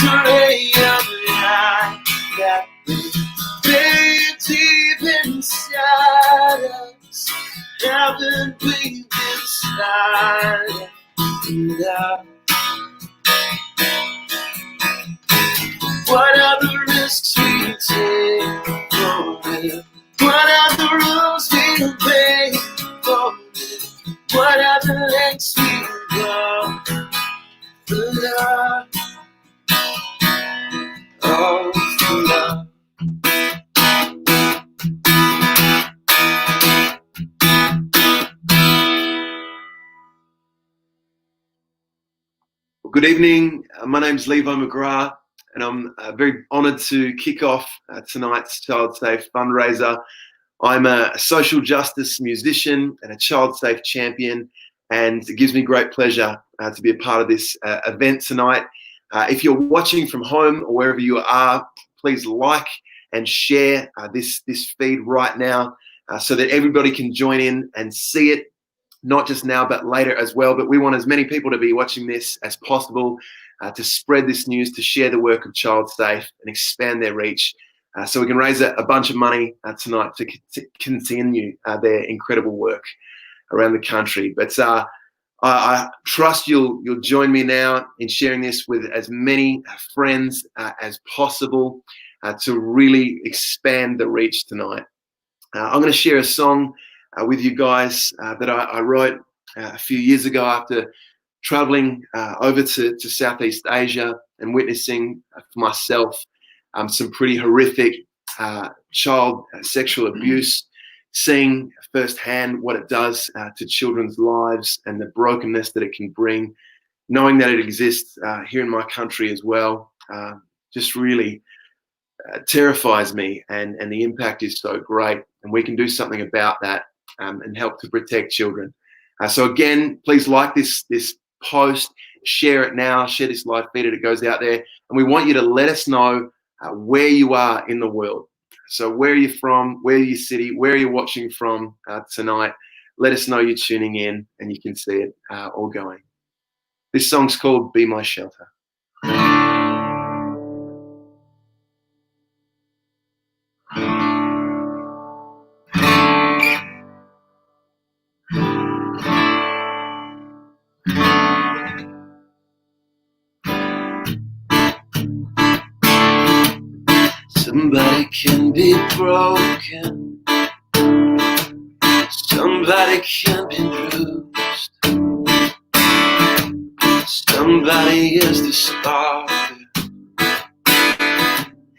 a ray of light that will burn deep inside us. Haven't we been sliding down? What are the risks we take for it? What are the rules we'll pay for it? What are the lengths we'll go for love? Oh, for love. Well, good evening. My name's Levi McGrath, and I'm very honoured to kick off tonight's ChildSafe fundraiser. I'm a social justice musician and a ChildSafe champion, and it gives me great pleasure to be a part of this event tonight. If you're watching from home or wherever you are, please like and share this feed right now so that everybody can join in and see it, not just now but later as well. But we want as many people to be watching this as possible, to spread this news, to share the work of ChildSafe and expand their reach, so we can raise a bunch of money tonight to continue their incredible work around the country. But I trust you'll join me now in sharing this with as many friends as possible to really expand the reach tonight. I'm going to share a song with you guys that I wrote a few years ago after traveling over to Southeast Asia and witnessing for myself some pretty horrific child sexual abuse, seeing firsthand what it does to children's lives and the brokenness that it can bring, knowing that it exists here in my country as well, just really terrifies me, and the impact is so great, and we can do something about that and help to protect children. So again, please like this post, share it now, share this live feed as it goes out there, and we want you to let us know where you are in the world. So where are you from, where are your city, where are you watching from tonight? Let us know you're tuning in and you can see it all going. This song's called Be My Shelter. Somebody can be broken, somebody can be bruised, somebody is discarded,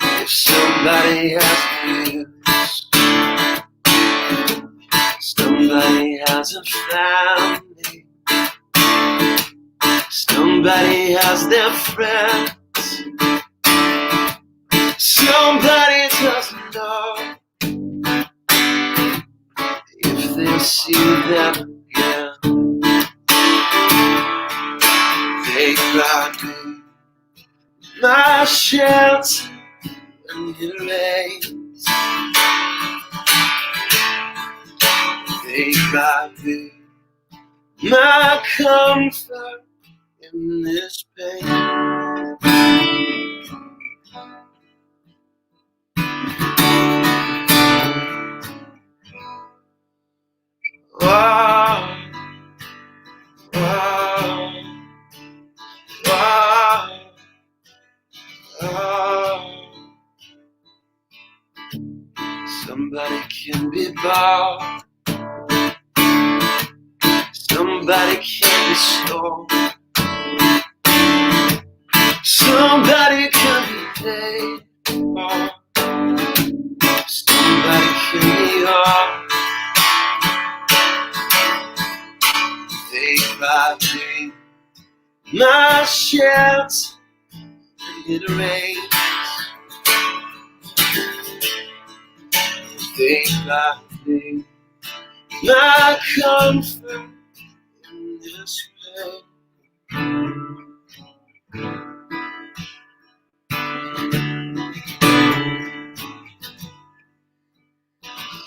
if somebody has abused, somebody has a family, somebody has their friends. Somebody doesn't know if they'll see them again. They cry me my shelter and it rains. They cry me my comfort in this pain. Wow, wow, wow, wow. Somebody can be bought, somebody can be stole, somebody can be paid for, somebody can be off. They cry me my shelter and it rains. They cry me my comfort in this pain.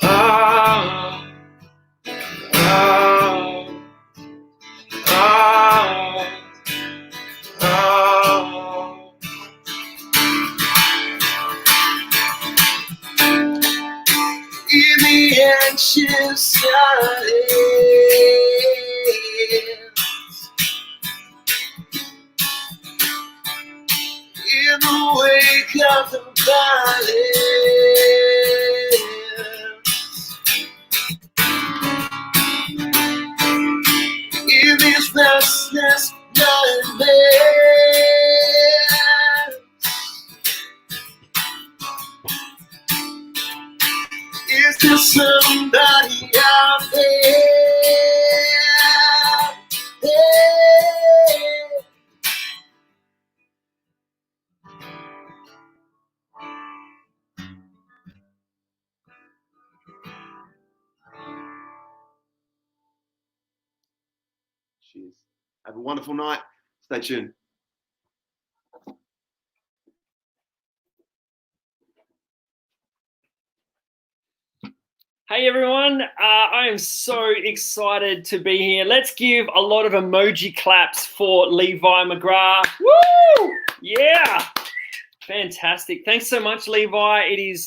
Oh, oh. Oh, oh, anxious silence. In the wake of the violence, in this restless nightmare, is there somebody out there? Cheers. Have a wonderful night. Stay tuned. Hey everyone, I am so excited to be here. Let's give a lot of emoji claps for Levi McGrath. Woo! Yeah, fantastic. Thanks so much, Levi. It is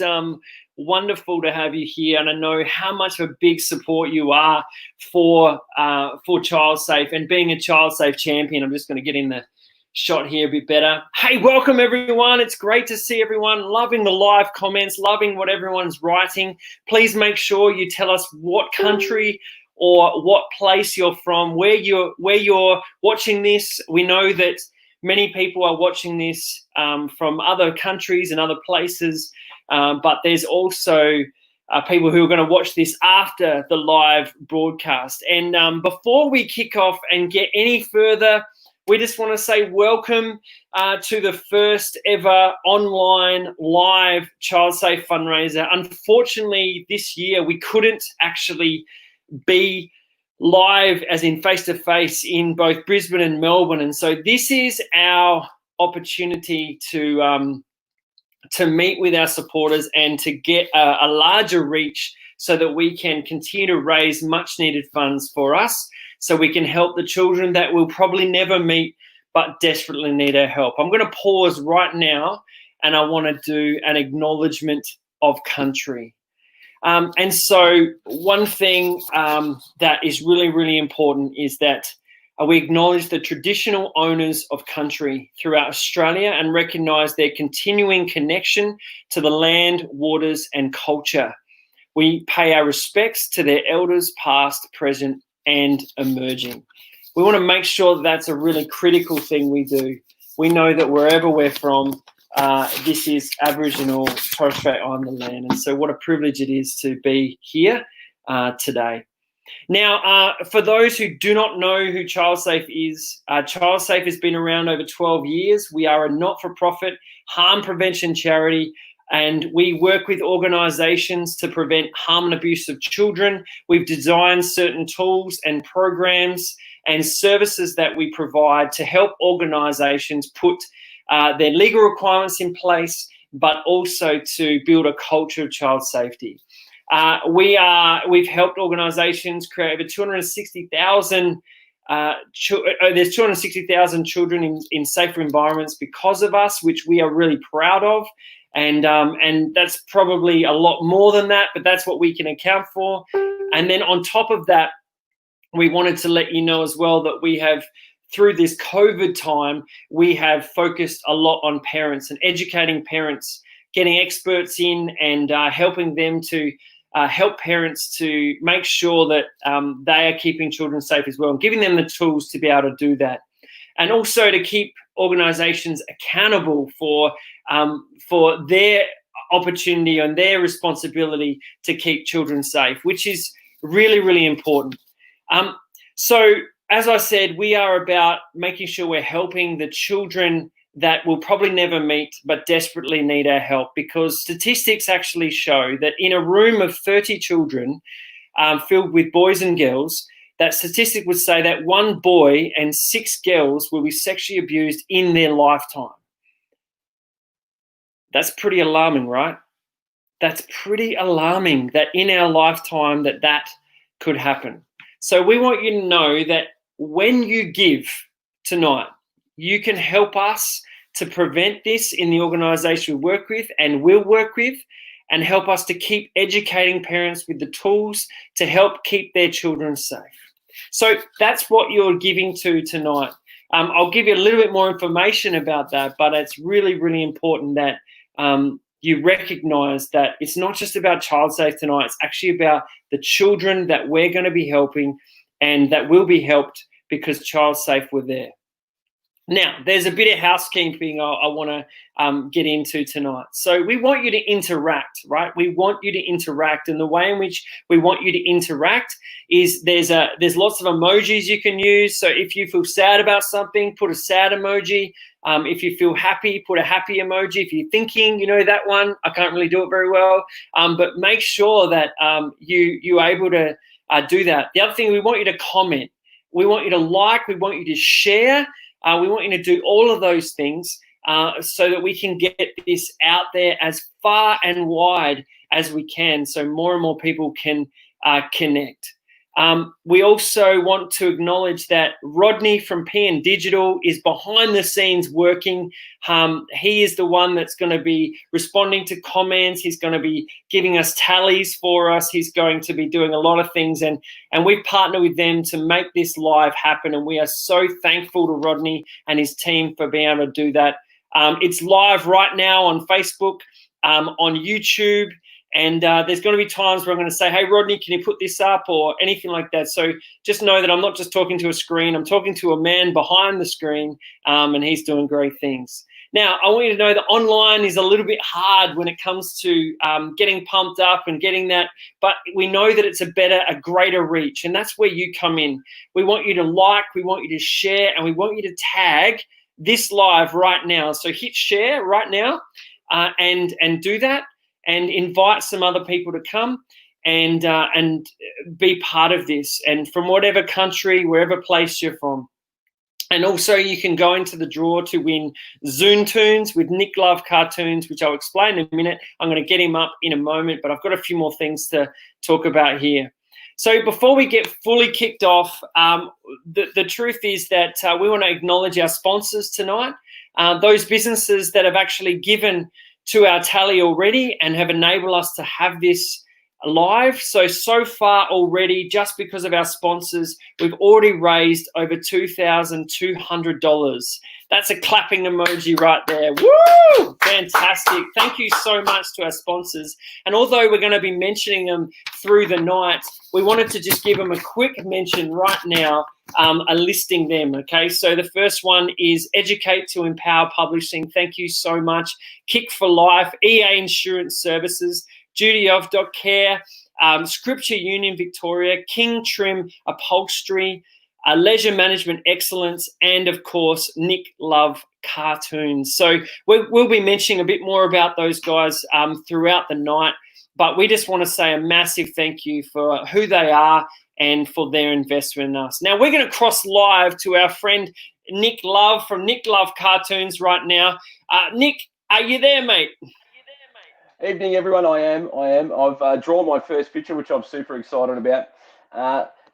wonderful to have you here, and I know how much of a big support you are for ChildSafe and being a ChildSafe champion. I'm just going to get in the shot here a bit better. Hey, welcome everyone. It's great to see everyone. Loving the live comments, loving what everyone's writing. Please make sure you tell us what country or what place you're from, where you're watching this. We know that many people are watching this from other countries and other places, but there's also people who are going to watch this after the live broadcast. And before we kick off and get any further, we just want to say welcome to the first ever online live ChildSafe fundraiser. Unfortunately, this year we couldn't actually be live, as in face-to-face, in both Brisbane and Melbourne. And so this is our opportunity to meet with our supporters and to get a larger reach so that we can continue to raise much needed funds for us, so we can help the children that we'll probably never meet but desperately need our help. I'm going to pause right now and I want to do an acknowledgement of country. And so one thing that is really, really important is that we acknowledge the traditional owners of country throughout Australia and recognise their continuing connection to the land, waters and culture. We pay our respects to their elders past, present and emerging. We want to make sure that that's a really critical thing we do. We know that wherever we're from, this is Aboriginal Torres Strait Islander land. And so what a privilege it is to be here today. Now, for those who do not know who ChildSafe is, ChildSafe has been around over 12 years. We are a not-for-profit harm prevention charity, and we work with organisations to prevent harm and abuse of children. We've designed certain tools and programs and services that we provide to help organisations put their legal requirements in place, but also to build a culture of child safety. We've helped organisations create over 260,000 there's 260,000 children in safer environments because of us, which we are really proud of. And that's probably a lot more than that, but that's what we can account for. And then on top of that, we wanted to let you know as well that we have, through this COVID time, we have focused a lot on parents and educating parents, getting experts in and helping them to help parents to make sure that they are keeping children safe as well, and giving them the tools to be able to do that. And also to keep organisations accountable for their opportunity and their responsibility to keep children safe, which is really, really important. So as I said, we are about making sure we're helping the children that we'll probably never meet but desperately need our help, because statistics actually show that in a room of 30 children filled with boys and girls, that statistic would say that 1 boy and 6 girls will be sexually abused in their lifetime. That's pretty alarming, right? That's pretty alarming that in our lifetime that could happen. So we want you to know that when you give tonight, you can help us to prevent this in the organisation we work with and will work with. and help us to keep educating parents with the tools to help keep their children safe. So that's what you're giving to tonight. I'll give you a little bit more information about that, but it's really, really important that you recognize that it's not just about ChildSafe tonight. It's actually about the children that we're going to be helping and that will be helped because ChildSafe were there. Now, there's a bit of housekeeping I want to get into tonight. So we want you to interact, right? We want you to interact, and the way in which we want you to interact is there's lots of emojis you can use. So if you feel sad about something, put a sad emoji. If you feel happy, put a happy emoji. If you're thinking, that one, I can't really do it very well, but make sure that you're able to do that. The other thing, we want you to comment. We want you to like. We want you to share. We want you to do all of those things so that we can get this out there as far and wide as we can so more and more people can connect. We also want to acknowledge that Rodney from PN Digital is behind the scenes working. He is the one that's going to be responding to comments. He's going to be giving us tallies for us. He's going to be doing a lot of things, and we partner with them to make this live happen. And we are so thankful to Rodney and his team for being able to do that. It's live right now on Facebook, on YouTube. And there's going to be times where I'm going to say, hey, Rodney, can you put this up or anything like that? So just know that I'm not just talking to a screen. I'm talking to a man behind the screen, and he's doing great things. Now, I want you to know that online is a little bit hard when it comes to getting pumped up and getting that. But we know that it's a greater reach. And that's where you come in. We want you to like, we want you to share, and we want you to tag this live right now. So hit share right now and do that. And invite some other people to come and be part of this. And from whatever country, wherever place you're from. And also you can go into the draw to win Zune Tunes with Nick Love cartoons, which I'll explain in a minute. I'm going to get him up in a moment, but I've got a few more things to talk about here. So before we get fully kicked off, the truth is that we want to acknowledge our sponsors tonight, those businesses that have actually given to our tally already and have enabled us to have this live. So far already, just because of our sponsors, we've already raised over $2,200. That's a clapping emoji right there. Woo! Fantastic. Thank you so much to our sponsors. And although we're going to be mentioning them through the night, we wanted to just give them a quick mention right now, listing them, okay? So the first one is Educate to Empower Publishing. Thank you so much. Kick for Life, EA Insurance Services, Duty of Care, Scripture Union Victoria, King Trim Upholstery, Leisure Management Excellence, and of course, Nick Love Cartoons. So we'll be mentioning a bit more about those guys throughout the night, but we just want to say a massive thank you for who they are and for their investment in us. Now, we're going to cross live to our friend Nick Love from Nick Love Cartoons right now. Nick, are you there, mate? Evening, everyone. I am. I've drawn my first picture, which I'm super excited about.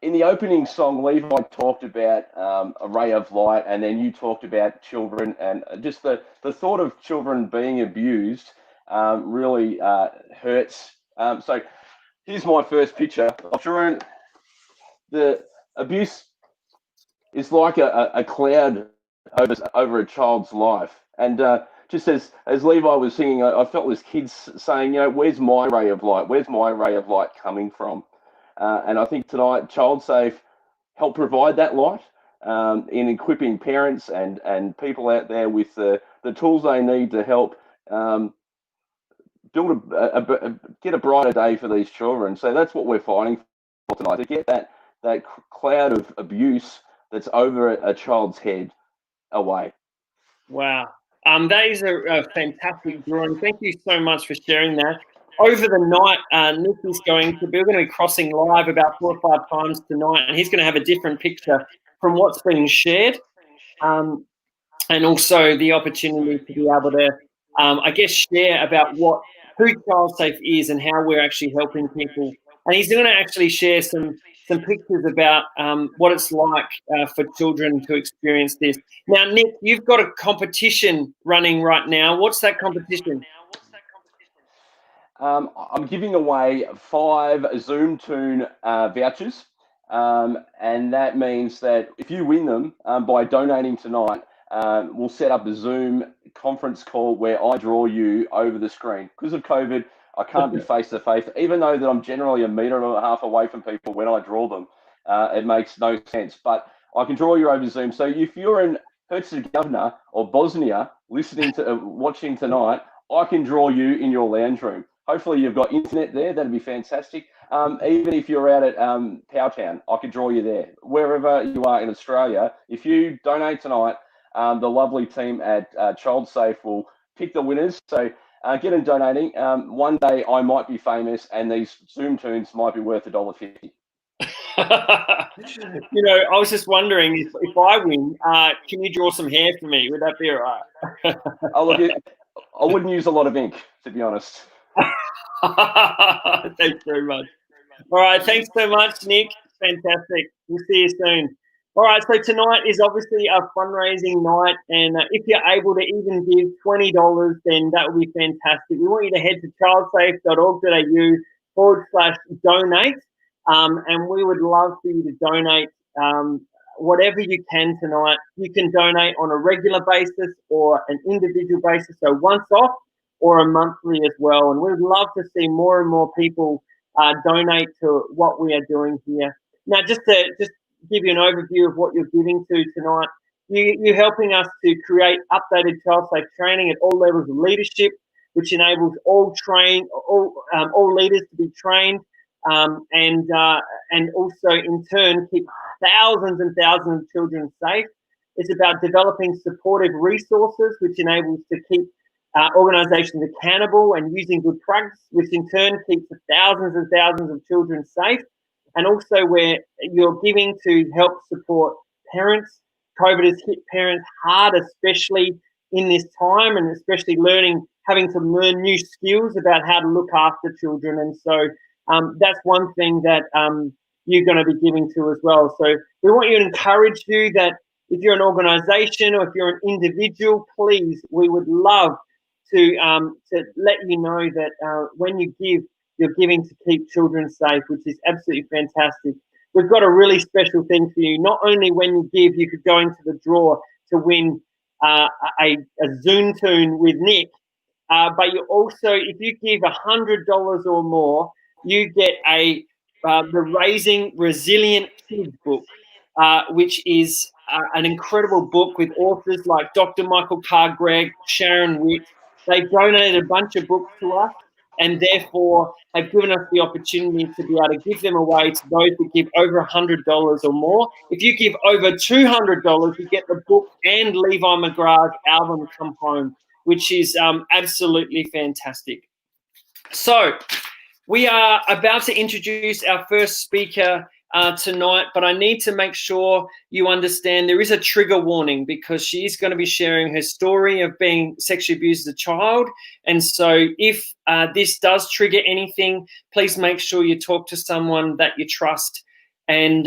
In the opening song, Levi talked about a ray of light, and then you talked about children, and just the thought of children being abused really hurts. So here's my first picture. I've drawn the abuse is like a cloud over a child's life, and just as Levi was singing, I felt this kid saying, where's my ray of light? Where's my ray of light coming from? And I think tonight, ChildSafe helped provide that light in equipping parents and people out there with the tools they need to help build get a brighter day for these children. So that's what we're fighting for tonight, to get that cloud of abuse that's over a child's head away. Wow. That is a fantastic drawing. Thank you so much for sharing that. Over the night, Nick is we're going to be crossing live about 4 or 5 times tonight, and he's going to have a different picture from what's being shared, and also the opportunity to be able to, share about who ChildSafe is and how we're actually helping people. And he's going to actually share some pictures about what it's like for children to experience this. Now, Nick, you've got a competition running right now. What's that competition? I'm giving away 5 Zoom Tune vouchers. And that means that if you win them by donating tonight, we'll set up a Zoom conference call where I draw you over the screen. Because of COVID, I can't be face-to-face. Even though that I'm generally 1.5 meters away from people when I draw them, it makes no sense. But I can draw you over Zoom. So if you're in Herzegovina or Bosnia listening to watching tonight, I can draw you in your lounge room. Hopefully you've got internet there. That'd be fantastic. Even if you're out at Powtown, I could draw you there. Wherever you are in Australia, if you donate tonight, the lovely team at ChildSafe will pick the winners. So get in donating. One day I might be famous and these Zoom tunes might be worth $1.50. You know, I was just wondering if I win, can you draw some hair for me? Would that be all right? Oh, look, I wouldn't use a lot of ink, to be honest. Thanks very much. All right, thanks so much, Nick. Fantastic. We'll see you soon. All right, so tonight is obviously a fundraising night, and if you're able to even give $20, then that would be fantastic. We want you to head to childsafe.org.au/donate, and we would love for you to donate whatever you can tonight. You can donate on a regular basis or an individual basis, so once off or a monthly as well. And we'd love to see more and more people donate to what we are doing here. Now, just give you an overview of what you're giving to tonight. You're helping us to create updated child-safe training at all levels of leadership, which enables all leaders to be trained, and also in turn keep thousands and thousands of children safe. It's about developing supportive resources, which enables to keep organisations accountable and using good practice, which in turn keeps thousands and thousands of children safe. And also where you're giving to help support parents. COVID has hit parents hard, especially in this time, and especially having to learn new skills about how to look after children. And so that's one thing that you're going to be giving to as well. So we want you to encourage you that if you're an organisation or if you're an individual, please, we would love to let you know that when you give, you're giving to keep children safe, which is absolutely fantastic. We've got a really special thing for you. Not only when you give, you could go into the draw to win a Zoom tune with Nick, but you also, if you give $100 or more, you get the Raising Resilient Kids book, which is an incredible book with authors like Dr. Michael Carr-Gregg, Sharon Witt. They donated a bunch of books to us, and therefore have given us the opportunity to be able to give them away to those that give over $100 or more. If you give over $200, you get the book and Levi McGrath's album Come Home, which is absolutely fantastic. So we are about to introduce our first speaker tonight, but I need to make sure you understand there is a trigger warning because she is going to be sharing her story of being sexually abused as a child. And so if this does trigger anything, please make sure you talk to someone that you trust and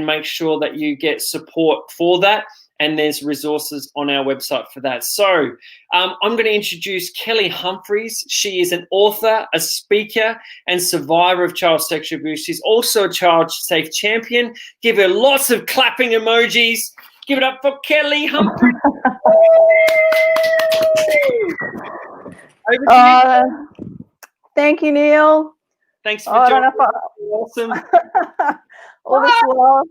make sure that you get support for that. And there's resources on our website for that. So I'm going to introduce Kelly Humphreys. She is an author, a speaker, and survivor of child sexual abuse. She's also a child safe champion. Give her lots of clapping emojis. Give it up for Kelly Humphreys. Over to you. Thank you, Neil. Thanks for joining. Awesome. All this love.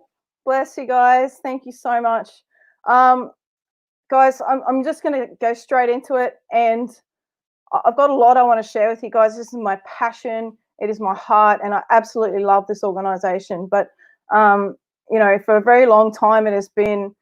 Bless you guys. Thank you so much. Guys, I'm just going to go straight into it, and I've got a lot I want to share with you guys. This is my passion. It is my heart, and I absolutely love this organization. But, you know, for a very long time, it has been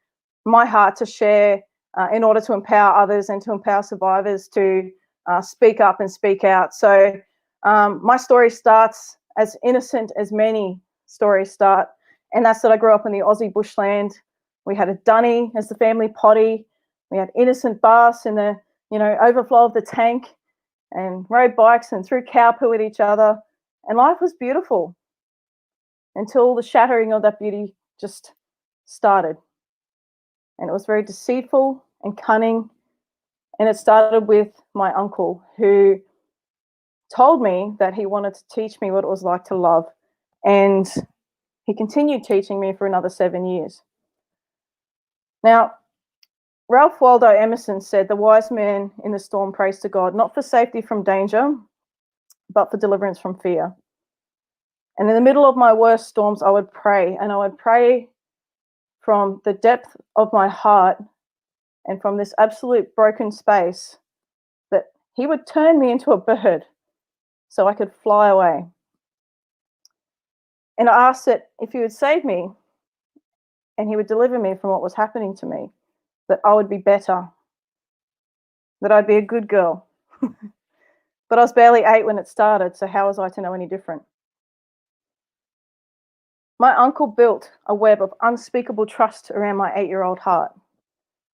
my heart to share in order to empower others and to empower survivors to speak up and speak out. So my story starts as innocent as many stories start, and that's that I grew up in the Aussie bushland. We had a dunny as the family potty. We had innocent baths in the, you know, overflow of the tank, and rode bikes and threw cow poo at each other. And life was beautiful until the shattering of that beauty just started. And it was very deceitful and cunning. And it started with my uncle, who told me that he wanted to teach me what it was like to love. And he continued teaching me for another 7 years. Now, Ralph Waldo Emerson said, "The wise man in the storm prays to God, not for safety from danger, but for deliverance from fear." And in the middle of my worst storms, I would pray, and I would pray from the depth of my heart and from this absolute broken space that he would turn me into a bird so I could fly away. And I asked that if he would save me and he would deliver me from what was happening to me, that I would be better, that I'd be a good girl. But I was barely 8 when it started, so how was I to know any different? My uncle built a web of unspeakable trust around my 8-year-old heart.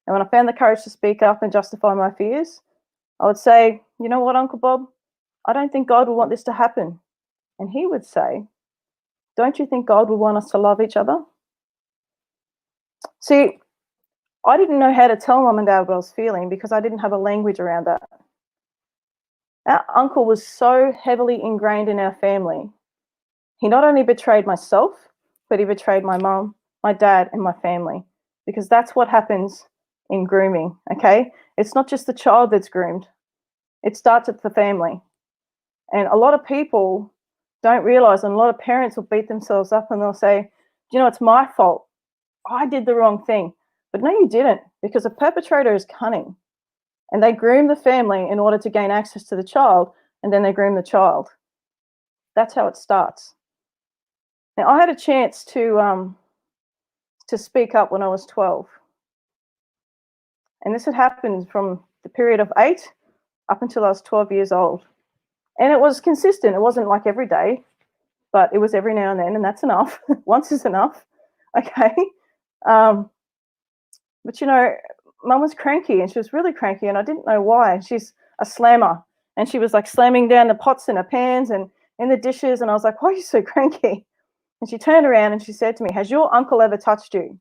And when I found the courage to speak up and justify my fears, I would say, "You know what, Uncle Bob? I don't think God would want this to happen." And he would say, "Don't you think God would want us to love each other?" See, I didn't know how to tell Mum and Dad what I was feeling because I didn't have a language around that. Our uncle was so heavily ingrained in our family. He not only betrayed myself, but he betrayed my mum, my dad, and my family, because that's what happens in grooming, okay? It's not just the child that's groomed. It starts at the family. And a lot of people don't realize, and a lot of parents will beat themselves up and they'll say, "You know, it's my fault. I did the wrong thing." But no, you didn't, because a perpetrator is cunning. And they groom the family in order to gain access to the child, and then they groom the child. That's how it starts. Now, I had a chance to speak up when I was 12. And this had happened from the period of 8 up until I was 12 years old. And it was consistent. It wasn't like every day, but it was every now and then, and that's enough. Once is enough, okay? But, you know, Mum was cranky, and she was really cranky, and I didn't know why. She's a slammer, and she was like slamming down the pots and the pans and in the dishes, and I was like, "Why are you so cranky?" And she turned around and she said to me, "Has your uncle ever touched you?"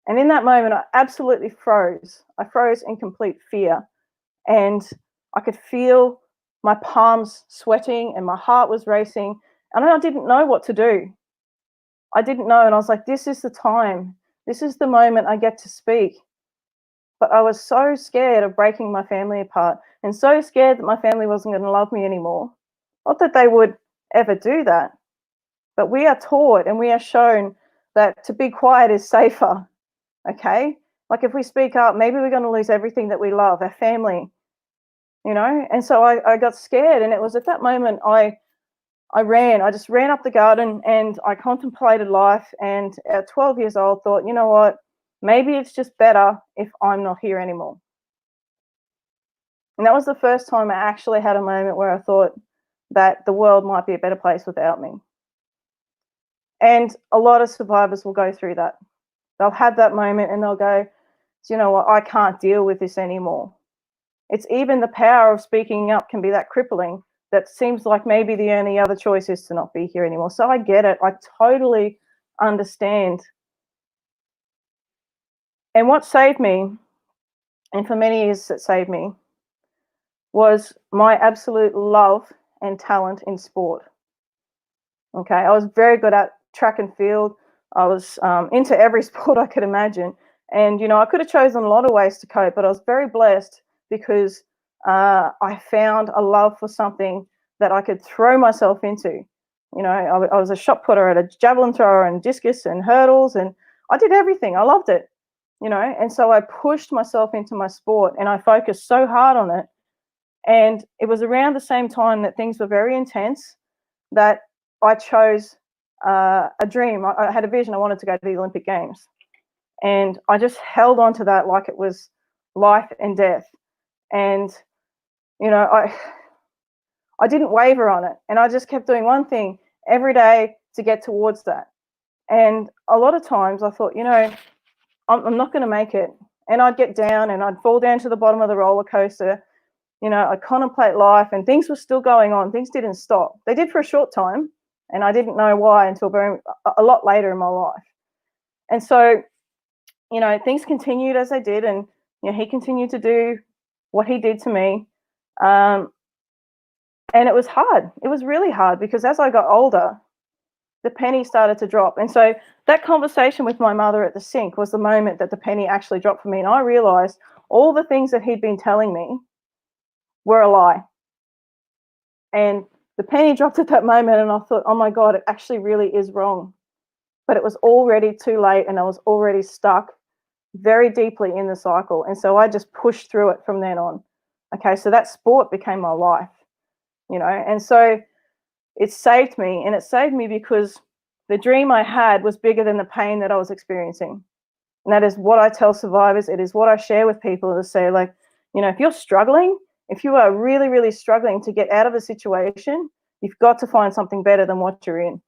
And in that moment, I absolutely froze. I froze in complete fear, and I could feel my palms sweating and my heart was racing, and I didn't know what to do. I didn't know, and I was like, "This is the time. This is the moment I get to speak." But I was so scared of breaking my family apart, and so scared that my family wasn't going to love me anymore. Not that they would ever do that, but we are taught and we are shown that to be quiet is safer, okay? Like if we speak up, maybe we're going to lose everything that we love, our family, you know? And so I got scared, and it was at that moment I just ran up the garden and I contemplated life, and at 12 years old thought, you know what? Maybe it's just better if I'm not here anymore. And that was the first time I actually had a moment where I thought that the world might be a better place without me. And a lot of survivors will go through that. They'll have that moment and they'll go, "You know what? I can't deal with this anymore." It's even the power of speaking up can be that crippling that seems like maybe the only other choice is to not be here anymore. So I get it. I totally understand. And what saved me, and for many years it saved me, was my absolute love and talent in sport. Okay, I was very good at track and field. I was into every sport I could imagine. And, you know, I could have chosen a lot of ways to cope, but I was very blessed because I found a love for something that I could throw myself into. You know, I was a shot putter, at a javelin thrower and discus and hurdles, and I did everything. I loved it, you know, and so I pushed myself into my sport and I focused so hard on it. And it was around the same time that things were very intense that I chose a dream. I had a vision. I wanted to go to the Olympic Games. And I just held on to that like it was life and death. And, you know, I didn't waver on it. And I just kept doing one thing every day to get towards that. And a lot of times I thought, you know, I'm not going to make it. And I'd get down and I'd fall down to the bottom of the roller coaster. You know, I'd contemplate life, and things were still going on. Things didn't stop. They did for a short time, and I didn't know why until a lot later in my life. And so, you know, things continued as they did, and, you know, he continued to do what he did to me. And it was hard. It was really hard because as I got older, the penny started to drop. And so that conversation with my mother at the sink was the moment that the penny actually dropped for me. And I realized all the things that he'd been telling me were a lie. And the penny dropped at that moment, and I thought, oh my God, it actually really is wrong. But it was already too late, and I was already stuck very deeply in the cycle. And so I just pushed through it from then on. Okay, so that sport became my life, you know, and so it saved me. And it saved me because the dream I had was bigger than the pain that I was experiencing. And that is what I tell survivors. It is what I share with people to say, like, you know, if you're struggling, if you are really, really struggling to get out of a situation, you've got to find something better than what you're in.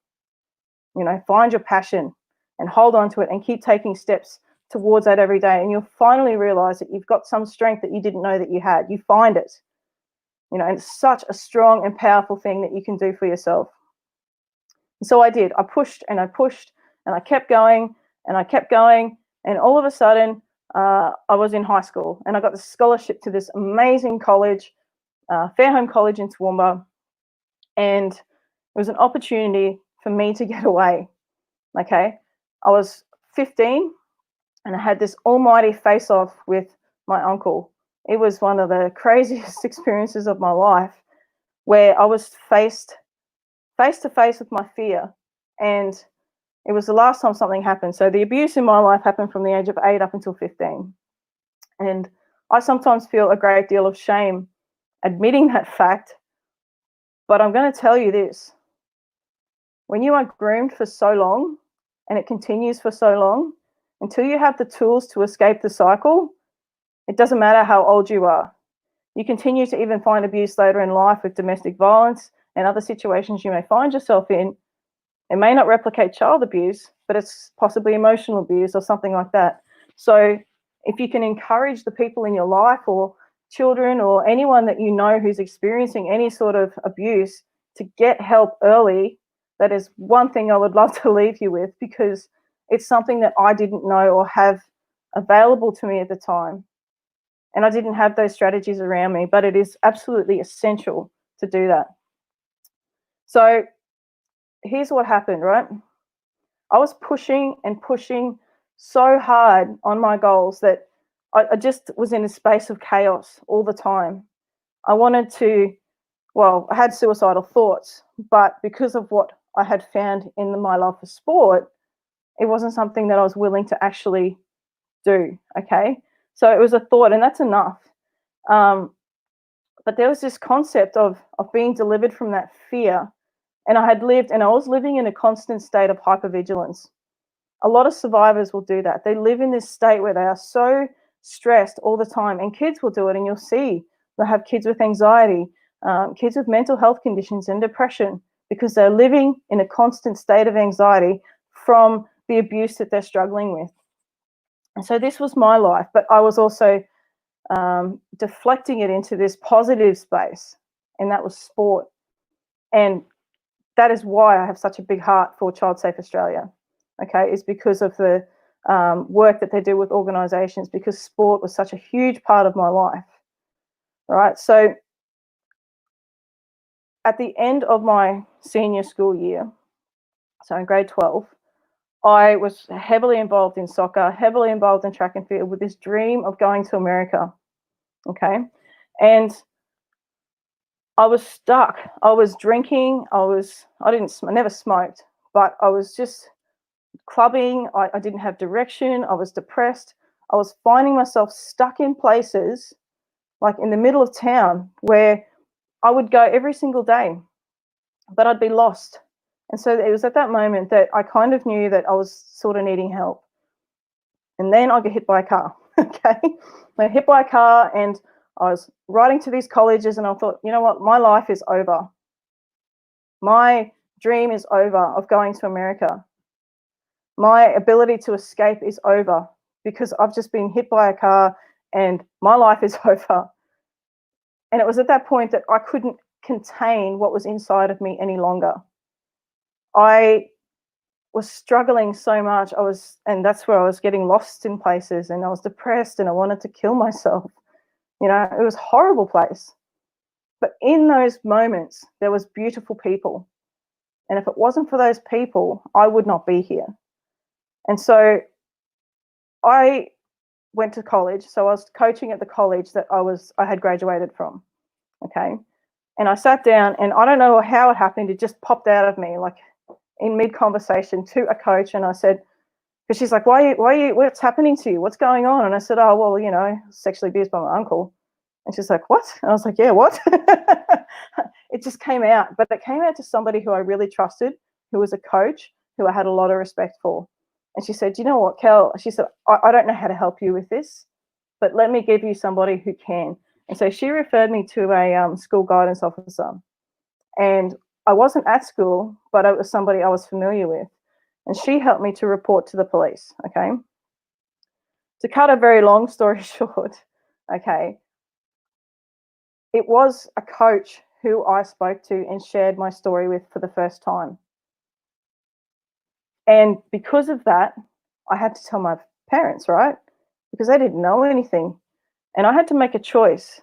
You know, find your passion and hold on to it and keep taking steps towards that every day. And you'll finally realize that you've got some strength that you didn't know that you had. You find it, you know, and it's such a strong and powerful thing that you can do for yourself. And so I did. I pushed and I pushed and I kept going and I kept going. And all of a sudden, I was in high school and I got the scholarship to this amazing college, Fairholme College in Toowoomba. And it was an opportunity for me to get away. Okay. I was 15 and I had this almighty face off with my uncle. It was one of the craziest experiences of my life where I was face to face with my fear. And it was the last time something happened. So the abuse in my life happened from the age of 8 up until 15. And I sometimes feel a great deal of shame admitting that fact. But I'm going to tell you this. When you are groomed for so long, and it continues for so long, until you have the tools to escape the cycle, it doesn't matter how old you are. You continue to even find abuse later in life with domestic violence and other situations you may find yourself in. It may not replicate child abuse, but it's possibly emotional abuse or something like that. So if you can encourage the people in your life or children or anyone that you know who's experiencing any sort of abuse to get help early, that is one thing I would love to leave you with, because it's something that I didn't know or have available to me at the time. And I didn't have those strategies around me, but it is absolutely essential to do that. So here's what happened, right? I was pushing and pushing so hard on my goals that I just was in a space of chaos all the time. I wanted to, well, I had suicidal thoughts, but because of what I had found in my love for sport, it wasn't something that I was willing to actually do, okay? So it was a thought, and that's enough. But there was this concept of being delivered from that fear. And I was living in a constant state of hypervigilance. A lot of survivors will do that. They live in this state where they are so stressed all the time, and kids will do it, and you'll see they'll have kids with anxiety, kids with mental health conditions and depression, because they're living in a constant state of anxiety from the abuse that they're struggling with. And so this was my life, but I was also deflecting it into this positive space, and that was sport. And that is why I have such a big heart for ChildSafe Australia, okay, is because of the work that they do with organisations, because sport was such a huge part of my life, right? So at the end of my senior school year, so in grade 12, I was heavily involved in soccer, heavily involved in track and field with this dream of going to America, okay? And I was stuck. I was drinking. I never smoked, but I was just clubbing. I didn't have direction. I was depressed. I was finding myself stuck in places like in the middle of town where I would go every single day, but I'd be lost. And so it was at that moment that I kind of knew that I was sort of needing help. And then I get hit by a car, okay? I got hit by a car, and I was writing to these colleges, and I thought, you know what, my life is over. My dream is over of going to America. My ability to escape is over because I've just been hit by a car and my life is over. And it was at that point that I couldn't contain what was inside of me any longer. I was struggling so much. And that's where I was getting lost in places, and I was depressed and I wanted to kill myself. You know, it was a horrible place. But in those moments, there was beautiful people. And if it wasn't for those people, I would not be here. And so I went to college. So I was coaching at the college that I had graduated from. Okay. And I sat down, and I don't know how it happened. It just popped out of me, like in mid-conversation, to a coach. And I said, because she's like, what's happening to you? What's going on? And I said, oh, well, you know, sexually abused by my uncle. And she's like, what? And I was like, yeah, what? It just came out. But it came out to somebody who I really trusted, who was a coach, who I had a lot of respect for. And she said, you know what, Kel? She said, I don't know how to help you with this, but let me give you somebody who can. And so she referred me to a school guidance officer. And I wasn't at school, but it was somebody I was familiar with. And she helped me to report to the police, okay? To cut a very long story short, okay, it was a coach who I spoke to and shared my story with for the first time. And because of that, I had to tell my parents, right? Because they didn't know anything. And I had to make a choice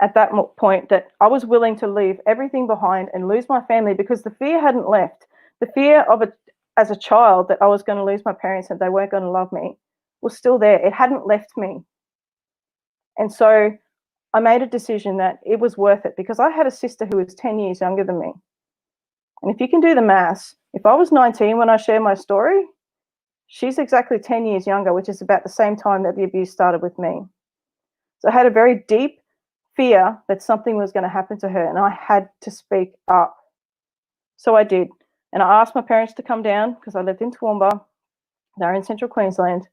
at that point that I was willing to leave everything behind and lose my family, because the fear hadn't left. The fear of it as a child that I was going to lose my parents and they weren't going to love me was still there. It hadn't left me. And so I made a decision that it was worth it, because I had a sister who was 10 years younger than me. And if you can do the maths, if I was 19 when I share my story, she's exactly 10 years younger, which is about the same time that the abuse started with me. So I had a very deep fear that something was going to happen to her, and I had to speak up. So I did. And I asked my parents to come down, because I lived in Toowoomba. They're in central Queensland.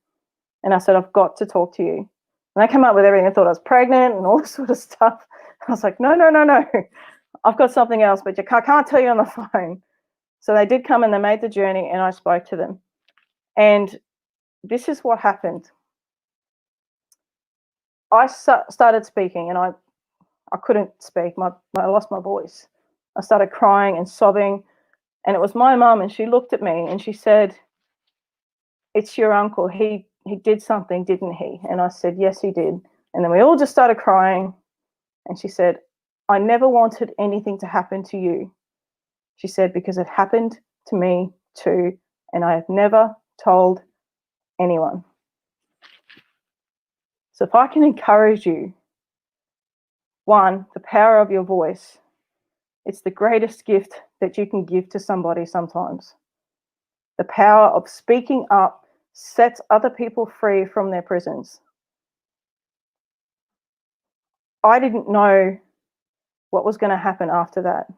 And I said, I've got to talk to you. And they came up with everything. I thought I was pregnant and all this sort of stuff. I was like, no. I've got something else, but I can't tell you on the phone. So they did come and they made the journey, and I spoke to them. And this is what happened. I started speaking, and I couldn't speak. I lost my voice. I started crying and sobbing. And it was my mum, and she looked at me and she said, it's your uncle. He did something, didn't he? And I said, yes, he did. And then we all just started crying. And she said, I never wanted anything to happen to you. She said, because it happened to me too, and I have never told anyone. So if I can encourage you, one, the power of your voice, it's the greatest gift that you can give to somebody sometimes. The power of speaking up sets other people free from their prisons. I didn't know what was going to happen after that.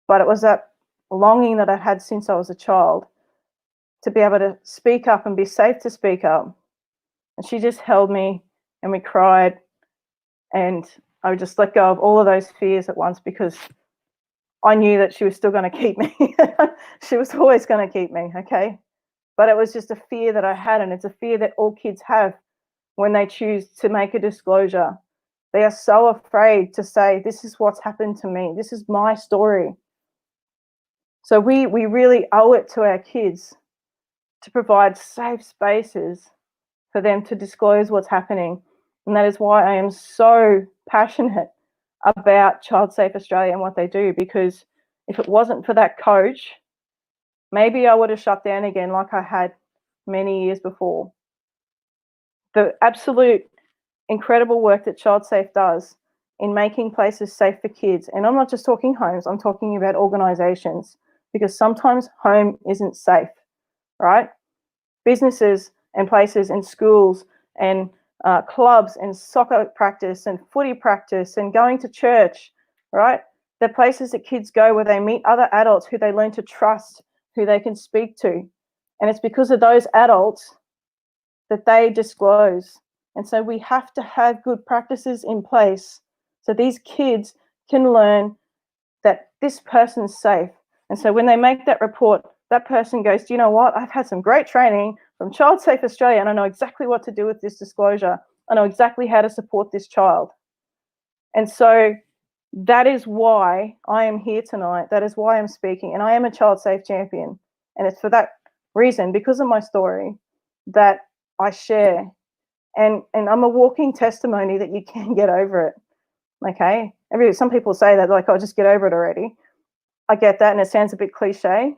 But it was that longing that I had since I was a child to be able to speak up and be safe to speak up. And she just held me, and we cried, and I just let go of all of those fears at once, because I knew that she was still going to keep me. She was always going to keep me, okay? But it was just a fear that I had, and it's a fear that all kids have when they choose to make a disclosure. They are so afraid to say, this is what's happened to me. This is my story. So we really owe it to our kids to provide safe spaces for them to disclose what's happening. And that is why I am so passionate about ChildSafe Australia and what they do, because if it wasn't for that coach, maybe I would have shut down again like I had many years before. The absolute incredible work that ChildSafe does in making places safe for kids, and I'm not just talking homes, I'm talking about organisations, because sometimes home isn't safe, right? Businesses and places and schools and clubs and soccer practice and footy practice and going to church, right? They're places that kids go where they meet other adults who they learn to trust, who they can speak to. And it's because of those adults that they disclose. And so we have to have good practices in place so these kids can learn that this person's safe. And so when they make that report, that person goes, do you know what? I've had some great training from ChildSafe Australia, and I know exactly what to do with this disclosure. I know exactly how to support this child. And so that is why I am here tonight. That is why I'm speaking. And I am a ChildSafe champion. And it's for that reason, because of my story, that I share. And I'm a walking testimony that you can get over it. Okay, some people say that, like, "Oh, just get over it already." I get that, and it sounds a bit cliche,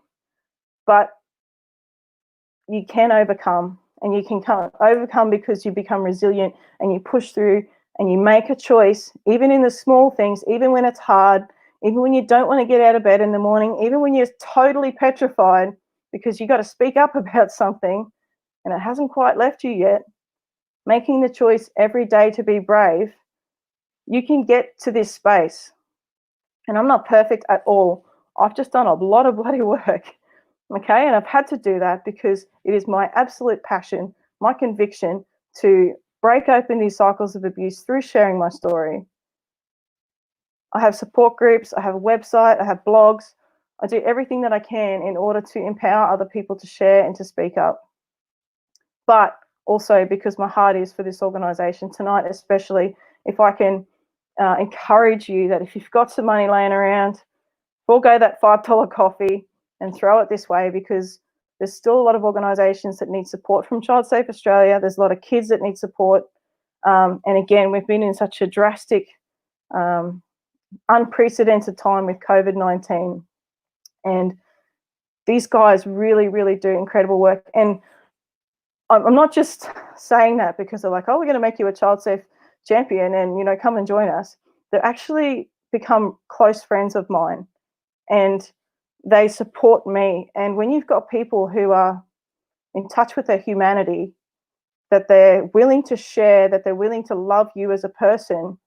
but you can overcome, and you can overcome because you become resilient and you push through and you make a choice, even in the small things, even when it's hard, even when you don't want to get out of bed in the morning, even when you're totally petrified because you got to speak up about something and it hasn't quite left you yet. Making the choice every day to be brave, you can get to this space. And I'm not perfect at all. I've just done a lot of bloody work. Okay, and I've had to do that because it is my absolute passion, my conviction to break open these cycles of abuse through sharing my story. I have support groups, I have a website, I have blogs. I do everything that I can in order to empower other people to share and to speak up. But also because my heart is for this organisation tonight, especially if I can encourage you that if you've got some money laying around, forego that $5 coffee and throw it this way, because there's still a lot of organisations that need support from ChildSafe Australia. There's a lot of kids that need support. And again, we've been in such a drastic, unprecedented time with COVID-19. And these guys really, really do incredible work. And I'm not just saying that because they're like, "Oh, we're going to make you a ChildSafe champion and, you know, come and join us." They've actually become close friends of mine and they support me. And when you've got people who are in touch with their humanity, that they're willing to share, that they're willing to love you as a person,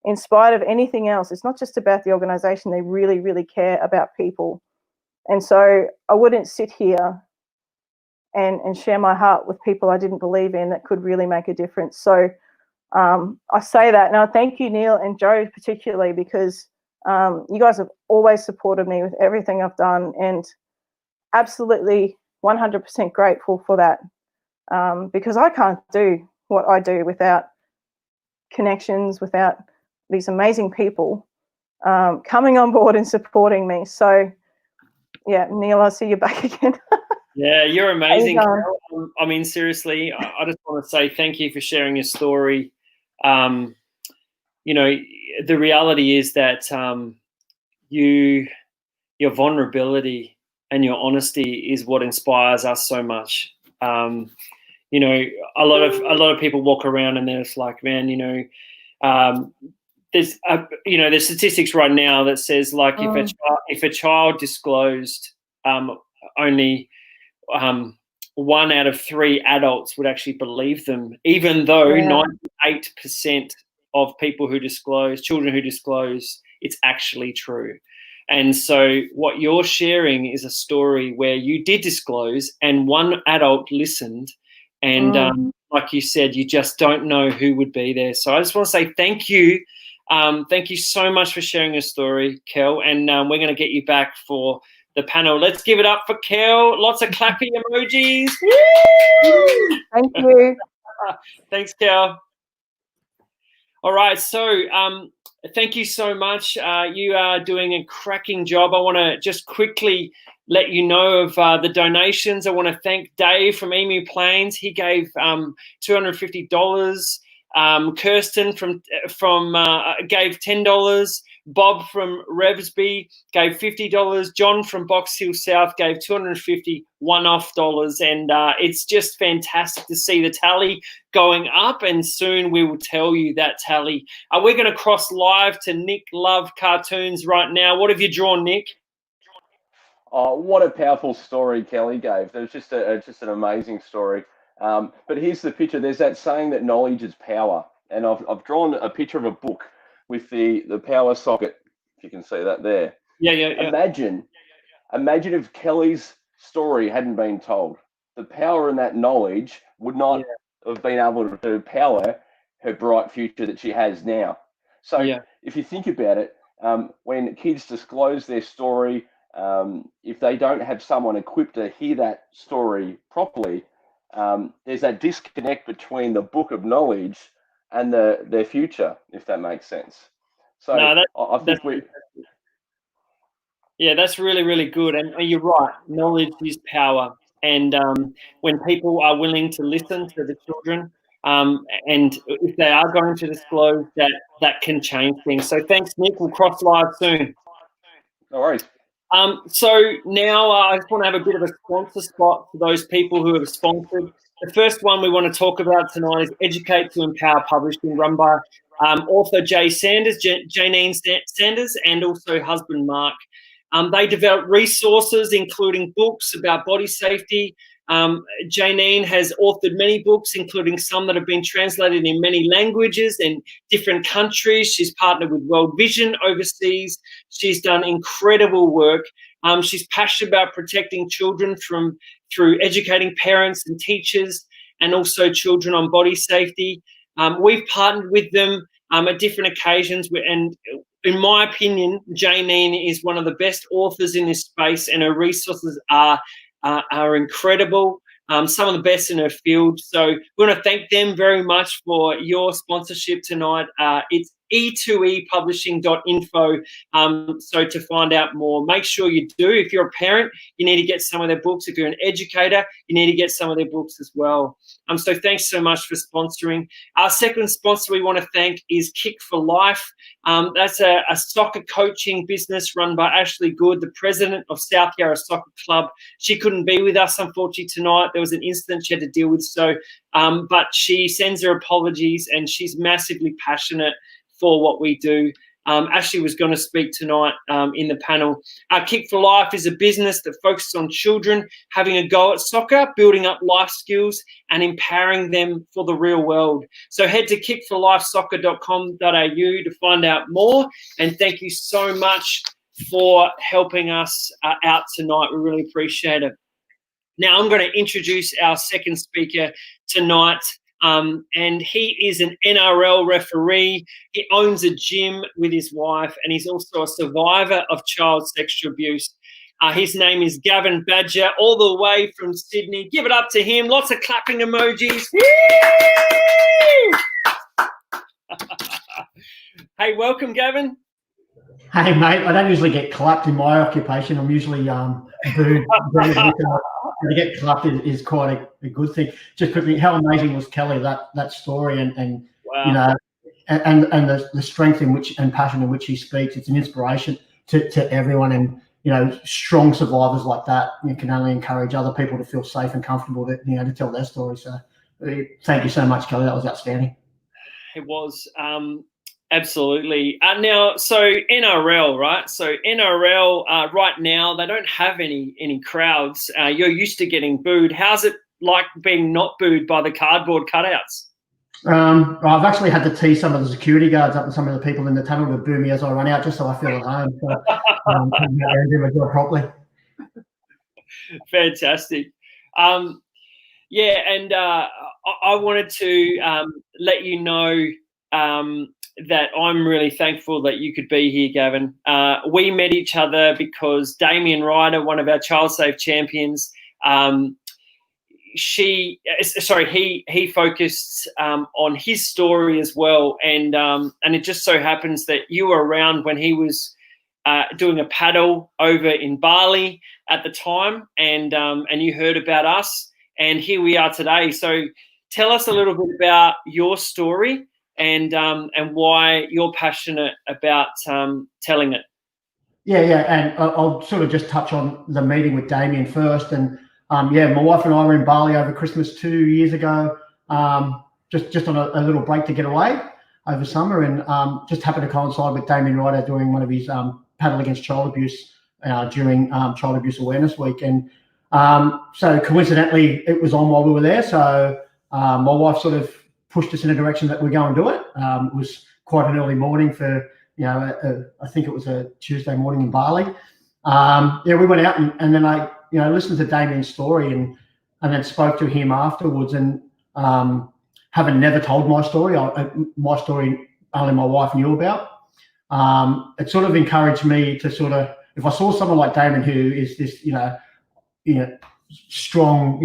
in spite of anything else, it's not just about the organisation. They really, really care about people. And so I wouldn't sit here and share my heart with people I didn't believe in that could really make a difference. So I say that. Now, thank you, Neil and Joe, particularly, because you guys have always supported me with everything I've done, and absolutely 100% grateful for that, because I can't do what I do without connections, without these amazing people coming on board and supporting me. So, yeah, Neil, I see you back again. Yeah, you're amazing. I mean, seriously, I just want to say thank you for sharing your story. You know, the reality is that your vulnerability and your honesty is what inspires us so much. You know, a lot of people walk around and they're just like, man, you know, there's there's statistics right now that says, like, if a child disclosed, only 1 out of 3 adults would actually believe them, even though 98% of people who disclose, children who disclose, it's actually true. And so what you're sharing is a story where you did disclose and one adult listened, and like you said, you just don't know who would be there. So I just want to say thank you. Thank you so much for sharing your story, Kel, and we're going to get you back for the panel. Let's give it up for Kel. Lots of clappy emojis. Woo! Thank you. Thanks, Kel. All right, so thank you so much. You are doing a cracking job. I want to just quickly let you know of the donations. I want to thank Dave from Emu Plains. He gave $250. Kirsten gave $10. Bob from Revsby gave $50. John from Box Hill South gave $250 one-off dollars, and it's just fantastic to see the tally going up. And soon we will tell you that tally. We're going to cross live to Nick Love Cartoons right now. What have you drawn, Nick? Oh, what a powerful story Kelly gave. It was just an amazing story. But here's the picture. There's that saying that knowledge is power, and I've drawn a picture of a book with the power socket, if you can see that there. Yeah. Imagine if Kelly's story hadn't been told. The power in that knowledge would not have been able to power her bright future that she has now. So if you think about it, when kids disclose their story, if they don't have someone equipped to hear that story properly, there's that disconnect between the book of knowledge and their future, if that makes sense. So I think that's really, really good. And you're right, knowledge is power. And when people are willing to listen to the children, And if they are going to disclose, that can change things. So thanks, Nick. We'll cross live soon. No worries. So now I just want to have a bit of a sponsor spot for those people who have sponsored. The first one we want to talk about tonight is Educate to Empower Publishing, run by author Janine Sanders, and also husband Mark. They develop resources, including books about body safety. Janine has authored many books, including some that have been translated in many languages and different countries. She's partnered with World Vision overseas. She's done incredible work. She's passionate about protecting children through educating parents and teachers, and also children on body safety. We've partnered with them at different occasions, and in my opinion, Janine is one of the best authors in this space, and her resources are incredible, some of the best in her field. So we want to thank them very much for your sponsorship tonight. It's e2epublishing.info. So to find out more, make sure you do. If you're a parent, you need to get some of their books. If you're an educator, you need to get some of their books as well. So thanks so much for sponsoring. Our second sponsor we want to thank is Kick for Life. That's a soccer coaching business run by Ashley Good, the president of South Yarra Soccer Club. She couldn't be with us, unfortunately, tonight. There was an incident she had to deal with. But she sends her apologies, and she's massively passionate for what we do. Ashley was going to speak tonight in the panel. Kick for Life is a business that focuses on children having a go at soccer, building up life skills and empowering them for the real world. So head to kickforlifesoccer.com.au to find out more. And thank you so much for helping us out tonight. We really appreciate it. Now I'm going to introduce our second speaker tonight. And he is an NRL referee. He owns a gym with his wife, and he's also a survivor of child sexual abuse. His name is Gavin Badger, all the way from Sydney. Give it up to him. Lots of clapping emojis. Hey, welcome, Gavin. Hey, mate, I don't usually get clapped in my occupation. I'm usually booed. To get clapped is quite a good thing. Just quickly, how amazing was Kelly, that story, and wow. You know, and the strength in which and passion in which he speaks. It's an inspiration to everyone, and you know, strong survivors like that, you can only encourage other people to feel safe and comfortable to tell their story. So thank you so much, Kelly. That was outstanding. It was. Absolutely. Now, so NRL, right? So NRL right now, they don't have any crowds. You're used to getting booed. How's it like being not booed by the cardboard cutouts? I've actually had to tee some of the security guards up and some of the people in the tunnel to boo me as I run out, just so I feel at home. So do my job properly. Fantastic. Yeah, and I wanted to let you know that I'm really thankful that you could be here, Gavin. We met each other because Damien Ryder, one of our ChildSafe champions, he focused on his story as well, and it just so happens that you were around when he was doing a paddle over in Bali at the time, and you heard about us, and here we are today. So tell us a little bit about your story and why you're passionate about telling it. Yeah, and I'll sort of just touch on the meeting with Damien first. And my wife and I were in Bali over Christmas 2 years ago, just on a little break to get away over summer, and just happened to coincide with Damien Ryder doing one of his paddle against child abuse during Child Abuse Awareness Week. And so coincidentally, it was on while we were there. So my wife sort of pushed us in a direction that we go and do it. It was quite an early morning for, I think it was a Tuesday morning in Bali. We went out and then I, listened to Damien's story and then spoke to him afterwards, and having never told my story only my wife knew about. It sort of encouraged me to sort of, if I saw someone like Damien who is this, strong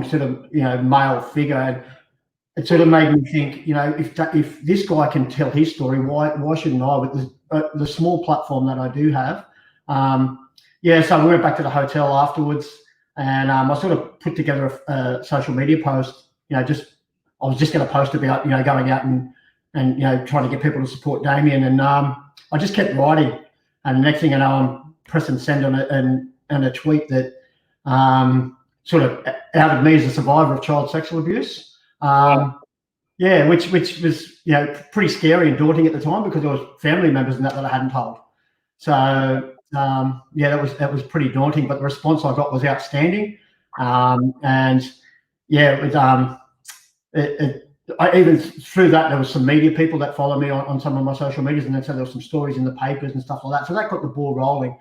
sort of, male figure, it sort of made me think, if this guy can tell his story, why shouldn't I with the small platform that I do have? So we went back to the hotel afterwards, and I sort of put together a social media post, just I was just going to post about, going out and trying to get people to support Damien. And I just kept writing. And the next thing I know, I'm pressing send on a tweet that sort of outed me as a survivor of child sexual abuse. Yeah, which was pretty scary and daunting at the time, because there was family members and that I hadn't told. So yeah, that was pretty daunting. But the response I got was outstanding, and yeah, it was, I even through that there was some media people that follow me on some of my social medias, and then so there was some stories in the papers and stuff like that. So that got the ball rolling.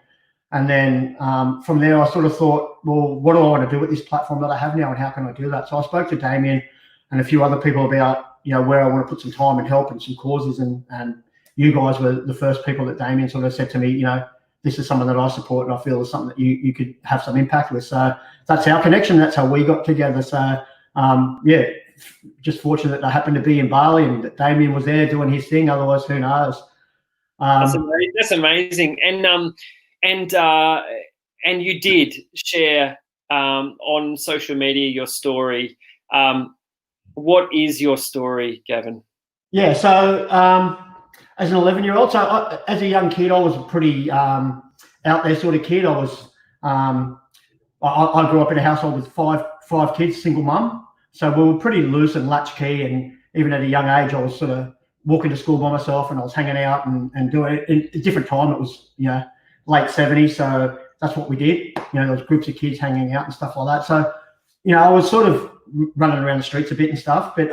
And then from there, I sort of thought, well, what do I want to do with this platform that I have now, and how can I do that? So I spoke to Damien and a few other people about, where I want to put some time and help and some causes. And you guys were the first people that Damien sort of said to me, this is something that I support and I feel is something that you could have some impact with. So that's our connection. That's how we got together. So yeah, just fortunate that I happened to be in Bali and that Damien was there doing his thing. Otherwise, who knows? That's amazing. And you did share on social media your story. What is your story, Gavin? Yeah, so as an 11-year-old, so as a young kid, I was a pretty out there sort of kid. I was I grew up in a household with five kids, single mum. So we were pretty loose and latchkey, and even at a young age, I was sort of walking to school by myself, and I was hanging out and doing it. In a different time, it was late 70s, so that's what we did. There was groups of kids hanging out and stuff like that. So I was sort of running around the streets a bit and stuff, but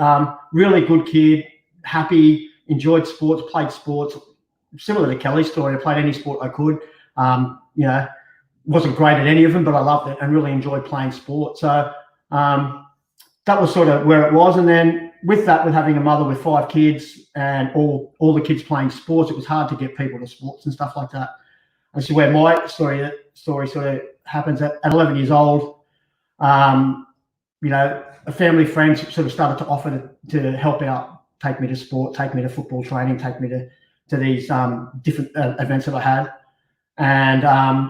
really good kid, happy, enjoyed sports, played sports. Similar to Kelly's story, I played any sport I could. Wasn't great at any of them, but I loved it and really enjoyed playing sport. So that was sort of where it was. And then with that, with having a mother with 5 kids and all the kids playing sports, it was hard to get people to sports and stuff like that. And so where my story sort of happens at 11 years old, a family friend sort of started to offer to help out, take me to sport, take me to football training, take me to these different events that I had. And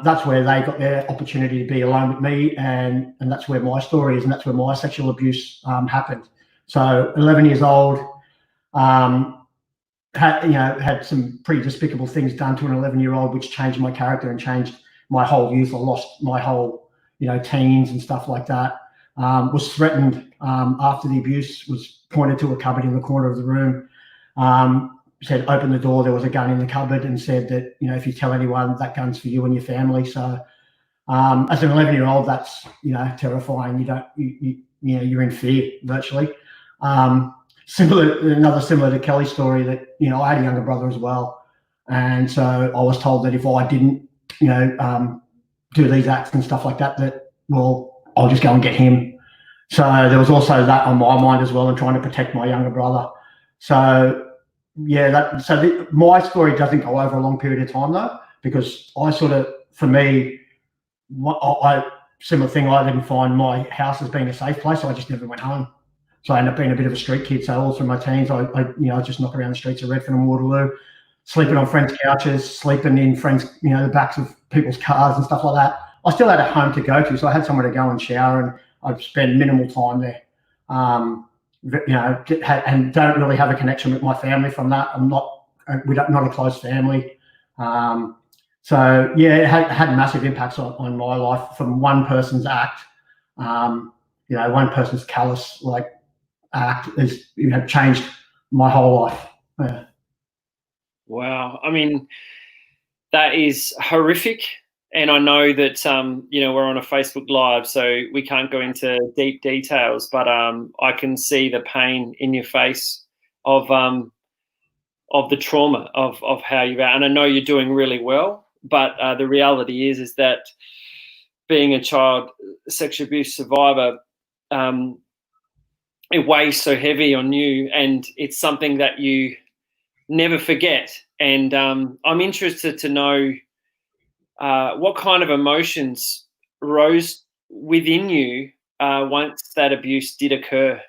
that's where they got their opportunity to be alone with me, and that's where my story is, and that's where my sexual abuse happened. So 11 years old, had some pretty despicable things done to an 11-year-old, which changed my character and changed my whole youth. I lost my whole, teens and stuff like that. Was threatened after the abuse, was pointed to a cupboard in the corner of the room. Said, open the door, there was a gun in the cupboard, and said that, if you tell anyone, that gun's for you and your family. So as an 11-year-old, that's, terrifying. You're in fear virtually. Similar to Kelly's story, that, I had a younger brother as well. And so I was told that if I didn't, do these acts and stuff like that, well, I'll just go and get him. So there was also that on my mind as well, and trying to protect my younger brother. So yeah, my story doesn't go over a long period of time though, because for me, similar thing, I didn't find my house as being a safe place, so I just never went home. So I ended up being a bit of a street kid. So all through my teens, I just knock around the streets of Redfern and Waterloo, sleeping on friends' couches, sleeping in friends, the backs of people's cars and stuff like that. I still had a home to go to, so I had somewhere to go and shower, and I'd spend minimal time there. And don't really have a connection with my family from that. We're not a close family. So yeah, it had massive impacts on my life from one person's act. One person's callous act has changed my whole life. Yeah. Wow. I mean, that is horrific. And I know that, we're on a Facebook Live, so we can't go into deep details, but I can see the pain in your face of the trauma of how you've, and I know you're doing really well, but the reality is that being a child sexual abuse survivor, it weighs so heavy on you, and it's something that you never forget. And I'm interested to know what kind of emotions rose within you once that abuse did occur?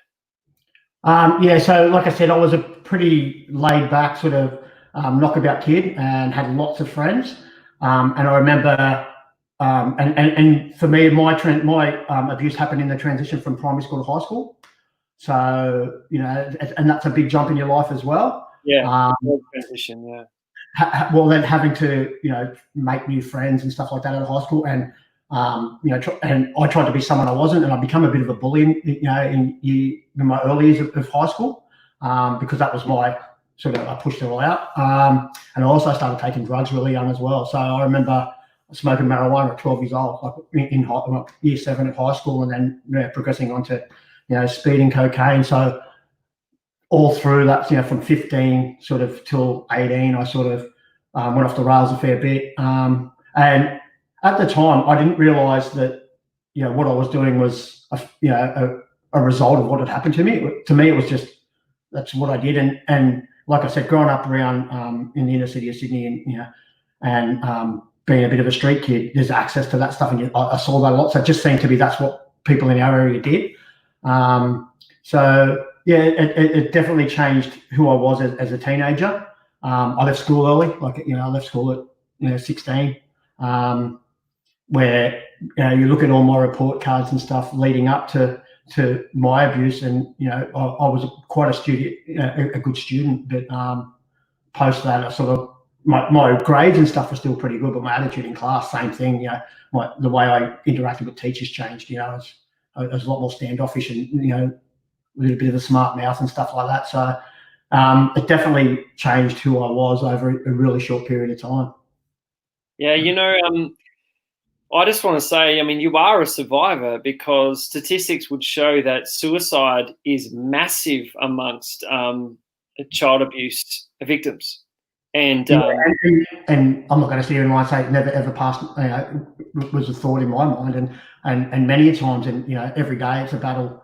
So like I said, I was a pretty laid back sort of knockabout kid and had lots of friends. And I remember, and for me, my abuse happened in the transition from primary school to high school. So, and that's a big jump in your life as well. Yeah. Transition. Yeah. Well, then having to, make new friends and stuff like that at high school, and and I tried to be someone I wasn't, and I become a bit of a bully, in my early years of high school, because that was my I pushed it all out, and I also started taking drugs really young as well. So I remember smoking marijuana at 12 years old, like in year 7 at high school, and then progressing on to speed and cocaine. So all through that, from 15 till 18, I went off the rails a fair bit. And at the time, I didn't realise that what I was doing was a result of what had happened to me. To me, it was just that's what I did. And like I said, growing up around in the inner city of Sydney, and being a bit of a street kid, there's access to that stuff, and I saw that a lot. So it just seemed to be that's what people in our area did. So yeah, it definitely changed who I was as a teenager. I left school early, I left school at 16, where you look at all my report cards and stuff leading up to my abuse, and I was quite a good student, but post that, my grades and stuff were still pretty good, but my attitude in class, same thing. The way I interacted with teachers changed. I was a lot more standoffish, and a little bit of a smart mouth and stuff like that. So it definitely changed who I was over a really short period of time. Yeah, I just want to say, you are a survivor, because statistics would show that suicide is massive amongst child abuse victims. And I'm not going to sit here and say it never ever passed. Was a thought in my mind, and many a times, and every day it's a battle,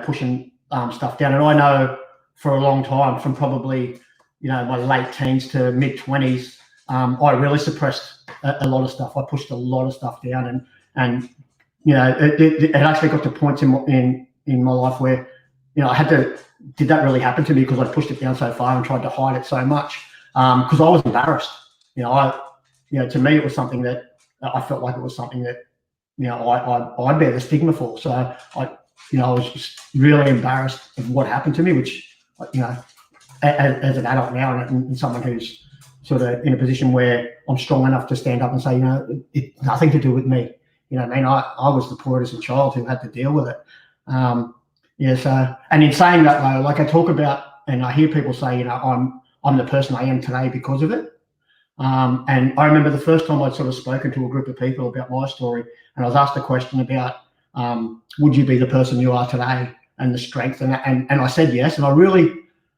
pushing stuff down. And I know for a long time, from probably my late teens to mid 20s, I really suppressed a lot of stuff. I pushed a lot of stuff down, and it actually got to points in my life where I had to. Did that really happen to me because I pushed it down so far and tried to hide it so much? Because I was embarrassed. To me, it was something that I felt like it was something that I bear the stigma for. So I was just really embarrassed of what happened to me, which as an adult now, and someone who's in a position where I'm strong enough to stand up and say, it's nothing to do with me. I was the poorest child who had to deal with it. So, and in saying that though, like I talk about, and I hear people say, I'm the person I am today because of it. And I remember the first time I'd spoken to a group of people about my story, and I was asked a question about, would you be the person you are today, and the strength, and I said yes. And I really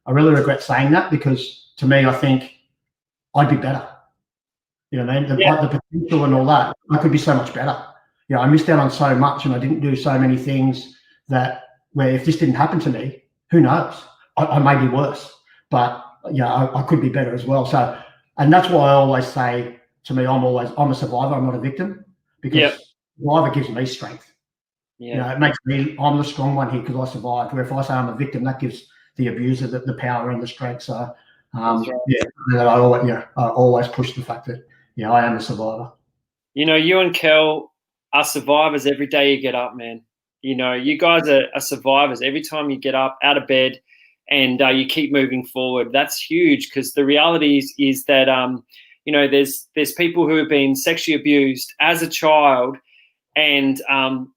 regret saying that, because to me, I think I'd be better. The potential and all that, I could be so much better. I missed out on so much, and I didn't do so many things where if this didn't happen to me, who knows? I may be worse, but I could be better as well. So, and that's why I always say, to me, I'm a survivor. I'm not a victim, because survivor gives me strength. Yeah. It makes me, I'm the strong one here because I survived. Where if I say I'm a victim, that gives the abuser the power and the strength. So, I always push the fact that I am a survivor. You and Kel are survivors every day you get up, man. You guys are survivors every time you get up out of bed, and you keep moving forward. That's huge, because the reality is that there's people who have been sexually abused as a child, and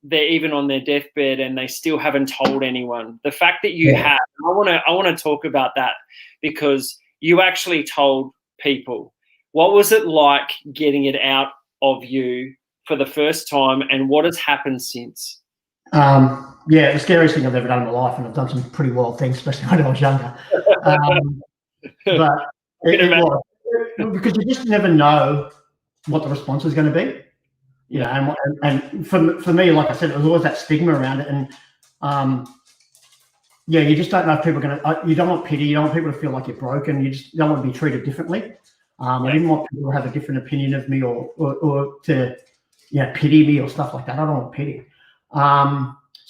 they're even on their deathbed and they still haven't told anyone. The fact that you have, I want to talk about that, because you actually told people. What was it like getting it out of you for the first time, and what has happened since? The scariest thing I've ever done in my life, and I've done some pretty wild things, especially when I was younger. But it was, because you just never know what the response is going to be. And for me, like I said, it was always that stigma around it, and you just don't know if people are going to. You don't want pity. You don't want people to feel like you're broken. You just don't want to be treated differently. I didn't want people to have a different opinion of me, or to pity me or stuff like that. I don't want pity.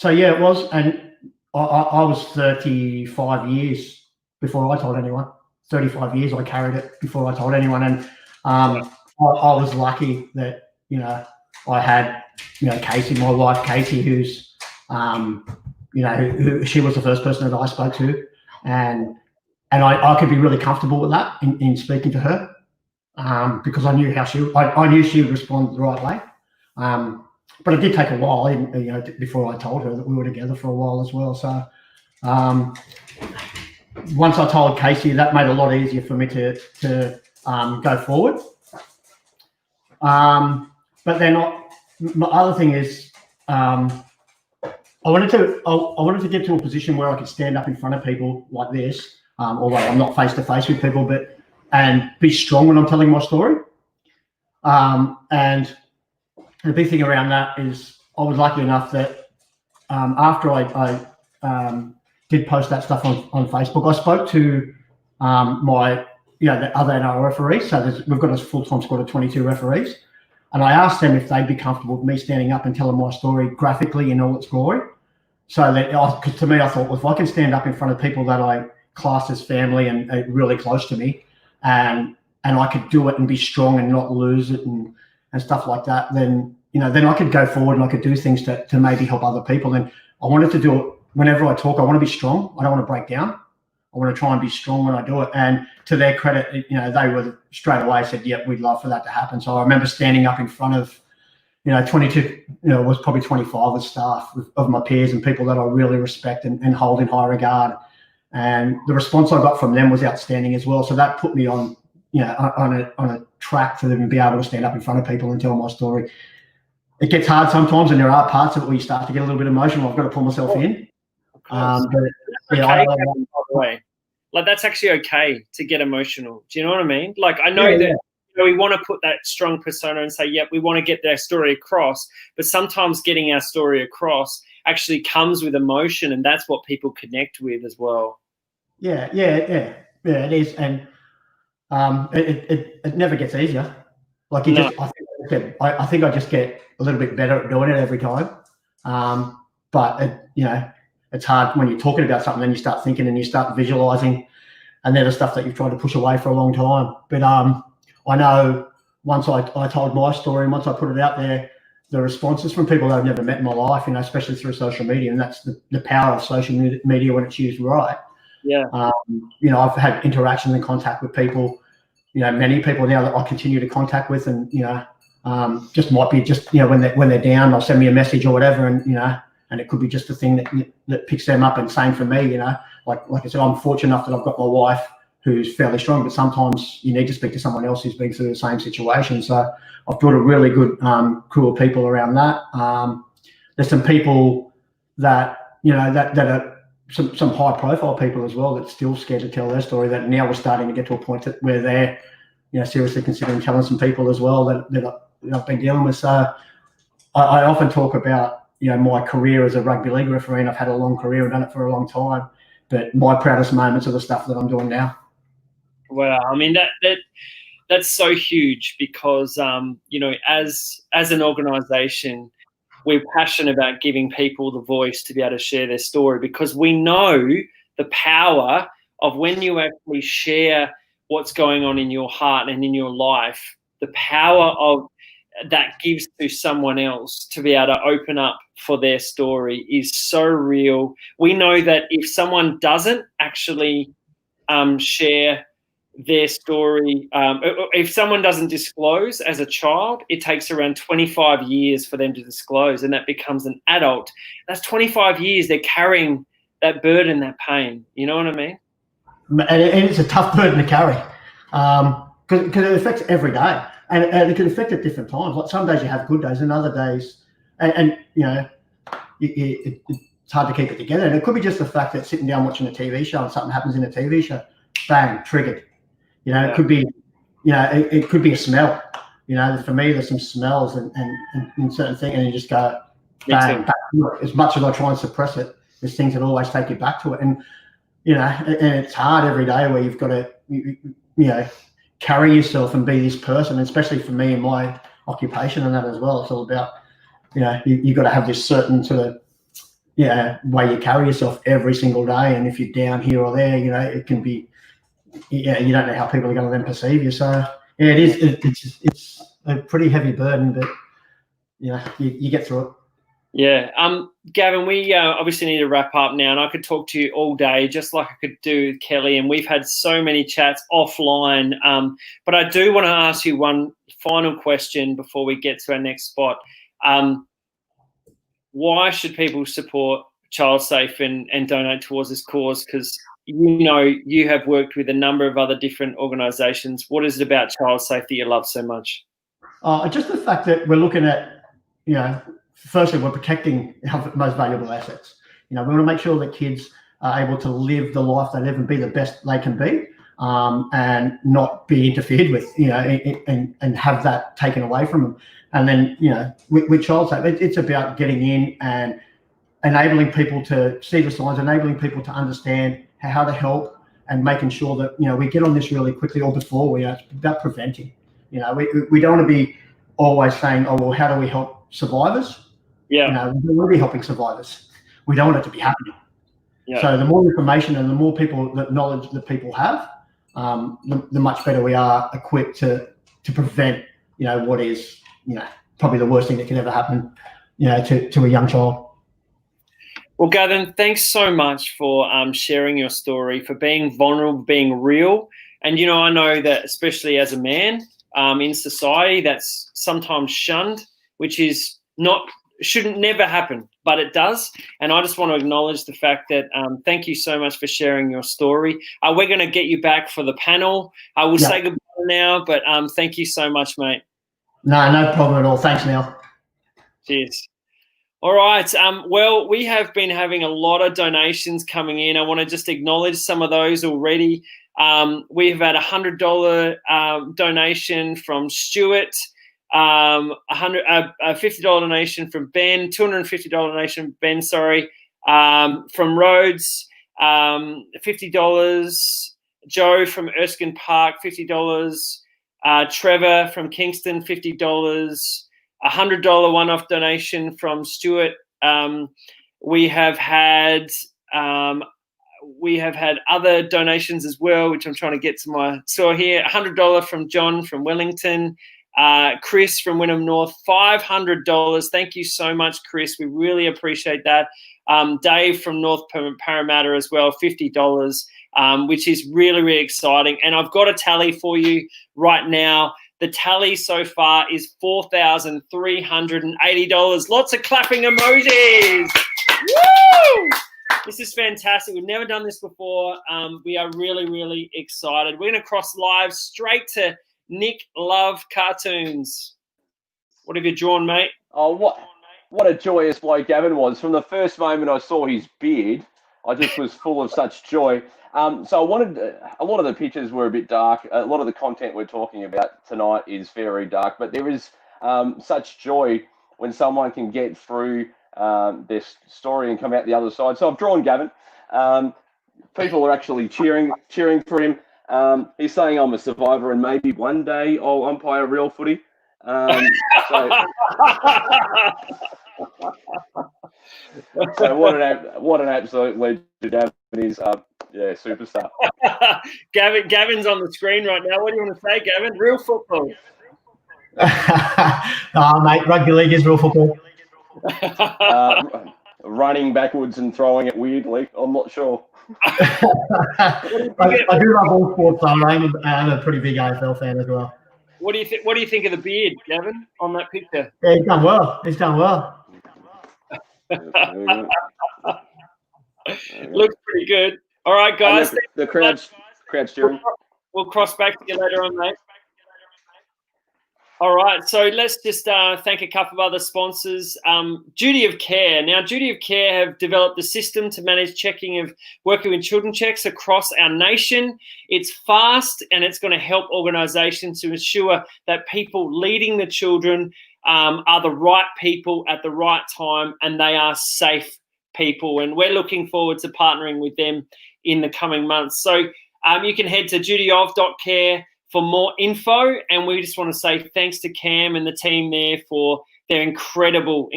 It was, and I was 35 years before I told anyone. 35 years I carried it before I told anyone, and I was lucky that I had Casey, my wife Casey, who's she was the first person that I spoke to, and I could be really comfortable with that in speaking to her, because I knew I knew she would respond the right way. But it did take a while, before I told her that we were together for a while as well. So once I told Casey, that made it a lot easier for me to go forward. But then my other thing is, I wanted to get to a position where I could stand up in front of people like this, although I'm not face to face with people, and be strong when I'm telling my story. And the big thing around that is I was lucky enough that after I did post that stuff on Facebook, I spoke to the other NRL referees. So we've got a full-time squad of 22 referees. And I asked them if they'd be comfortable with me standing up and telling my story graphically in all its glory. So that, because to me, I thought, well, if I can stand up in front of people that I class as family and really close to me, and I could do it and be strong and not lose it and stuff like that, then I could go forward and I could do things to maybe help other people. And I wanted to do it whenever I talk. I want to be strong. I don't want to break down. I want to try and be strong when I do it. And to their credit, they were straight away said, "Yep, we'd love for that to happen." So I remember standing up in front of, 22, it was probably 25 of staff of my peers and people that I really respect and hold in high regard. And the response I got from them was outstanding as well. So that put me on, on a track to then be able to stand up in front of people and tell my story. It gets hard sometimes, and there are parts of it where you start to get a little bit emotional. I've got to pull myself in. By the way, like that's actually okay to get emotional. Do you know what I mean? Like I know that we want to put that strong persona and say, "Yep, we want to get their story across." But sometimes getting our story across actually comes with emotion, and that's what people connect with as well. Yeah, it is, and it never gets easier. Like I think I just get a little bit better at doing it every time. But it's hard when you're talking about something, then you start thinking and you start visualizing, and they're the stuff that you've tried to push away for a long time. But I know once I told my story and once I put it out there, the responses from people that I've never met in my life, especially through social media, and that's the power of social media when it's used right. Yeah. I've had interactions and contact with people, many people now that I continue to contact with, and just might be just when they're down, they'll send me a message or whatever, and it could be just a thing that picks them up. And same for me, like I said, I'm fortunate enough that I've got my wife who's fairly strong, but sometimes you need to speak to someone else who's been through the same situation. So I've built a really good crew of people around that. There's some people that that are some high profile people as well that's still scared to tell their story, that now we're starting to get to a point where they're seriously considering telling some people as well that I've been dealing with. So I often talk about my career as a rugby league referee, and I've had a long career and done it for a long time, but my proudest moments are the stuff that I'm doing now. Wow, I mean that's so huge because as an organisation, we're passionate about giving people the voice to be able to share their story, because we know the power of when you actually share what's going on in your heart and in your life, the power of that gives to someone else to be able to open up for their story is so real. We know that if someone doesn't actually share their story, if someone doesn't disclose as a child, it takes around 25 years for them to disclose, and that becomes an adult. That's 25 years they're carrying that burden, that pain. You know what I mean? And it's a tough burden to carry, because it affects every day, and it can affect at different times. Like some days you have good days, and other days, and it's hard to keep it together. And it could be just the fact that sitting down watching a TV show and something happens in a TV show, bang, triggered. It could be, it could be a smell. For me, there's some smells and certain things, and you just go bang, back to it. As much as I try and suppress it, there's things that always take you back to it. And and it's hard every day where you've got to carry yourself and be this person. And especially for me in my occupation and that as well, it's all about you've got to have this certain sort of way you carry yourself every single day. And if you're down here or there, it can be. You don't know how people are going to then perceive you. So it's a pretty heavy burden, but you get through it. Yeah. Gavin, we obviously need to wrap up now, and I could talk to you all day, just like I could do with Kelly, and we've had so many chats offline. But I do want to ask you one final question before we get to our next spot. Why should people support ChildSafe and donate towards this cause? Because you have worked with a number of other different organisations. What is it about ChildSafe that you love so much? Just the fact that we're looking at, firstly, we're protecting our most valuable assets. We want to make sure that kids are able to live the life they live and be the best they can be, and not be interfered with, and have that taken away from them. And then, with ChildSafe, it's about getting in and enabling people to see the signs, enabling people to understand how to help, and making sure that, we get on this really quickly or before it's about preventing. We don't want to be always saying, oh, well, how do we help survivors? Yeah. We want to be helping survivors. We don't want it to be happening. Yeah. So the more information and the more knowledge that people have, the much better we are equipped to prevent, what is, probably the worst thing that can ever happen, to a young child. Well, Gavin, thanks so much for sharing your story, for being vulnerable, being real. And, I know that especially as a man in society, that's sometimes shunned, which is shouldn't never happen, but it does. And I just want to acknowledge the fact that thank you so much for sharing your story. We're going to get you back for the panel. I will say goodbye now, but thank you so much, mate. No problem at all. Thanks, Neil. Cheers. All right. Well, we have been having a lot of donations coming in. I want to just acknowledge some of those already. We've had $100 donation from Stuart, a $50 donation from Ben, $250 donation from Ben, from Rhodes, $50, Joe from Erskine Park, $50, Trevor from Kingston, $50, $100 one-off donation from Stuart. We have had other donations as well, which I'm trying to get to my store here. $100 from John from Wellington, Chris from Wynnum North, $500. Thank you so much, Chris. We really appreciate that. Dave from North Parramatta as well, $50, which is really, really exciting. And I've got a tally for you right now. The tally so far is $4,380. Lots of clapping emojis. Woo! This is fantastic. We've never done this before. We are really, really excited. We're going to cross live straight to Nick Love Cartoons. What have you drawn, mate? Oh, what a joyous bloke Gavin was. From the first moment I saw his beard, I just was full of such joy. So I wanted, a lot of the pictures were a bit dark. A lot of the content we're talking about tonight is very dark, but there is such joy when someone can get through this story and come out the other side. So I've drawn Gavin. People are actually cheering for him. He's saying I'm a survivor and maybe one day I'll umpire real footy. So what an absolute legend Gavin is. Yeah, superstar. Gavin's on the screen right now. What do you want to say, Gavin? Real football. Mate, rugby league is real football. Running backwards and throwing it weirdly. I'm not sure. I do love all sports, though. I'm a pretty big AFL fan as well. What do you think? What do you think of the beard, Gavin, on that picture? Yeah, he's done well. He's done well. Looks pretty good. All right, guys. The crowd's cheering. We'll cross back to you later on, mate. All right, so let's just thank a couple of other sponsors. Duty of Care. Now, Duty of Care have developed a system to manage checking of working with children checks across our nation. It's fast and it's going to help organisations to ensure that people leading the children are the right people at the right time and they are safe people. And we're looking forward to partnering with them in the coming months. So you can head to dutyof.care for more info, and we just want to say thanks to Cam and the team there for their incredible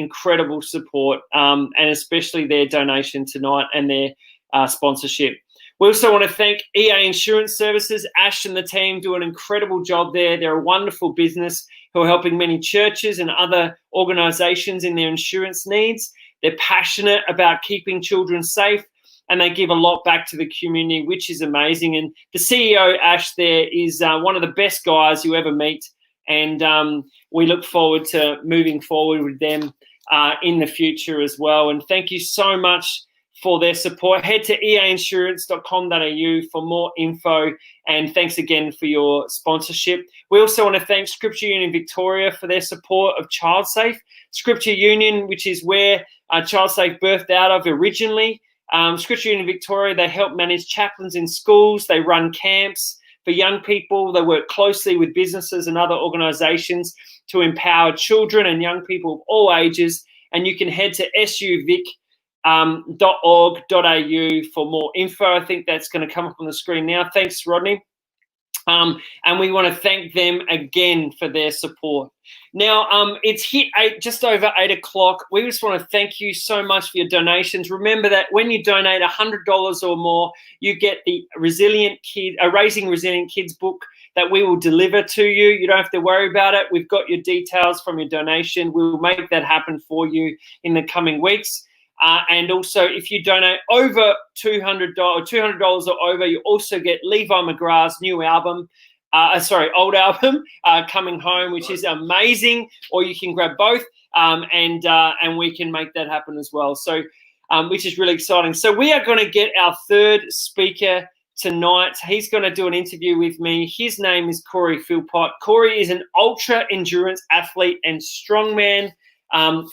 support, and especially their donation tonight and their sponsorship. We also want to thank EA Insurance Services. Ash and the team do an incredible job there. They're a wonderful business who are helping many churches and other organizations in their insurance needs. They're passionate about keeping children safe, and they give a lot back to the community, which is amazing. And the CEO, Ash, there is one of the best guys you ever meet. And we look forward to moving forward with them in the future as well. And thank you so much for their support. Head to eainsurance.com.au for more info. And thanks again for your sponsorship. We also want to thank Scripture Union Victoria for their support of ChildSafe. Scripture Union, which is where ChildSafe birthed out of originally. Scripture Union Victoria, they help manage chaplains in schools. They run camps for young people. They work closely with businesses and other organisations to empower children and young people of all ages. And you can head to suvic.org.au for more info. I think that's going to come up on the screen now. Thanks, Rodney. And we want to thank them again for their support. Now, it's hit just over 8 o'clock. We just want to thank you so much for your donations. Remember that when you donate $100 or more, you get the Raising Resilient Kids book that we will deliver to you. You don't have to worry about it. We've got your details from your donation. We'll make that happen for you in the coming weeks. And also, if you donate over $200 or over, you also get Levi McGrath's new album, old album, Coming Home, which is amazing. Or you can grab both, and we can make that happen as well. So, which is really exciting. So we are going to get our third speaker tonight. He's going to do an interview with me. His name is Corey Philpott. Corey is an ultra endurance athlete and strongman.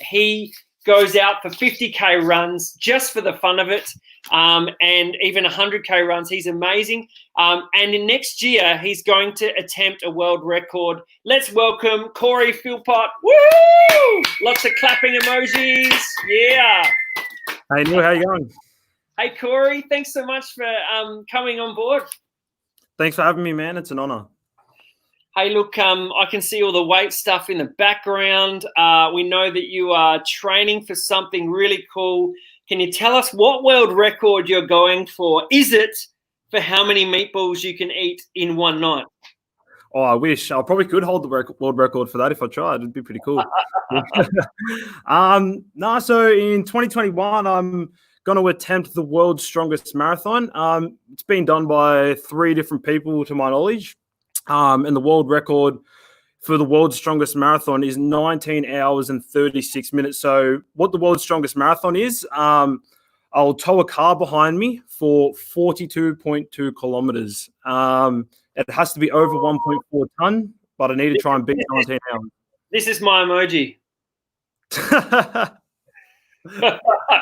He goes out for 50K runs just for the fun of it, and even 100K runs. He's amazing. And in next year, he's going to attempt a world record. Let's welcome Corey Philpott. Woo! Lots of clapping emojis. Yeah. Hey, Neil, how you going? Hey, Corey. Thanks so much for coming on board. Thanks for having me, man. It's an honor. Hey, look, I can see all the weight stuff in the background. We know that you are training for something really cool. Can you tell us what world record you're going for? Is it for how many meatballs you can eat in one night? Oh, I wish. I probably could hold the world record for that if I tried. It'd be pretty cool. So in 2021, I'm going to attempt the world's strongest marathon. It's been done by 3 different people, to my knowledge. And the world record for the world's strongest marathon is 19 hours and 36 minutes. So what the world's strongest marathon is, I'll tow a car behind me for 42.2 kilometers. It has to be over 1.4 ton, but I need to try and beat 19 hours. This is my emoji.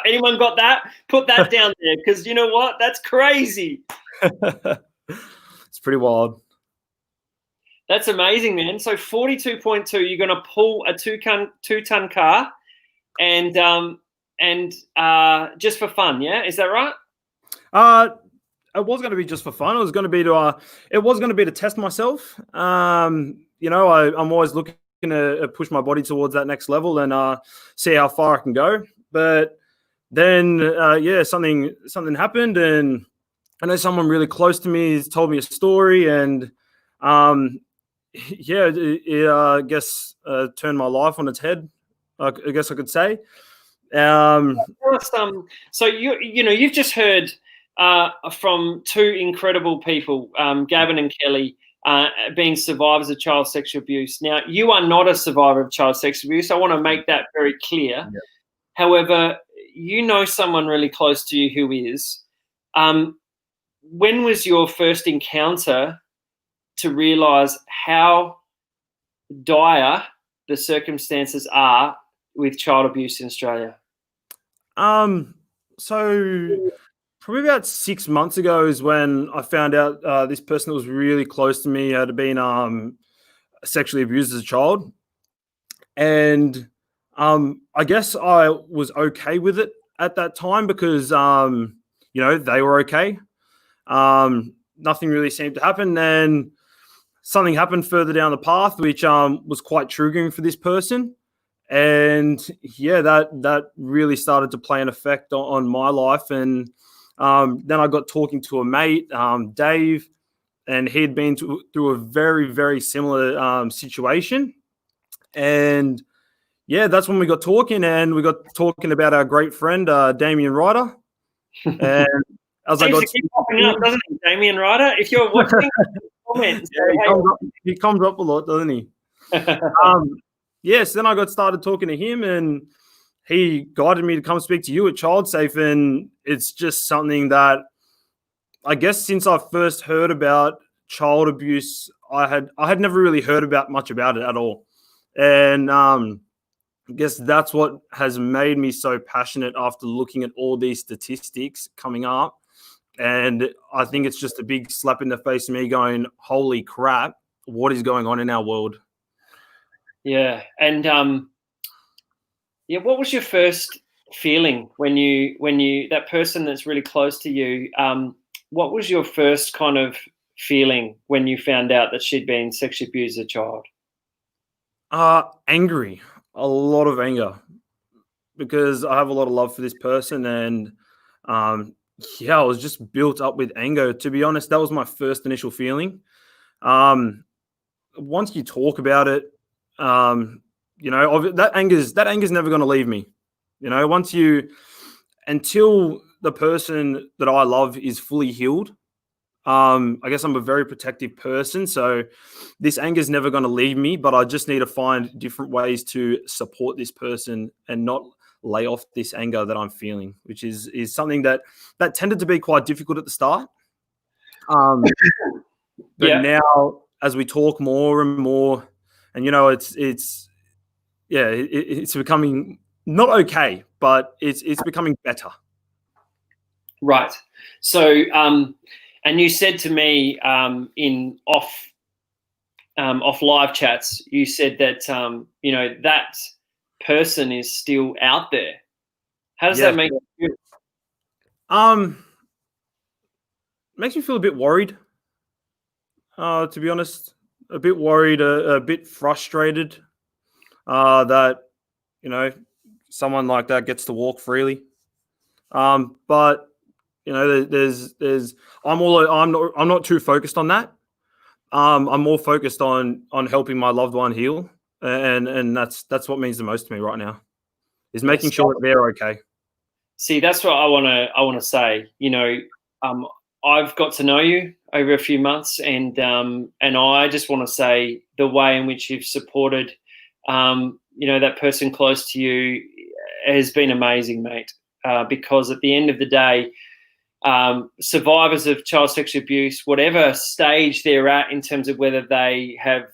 Anyone got that? Put that down there, because you know what? That's crazy. It's pretty wild. That's amazing, man. So 42.2, you're going to pull a two-ton car and just for fun, yeah? Is that right? It was going to be just for fun. It was going to be to test myself. I'm always looking to push my body towards that next level and see how far I can go. But then, something happened, and I know someone really close to me has told me a story, and I guess turned my life on its head, I guess I could say. So you've just heard from 2 incredible people, Gavin and Kelly, being survivors of child sexual abuse. Now, you are not a survivor of child sexual abuse. I want to make that very clear. Yeah. However, you know someone really close to you who is. When was your first encounter to realise how dire the circumstances are with child abuse in Australia? So probably about 6 months ago is when I found out this person that was really close to me had been sexually abused as a child. And I guess I was okay with it at that time because, they were okay. Nothing really seemed to happen. And something happened further down the path, which was quite triggering for this person. And that really started to play an effect on my life. And then I got talking to a mate, Dave, and he'd been through a very, very similar situation. And yeah, that's when we got talking, and we got talking about our great friend, Damien Ryder. And as I got keep popping up, doesn't he, Damien Ryder? If you're watching, comment. he comes up a lot, doesn't he? Yes, then I got started talking to him, and he guided me to come speak to you at ChildSafe. And it's just something that I guess since I first heard about child abuse, I had never really heard about much about it at all. And I guess that's what has made me so passionate after looking at all these statistics coming up. And I think it's just a big slap in the face of me going, holy crap, what is going on in our world? Yeah. And what was your first feeling when you that person that's really close to you, what was your first kind of feeling when you found out that she'd been sexually abused as a child? Angry. A lot of anger, because I have a lot of love for this person, and I was just built up with anger. To be honest, that was my first initial feeling. Once you talk about it, that anger's never going to leave me. Until the person that I love is fully healed. I guess I'm a very protective person, so this anger is never going to leave me, but I just need to find different ways to support this person and not lay off this anger that I'm feeling, which is something that tended to be quite difficult at the start. But now, as we talk more and more, and it's becoming not okay, but it's becoming better. Right. So, and you said to me in off live chats, you said that that person is still out there. How does that make you feel? Makes me feel a bit worried. To be honest, a bit worried, a bit frustrated that someone like that gets to walk freely. But there's I'm not too focused on that. I'm more focused on helping my loved one heal, and that's what means the most to me right now, is making sure that they're okay. See, that's what I want to say. I've got to know you over a few months, and I just want to say the way in which you've supported that person close to you has been amazing, mate. Because at the end of the day, survivors of child sexual abuse, whatever stage they're at in terms of whether they have,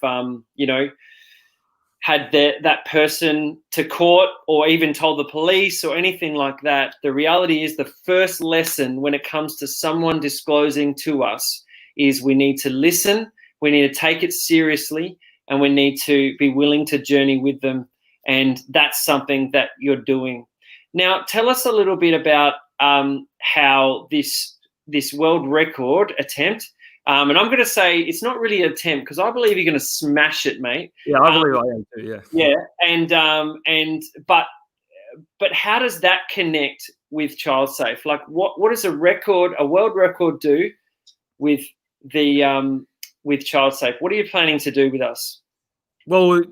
had that person to court or even told the police or anything like that, the reality is the first lesson when it comes to someone disclosing to us is we need to listen, we need to take it seriously, and we need to be willing to journey with them. And that's something that you're doing. Now, tell us a little bit about how this world record attempt, and I'm going to say it's not really an attempt, because I believe you're going to smash it, mate. Yeah, I believe I am too. Yeah. Yeah, but how does that connect with ChildSafe? Like, what does a world record do with with ChildSafe? What are you planning to do with us? Well,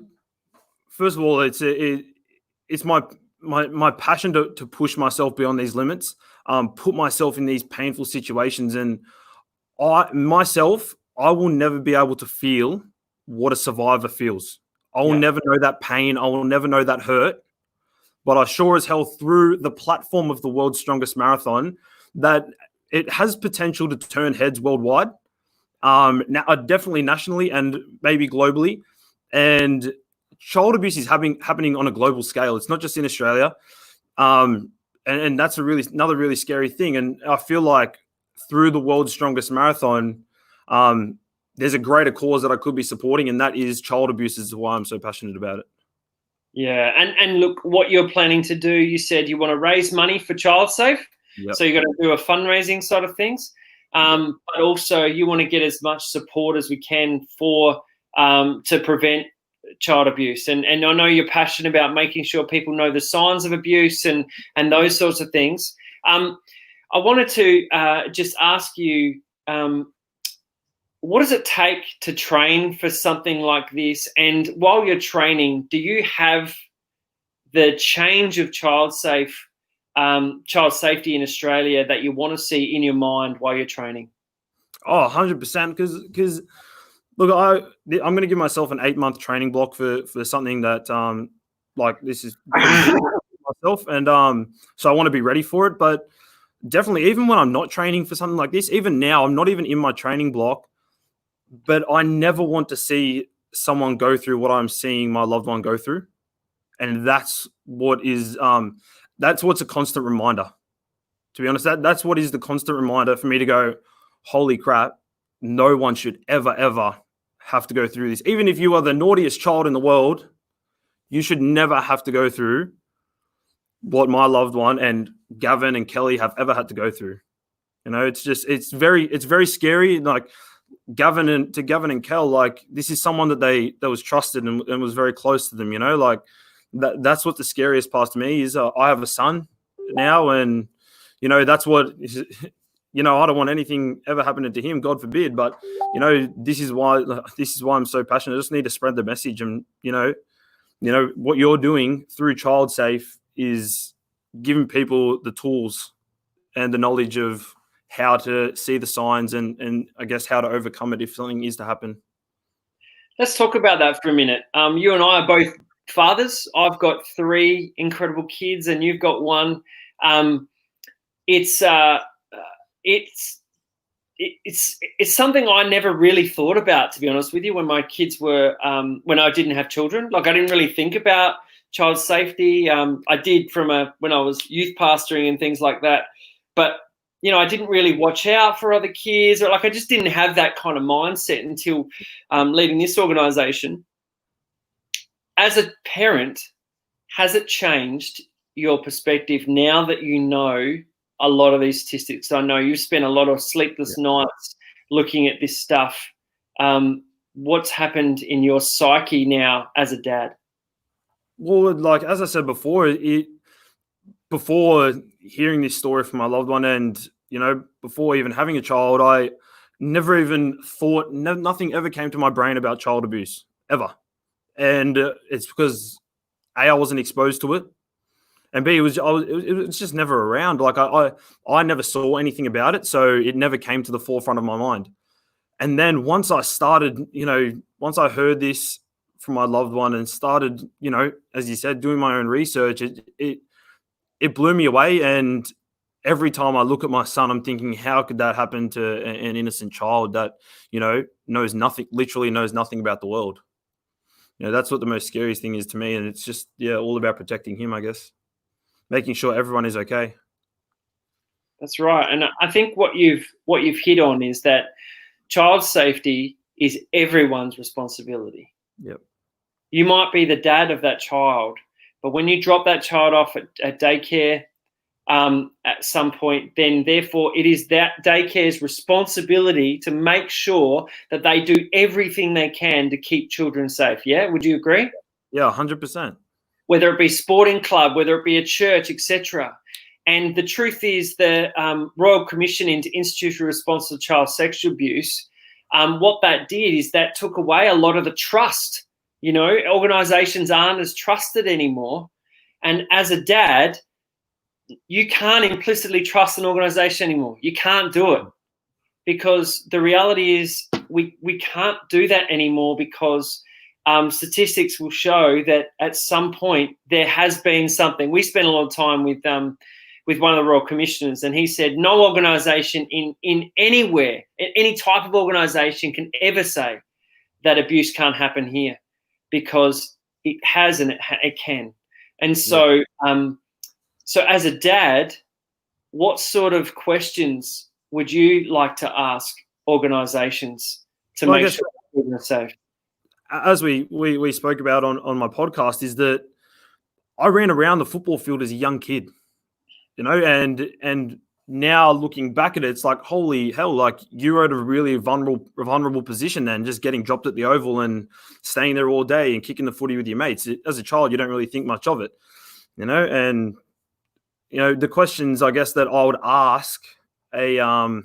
first of all, it's my passion to push myself beyond these limits, put myself in these painful situations, and I will never be able to feel what a survivor feels. I will never know that pain. I will never know that hurt. But I sure as hell, through the platform of the world's strongest marathon, that it has potential to turn heads worldwide, definitely nationally and maybe globally. And child abuse is happening on a global scale. It's not just in Australia. And that's another really scary thing. And I feel like through the world's strongest marathon, there's a greater cause that I could be supporting, and that is child abuse, is why I'm so passionate about it. Yeah, and look, what you're planning to do, you said you want to raise money for ChildSafe. Yep. So you're going to do a fundraising side of things. But also you want to get as much support as we can for to prevent child abuse. And I know you're passionate about making sure people know the signs of abuse and those sorts of things. I wanted to just ask you, what does it take to train for something like this? And while you're training, do you have the change of child safety in Australia that you want to see in your mind while you're training? Oh, 100%. Because look, I'm going to give myself an 8-month training block for something that like this is myself, and so I want to be ready for it. But definitely, even when I'm not training for something like this, even now, I'm not even in my training block, but I never want to see someone go through what I'm seeing my loved one go through. And that's what is that's what's a constant reminder. To be honest, that's what is the constant reminder for me to go, holy crap, no one should ever have to go through this. Even if you are the naughtiest child in the world, you should never have to go through what my loved one and Gavin and Kelly have ever had to go through. You know, it's very scary. Like Gavin and Kel, like this is someone that was trusted and was very close to them. You know, like that's what the scariest part to me is. I have a son now, and you know that's what. You know, I don't want anything ever happening to him, God forbid. But you know, this is why I'm so passionate. I just need to spread the message, and you know what you're doing through ChildSafe is giving people the tools and the knowledge of how to see the signs and I guess how to overcome it if something is to happen. Let's talk about that for a minute. You and I are both fathers. I've got 3 incredible kids, and you've got 1. It's something I never really thought about, to be honest with you, when my kids were when I didn't have children. Like I didn't really think about child safety. I did when I was youth pastoring and things like that, but you know, I didn't really watch out for other kids, or like I just didn't have that kind of mindset until leading this organization. As a parent, has it changed your perspective now that you know a lot of these statistics? I know you spent a lot of sleepless nights looking at this stuff. What's happened in your psyche now as a dad? Well, like as I said before, before hearing this story from my loved one, and you know, before even having a child, I never even thought. Nothing ever came to my brain about child abuse ever, and it's because A, I wasn't exposed to it, and B, it was just never around. Like I never saw anything about it, so it never came to the forefront of my mind. And then once I started, you know, once I heard this from my loved one and started, you know, as you said, doing my own research, it blew me away. And every time I look at my son, I'm thinking, how could that happen to an innocent child that, you know, literally knows nothing about the world? You know, that's what the most scariest thing is to me. And it's just, all about protecting him, I guess. Making sure everyone is okay. That's right. And I think what you've hit on is that child safety is everyone's responsibility. Yep. You might be the dad of that child, but when you drop that child off at daycare at some point, then therefore it is that daycare's responsibility to make sure that they do everything they can to keep children safe. Yeah, would you agree? Yeah, 100%. Whether it be sporting club, whether it be a church, etc. And the truth is the Royal Commission into Institutional Response to Child Sexual Abuse, what that did is that took away a lot of the trust. You know, organisations aren't as trusted anymore. And as a dad, you can't implicitly trust an organisation anymore. You can't do it, because the reality is we can't do that anymore, because statistics will show that at some point there has been something. We spent a lot of time with one of the Royal Commissioners, and he said no organisation in anywhere, any type of organisation can ever say that abuse can't happen here, because it has and it can. And so, so as a dad, what sort of questions would you like to ask organisations to make sure children are safe? As we spoke about on my podcast, is that I ran around the football field as a young kid, you know, and now looking back at it, it's like, holy hell, like you were at a really vulnerable position then, just getting dropped at the Oval and staying there all day and kicking the footy with your mates. As a child, you don't really think much of it, you know, and you know, the questions I guess that I would ask an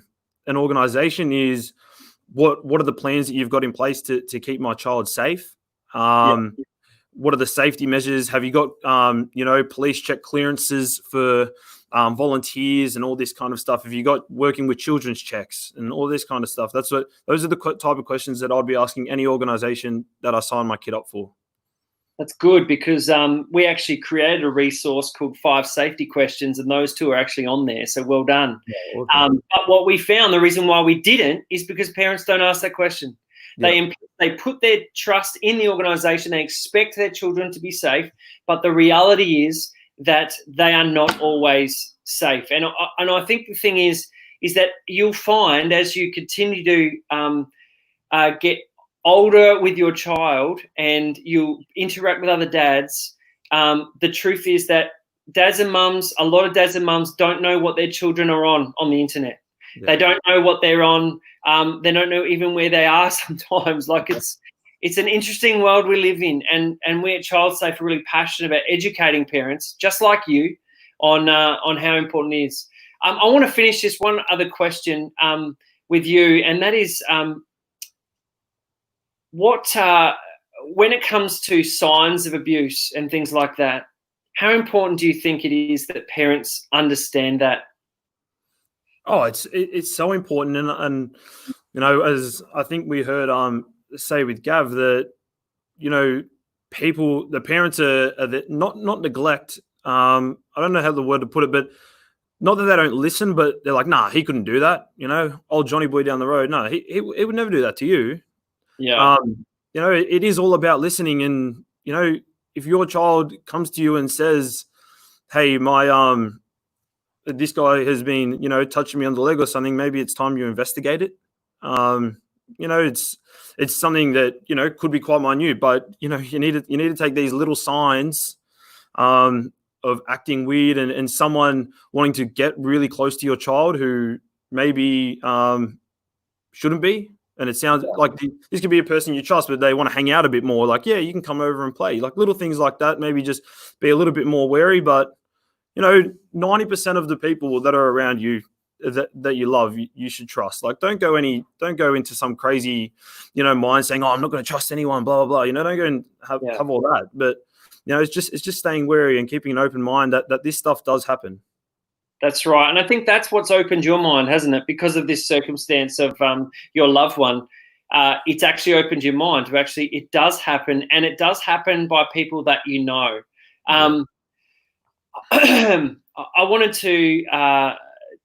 organization is, what are the plans that you've got in place to keep my child safe? What are the safety measures? Have you got, police check clearances for volunteers and all this kind of stuff? Have you got working with children's checks and all this kind of stuff? Those are the type of questions that I'd be asking any organization that I sign my kid up for. That's good, because we actually created a resource called 5 Safety Questions, and those 2 are actually on there. So well done. Yeah, okay. But what we found, the reason why we didn't, is because parents don't ask that question. They put their trust in the organisation. They expect their children to be safe, but the reality is that they are not always safe. And I think the thing is that you'll find, as you continue to get older with your child and you interact with other dads, the truth is that a lot of dads and mums don't know what their children are on the internet. Yeah. They don't know what they're on. They don't know even where they are sometimes. Like, it's an interesting world we live in, and we at ChildSafe are really passionate about educating parents, just like you, on how important it is. I want to finish this one other question with you, and that is, when it comes to signs of abuse and things like that, how important do you think it is that parents understand that? Oh, it's so important, and as I think we heard say with Gav, that the parents are not neglect. I don't know how the word to put it, but not that they don't listen, but they're like, nah, he couldn't do that. Old Johnny boy down the road, no, he would never do that to you. Yeah. It is all about listening, and if your child comes to you and says, hey, my this guy has been, touching me on the leg or something, maybe it's time you investigate it. It's something that, could be quite minute, but, you need to take these little signs of acting weird and someone wanting to get really close to your child who maybe shouldn't be. And it sounds like this could be a person you trust, but they want to hang out a bit more. Like, yeah, you can come over and play. Like, little things like that, maybe just be a little bit more wary, but 90% of the people that are around you that you love, you should trust. Like, don't go into some crazy, mind saying, oh, I'm not going to trust anyone, blah, blah, blah. Don't go and have all that. But, it's just staying wary and keeping an open mind that this stuff does happen. That's right. And I think that's what's opened your mind, hasn't it? Because of this circumstance of your loved one, it's actually opened your mind to actually, it does happen, and it does happen by people that you know. I wanted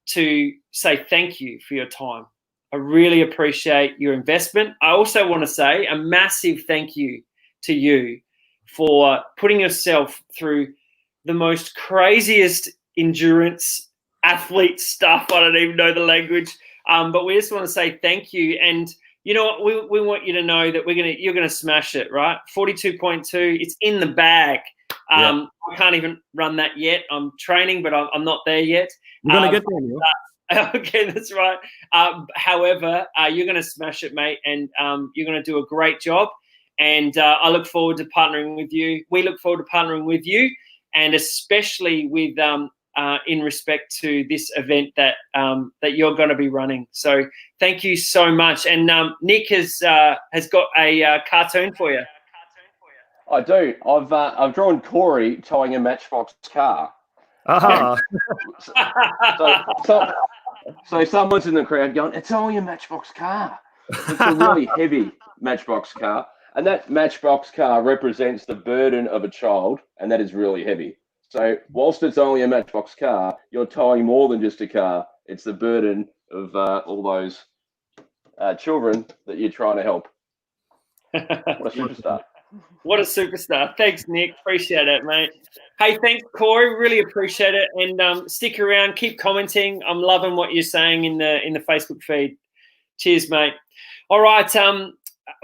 to say thank you for your time. I really appreciate your investment. I also want to say a massive thank you to you for putting yourself through the most craziest endurance athlete stuff. I don't even know the language, but we just want to say thank you. And you know what? We want you to know that you're gonna smash it, right? 42.2. It's in the bag. I can't even run that yet. I'm training, but I'm not there yet. You're gonna get there, Neil. Okay, that's right. However, you're gonna smash it, mate, and you're gonna do a great job. And I look forward to partnering with you. We look forward to partnering with you, and especially with in respect to this event that you're going to be running. So thank you so much. And Nick has got a cartoon for you. I do. I've drawn Corey towing a Matchbox car. So someone's in the crowd going, "It's only a Matchbox car." It's a really heavy Matchbox car, and that Matchbox car represents the burden of a child, and that is really heavy. So whilst it's only a Matchbox car, you're towing more than just a car. It's the burden of all those children that you're trying to help. What a superstar. What a superstar. Thanks, Nick. Appreciate it, mate. Hey, thanks, Corey. Really appreciate it. And stick around. Keep commenting. I'm loving what you're saying in the Facebook feed. Cheers, mate. All right.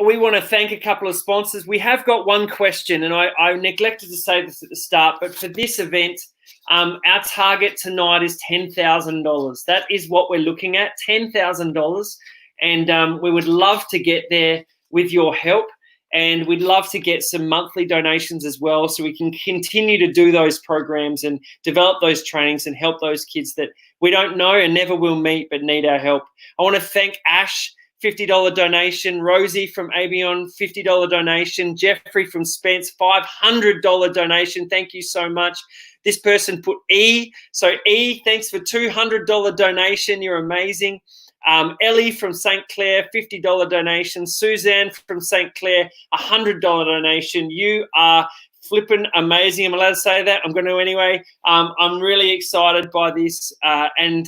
We want to thank a couple of sponsors. We have got one question, and I neglected to say this at the start, but for this event, our target tonight is $10,000. That is what we're looking at, $10,000. And we would love to get there with your help. And we'd love to get some monthly donations as well, so we can continue to do those programs and develop those trainings and help those kids that we don't know and never will meet but need our help. I want to thank Ash $50 donation. Rosie from Avion, $50 donation. Jeffrey from Spence, $500 donation. Thank you so much. This person put E. So E, thanks for $200 donation. You're amazing. Ellie from St. Clair, $50 donation. Suzanne from St. Clair, $100 donation. You are flipping amazing. I'm allowed to say that. I'm going to anyway. I'm really excited by this. And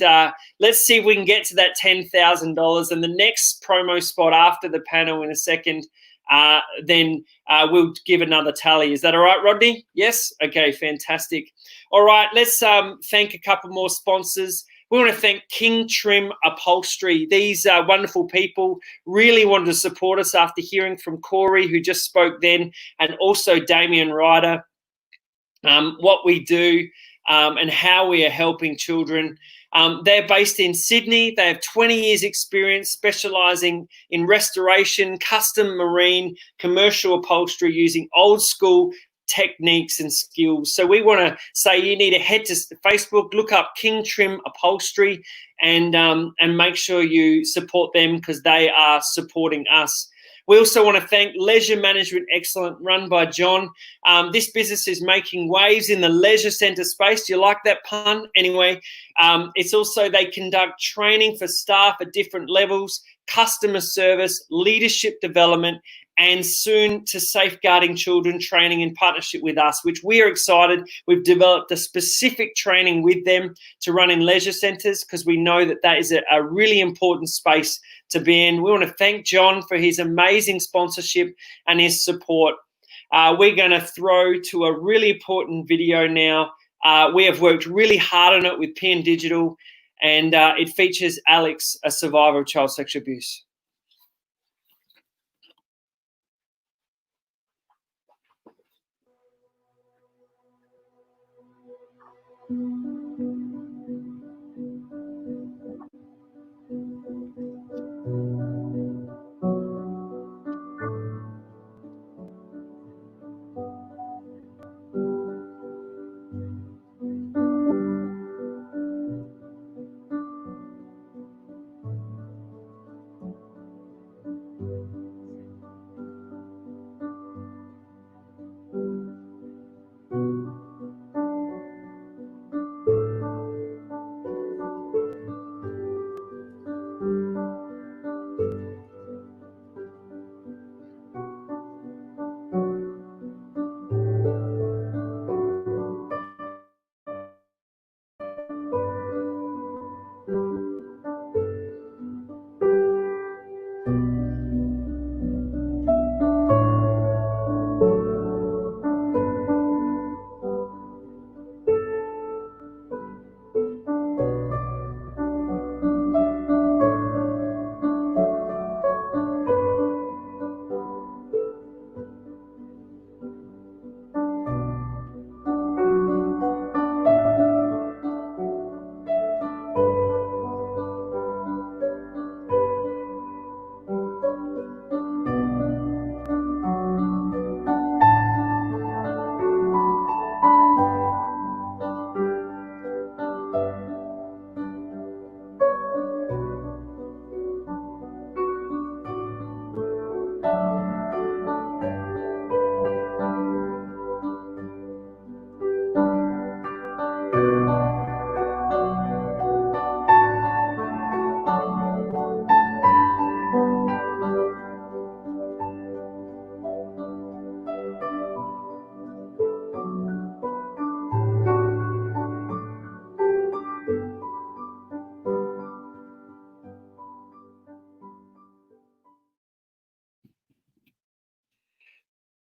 let's see if we can get to that $10,000. And the next promo spot after the panel in a second, then we'll give another tally. Is that all right, Rodney? Yes? Okay, fantastic. All right, let's thank a couple more sponsors. We want to thank King Trim Upholstery. These wonderful people really wanted to support us after hearing from Corey, who just spoke then, and also Damien Ryder, what we do and how we are helping children. They're based in Sydney. They have 20 years experience specialising in restoration, custom marine, commercial upholstery using old school techniques and skills. So we want to say you need to head to Facebook, look up King Trim Upholstery, and make sure you support them because they are supporting us. We also want to thank Leisure Management Excellent, run by John. This business is making waves in the leisure centre space. Do you like that pun? Anyway, it's also they conduct training for staff at different levels, customer service, leadership development, and soon to safeguarding children training in partnership with us, which we are excited. We've developed a specific training with them to run in leisure centres because we know that that is a really important space to be in. We want to thank John for his amazing sponsorship and his support. We're going to throw to a really important video now. We have worked really hard on it with PN Digital, and it features Alex, a survivor of child sexual abuse.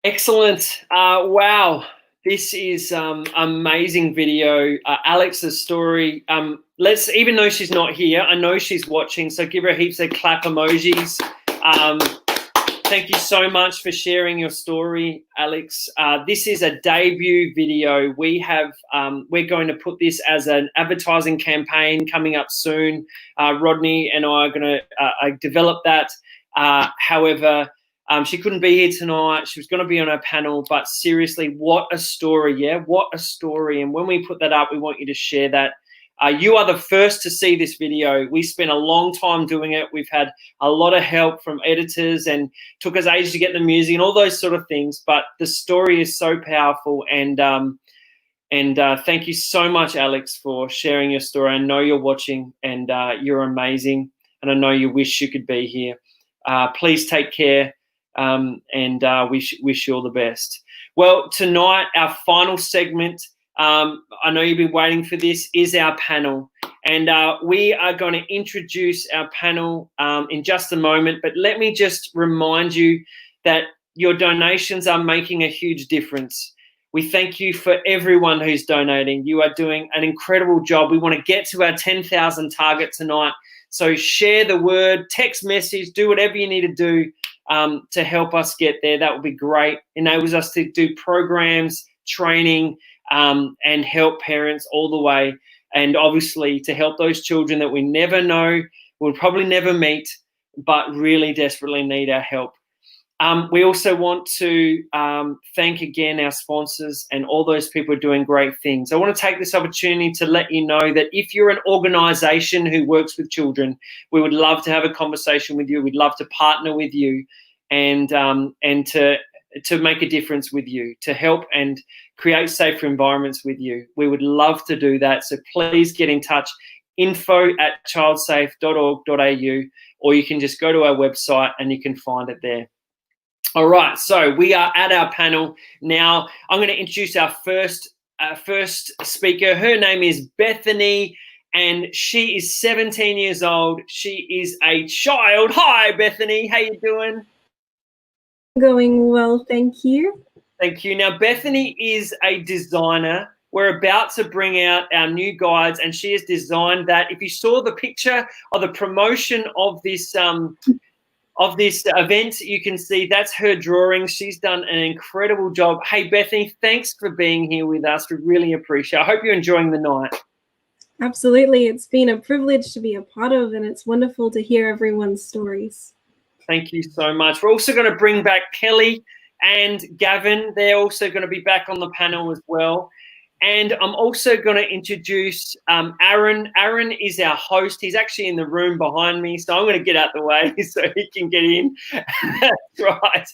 Excellent. Wow. This is amazing video. Alex's story. Let's, even though she's not here, I know she's watching, so give her heaps of clap emojis. Thank you so much for sharing your story, Alex. This is a debut video. We have, we're going to put this as an advertising campaign coming up soon. Rodney and I are going to develop that. However, she couldn't be here tonight. She was going to be on our panel, but seriously, what a story, yeah? What a story. And when we put that up, we want you to share that. You are the first to see this video. We spent a long time doing it. We've had a lot of help from editors and took us ages to get the music and all those sort of things. But the story is so powerful. And thank you so much, Alex, for sharing your story. I know you're watching, and you're amazing. And I know you wish you could be here. Please take care, and wish you all the best. Well, tonight, our final segment, I know you've been waiting for this, is our panel. And we are going to introduce our panel in just a moment. But let me just remind you that your donations are making a huge difference. We thank you for everyone who's donating. You are doing an incredible job. We want to get to our 10,000 target tonight. So share the word, text message, do whatever you need to do to help us get there. That would be great. Enables us to do programs, training, and help parents all the way. And obviously to help those children that we never know, we'll probably never meet, but really desperately need our help. We also want to thank again our sponsors and all those people who are doing great things. I want to take this opportunity to let you know that if you're an organisation who works with children, we would love to have a conversation with you. We'd love to partner with you and to make a difference with you, to help and create safer environments with you. We would love to do that. So please get in touch, info@childsafe.org.au, or you can just go to our website and you can find it there. All right, so we are at our panel now. I'm going to introduce our first speaker. Her name is Bethany, and she is 17 years old. She is a child. Hi, Bethany. How you doing? Going well, thank you. Thank you. Now, Bethany is a designer. We're about to bring out our new guides, and she has designed that. If you saw the picture of the promotion of this event, you can see that's her drawing. She's done an incredible job. Hey, Bethany, thanks for being here with us. We really appreciate it. I hope you're enjoying the night. Absolutely. It's been a privilege to be a part of, and it's wonderful to hear everyone's stories. Thank you so much. We're also going to bring back Kelly and Gavin. They're also going to be back on the panel as well. And I'm also going to introduce Aaron. Aaron is our host. He's actually in the room behind me, so I'm going to get out the way so he can get in. That's right.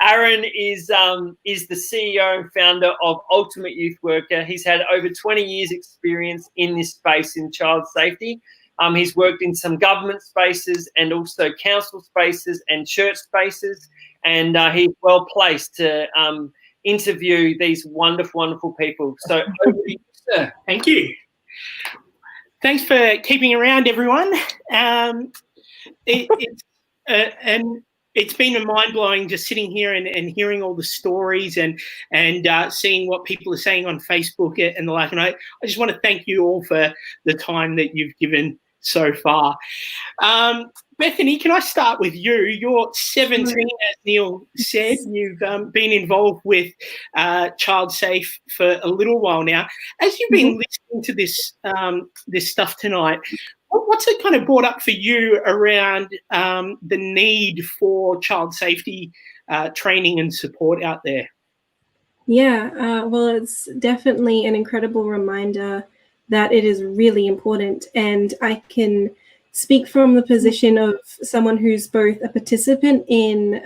Aaron is the CEO and founder of Ultimate Youth Worker. He's had over 20 years experience in this space in child safety. He's worked in some government spaces and also council spaces and church spaces, and he's well placed to interview these wonderful, wonderful people. So over to you, sir. Thank you. Thanks for keeping around, everyone. It's been mind-blowing just sitting here and hearing all the stories and seeing what people are saying on Facebook and the like. And I just want to thank you all for the time that you've given so far. Bethany, can I start with you? You're 17, as Neil said. You've been involved with ChildSafe for a little while now. As you've been listening to this stuff tonight, what's it kind of brought up for you around the need for child safety training and support out there? Yeah, well, it's definitely an incredible reminder that it is really important. And I can speak from the position of someone who's both a participant in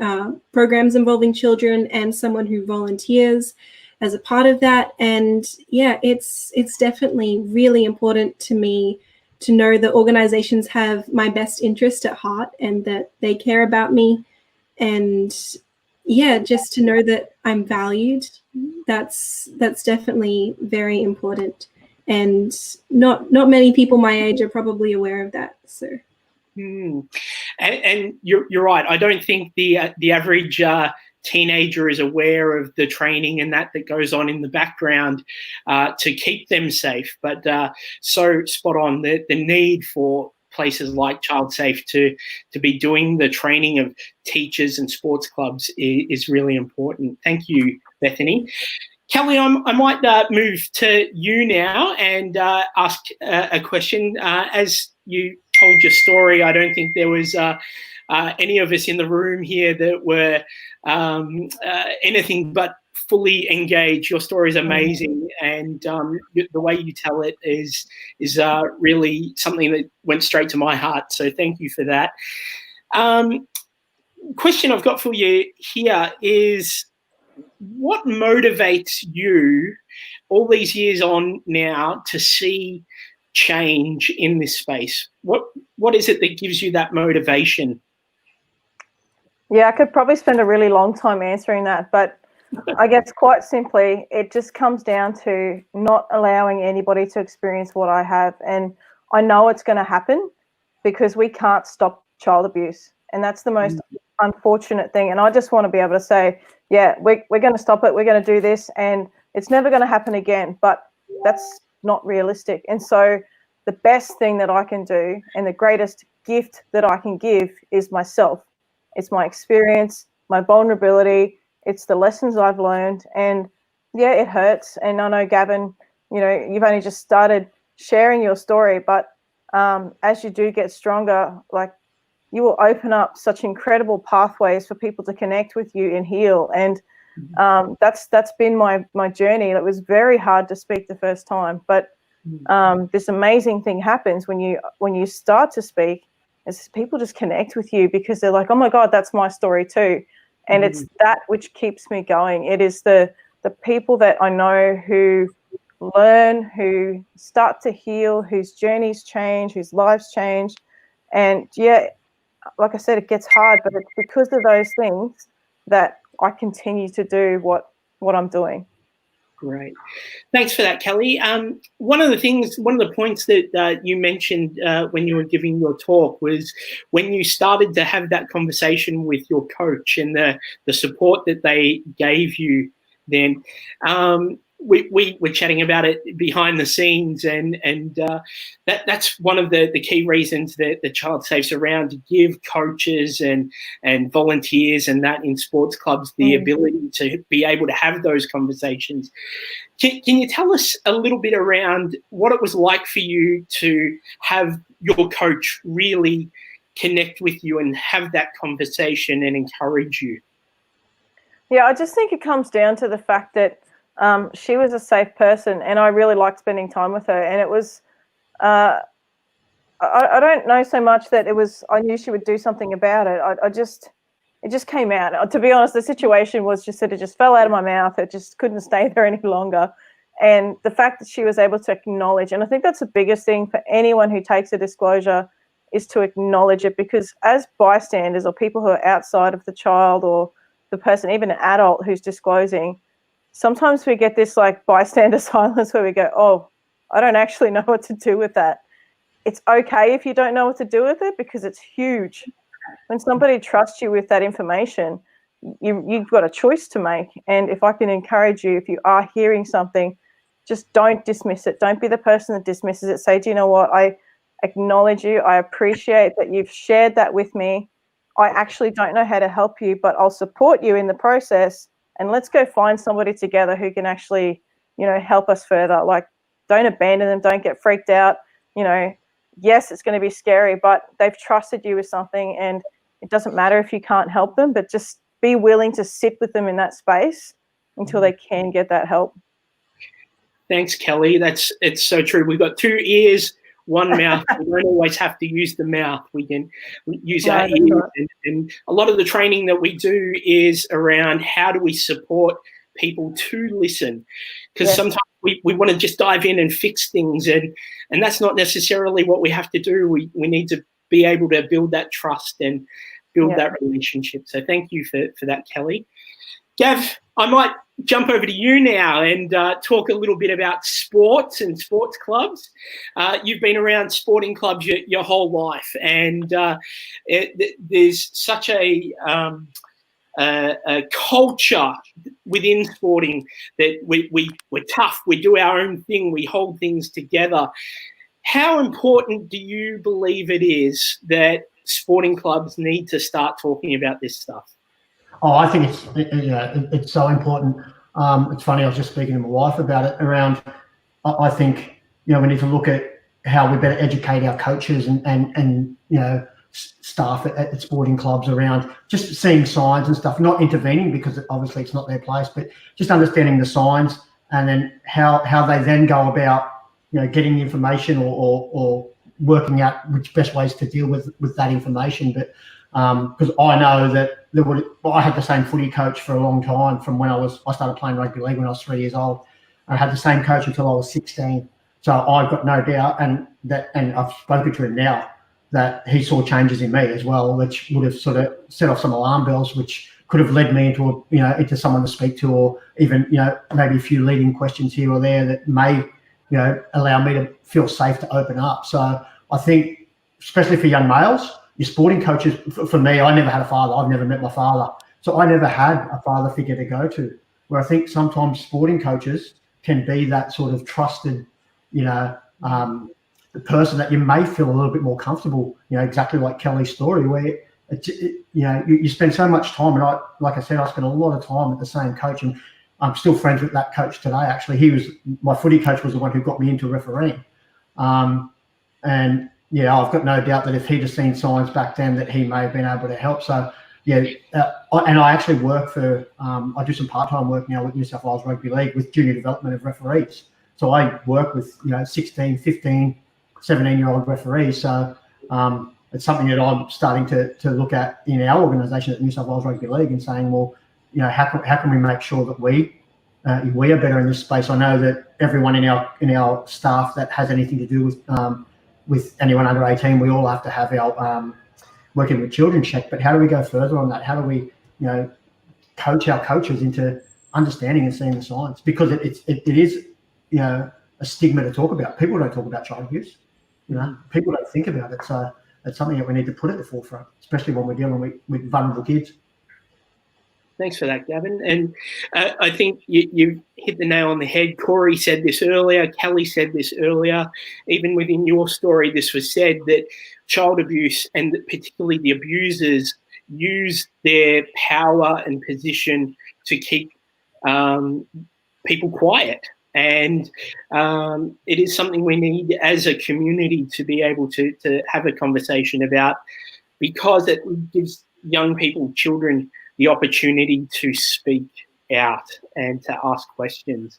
programs involving children and someone who volunteers as a part of that. And yeah, it's definitely really important to me to know that organizations have my best interest at heart and that they care about me. And yeah, just to know that I'm valued, that's definitely very important. And not many people my age are probably aware of that. So, and you're right. I don't think the average teenager is aware of the training and that goes on in the background to keep them safe. But so spot on the need for places like ChildSafe to be doing the training of teachers and sports clubs is really important. Thank you, Bethany. Kelly, I might move to you now and ask a question. As you told your story, I don't think there was any of us in the room here that were anything but fully engaged. Your story is amazing, and the way you tell it is really something that went straight to my heart. So thank you for that. Question I've got for you here is, what motivates you all these years on now to see change in this space? What is it that gives you that motivation? Yeah, I could probably spend a really long time answering that, but I guess quite simply, it just comes down to not allowing anybody to experience what I have. And I know it's going to happen because we can't stop child abuse. And that's the most unfortunate thing. And I just want to be able to say, yeah, we're going to stop it. We're going to do this. And it's never going to happen again. But that's not realistic. And so the best thing that I can do and the greatest gift that I can give is myself. It's my experience, my vulnerability. It's the lessons I've learned. And yeah, it hurts. And I know, Gavin, you know, you've only just started sharing your story, but as you do get stronger, like, you will open up such incredible pathways for people to connect with you and heal. And that's been my journey. It was very hard to speak the first time, but this amazing thing happens when you start to speak, is people just connect with you because they're like, oh my God, that's my story too. And it's that which keeps me going. It is the people that I know who learn, who start to heal, whose journeys change, whose lives change. And yeah, like I said, it gets hard, but it's because of those things that I continue to do what I'm doing. Great. Thanks for that, Kelly. One of the points that you mentioned when you were giving your talk was when you started to have that conversation with your coach and the support that they gave you then. We were chatting about it behind the scenes, and that's one of the key reasons that the ChildSafe's around, to give coaches and volunteers and that in sports clubs the ability to be able to have those conversations. Can you tell us a little bit around what it was like for you to have your coach really connect with you and have that conversation and encourage you? Yeah, I just think it comes down to the fact that she was a safe person, and I really liked spending time with her. And it was, I don't know so much that it was, I knew she would do something about it. It just came out. To be honest, the situation was just that it just fell out of my mouth. It just couldn't stay there any longer. And the fact that she was able to acknowledge, and I think that's the biggest thing for anyone who takes a disclosure, is to acknowledge it. Because as bystanders, or people who are outside of the child or the person, even an adult who's disclosing, sometimes we get this like bystander silence where we go, oh, I don't actually know what to do with that. It's okay if you don't know what to do with it, because it's huge. When somebody trusts you with that information, you've got a choice to make. And if I can encourage you, if you are hearing something, just don't dismiss it. Don't be the person that dismisses it. Say, do you know what? I acknowledge you. I appreciate that you've shared that with me. I actually don't know how to help you, but I'll support you in the process. And let's go find somebody together who can actually, you know, help us further. Like, don't abandon them. Don't get freaked out. You know, yes, it's going to be scary, but they've trusted you with something, and it doesn't matter if you can't help them, but just be willing to sit with them in that space until they can get that help. Thanks, Kelly. It's so true. We've got 2 ears, 1 mouth. We don't always have to use the mouth. We can use our ears. Right. And a lot of the training that we do is around how do we support people to listen, because sometimes we want to just dive in and fix things, and that's not necessarily what we have to do. We need to be able to build that trust and build that relationship. So thank you for that, Kelly. Gav, I might jump over to you now and talk a little bit about sports and sports clubs. You've been around sporting clubs your whole life, and there's such a culture within sporting that we're tough, we do our own thing, we hold things together. How important do you believe it is that sporting clubs need to start talking about this stuff? Oh, I think it's so important. It's funny, I was just speaking to my wife about it around, I think, you know, we need to look at how we better educate our coaches and you know, staff at sporting clubs around just seeing signs and stuff, not intervening because obviously it's not their place, but just understanding the signs and then how they then go about, getting information or working out which best ways to deal with that information. But because I know that I had the same footy coach for a long time from when I started playing rugby league when I was 3 years old. I had the same coach until I was 16. So I've got no doubt, and I've spoken to him now, that he saw changes in me as well, which would have sort of set off some alarm bells, which could have led me into someone to speak to, or even maybe a few leading questions here or there that may allow me to feel safe to open up. So I think, especially for young males, your sporting coaches. For me, I never had a father. I've never met my father, so I never had a father figure to go to. Where I think sometimes sporting coaches can be that sort of trusted, the person that you may feel a little bit more comfortable, exactly like Kelly's story, where you spend so much time. And like I said, I spent a lot of time with the same coach, and I'm still friends with that coach today. Actually, my footy coach was the one who got me into refereeing. And yeah, I've got no doubt that if he'd have seen signs back then, that he may have been able to help. So yeah, and I actually work for, I do some part-time work now with New South Wales Rugby League with junior development of referees. So I work with 16, 15, 17-year-old referees. So it's something that I'm starting to look at in our organisation at New South Wales Rugby League and saying, well, how can we make sure that we are better in this space? I know that everyone in our staff that has anything to do with anyone under 18, we all have to have our working with children check. But how do we go further on that? How do we coach our coaches into understanding and seeing the signs? Because it is a stigma to talk about. People don't talk about child abuse. People don't think about it. So it's something that we need to put at the forefront, especially when we're dealing with vulnerable kids. Thanks for that, Gavin. And I think you hit the nail on the head. Corey said this earlier. Kelly said this earlier. Even within your story, this was said that child abuse, and particularly the abusers, use their power and position to keep people quiet. And it is something we need as a community to be able to have a conversation about, because it gives young people, children, the opportunity to speak out and to ask questions.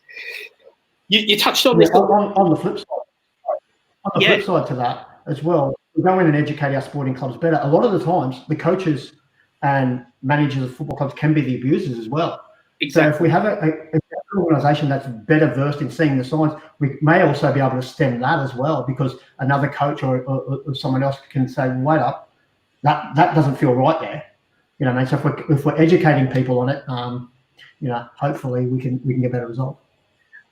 You touched on this. On the flip side, flip side to that as well, we go in and educate our sporting clubs better. A lot of the times, the coaches and managers of football clubs can be the abusers as well. Exactly. So if we have an organisation that's better versed in seeing the signs, we may also be able to stem that as well, because another coach or someone else can say, wait up, that doesn't feel right there. So if we're educating people on it, hopefully we can get better results.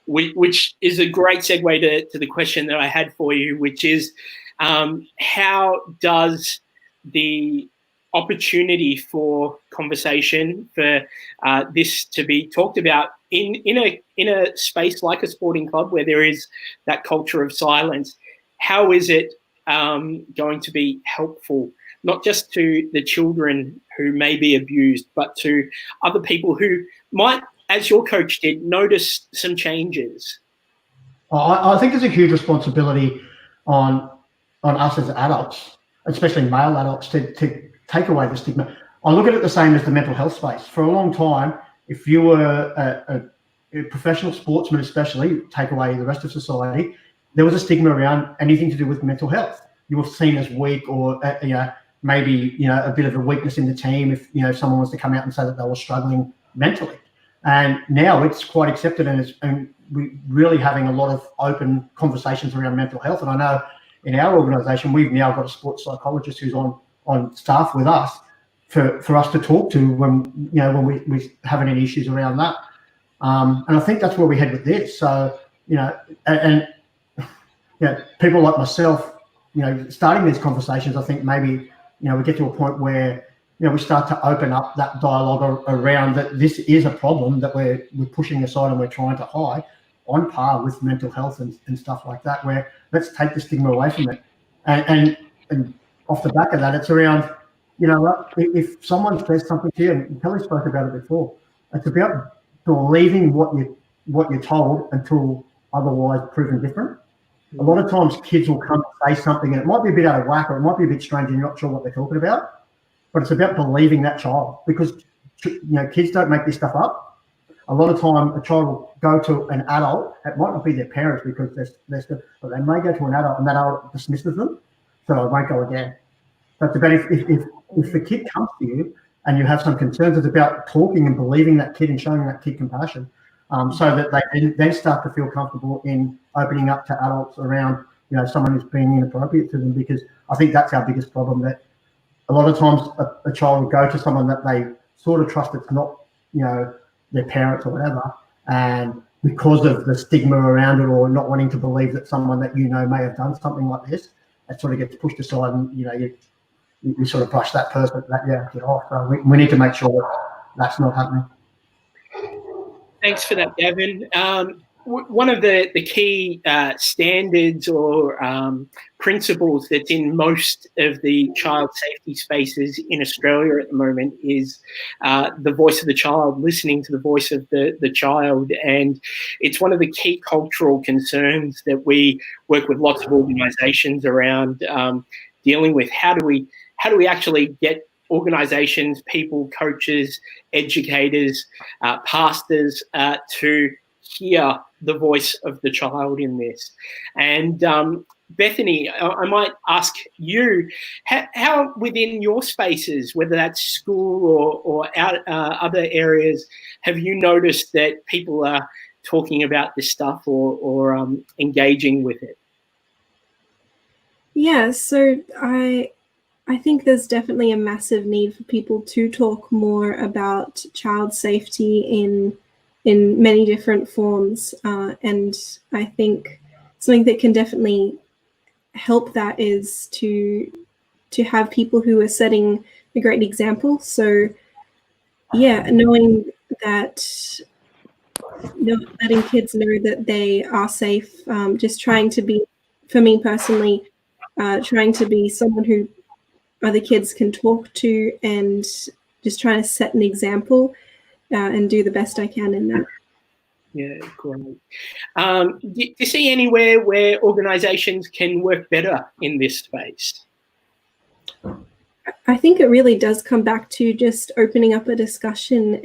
Which is a great segue to the question that I had for you, which is how does the opportunity for conversation, for this to be talked about in a space like a sporting club where there is that culture of silence, how is it going to be helpful, not just to the children who may be abused, but to other people who might, as your coach did, notice some changes? I think there's a huge responsibility on us as adults, especially male adults, to take away the stigma. I look at it the same as the mental health space. For a long time, if you were a professional sportsman, especially, take away the rest of society, there was a stigma around anything to do with mental health. You were seen as weak, or maybe a bit of a weakness in the team if someone was to come out and say that they were struggling mentally. And now it's quite accepted, and we're really having a lot of open conversations around mental health. And I know in our organisation, we've now got a sports psychologist who's on staff with us for us to talk to when we're having any issues around that. And I think that's where we head with this. So people like myself, starting these conversations, I think maybe we get to a point where we start to open up that dialogue around that this is a problem that we're pushing aside and we're trying to hide, on par with mental health and stuff like that, where let's take the stigma away from it. And off the back of that, it's around, if someone says something to you, and Kelly spoke about it before, it's about believing what you're told until otherwise proven different. A lot of times kids will come and say something and it might be a bit out of whack or it might be a bit strange and you're not sure what they're talking about, but it's about believing that child, because kids don't make this stuff up. A lot of time a child will go to an adult, it might not be their parents because but they may go to an adult and that adult dismisses them, so I won't go again. So it's about if the kid comes to you and you have some concerns, it's about talking and believing that kid and showing that kid compassion, so that they then start to feel comfortable in opening up to adults around someone who's being inappropriate to them, because I think that's our biggest problem, that a lot of times a child will go to someone that they sort of trust that's not their parents or whatever, and because of the stigma around it or not wanting to believe that someone that may have done something like this, it sort of gets pushed aside and you sort of brush that person get off. So we need to make sure that that's not happening. Thanks for that, Gavin. One of the key standards or principles that's in most of the child safety spaces in Australia at the moment is the voice of the child, listening to the voice of the child. And it's one of the key cultural concerns that we work with lots of organisations around dealing with. How do we actually get organisations, people, coaches, educators, pastors to hear the voice of the child in this? And Bethany, I might ask you, how within your spaces, whether that's school or out, other areas, have you noticed that people are talking about this stuff or engaging with it? Yeah, so I think there's definitely a massive need for people to talk more about child safety in many different forms, and I think something that can definitely help that is to have people who are setting a great example. So yeah, knowing that, letting kids know that they are safe, just trying to be, for me personally, trying to be someone who other kids can talk to, and just trying to set an example and do the best I can in that. Yeah, great. Do you see anywhere where organisations can work better in this space? I think it really does come back to just opening up a discussion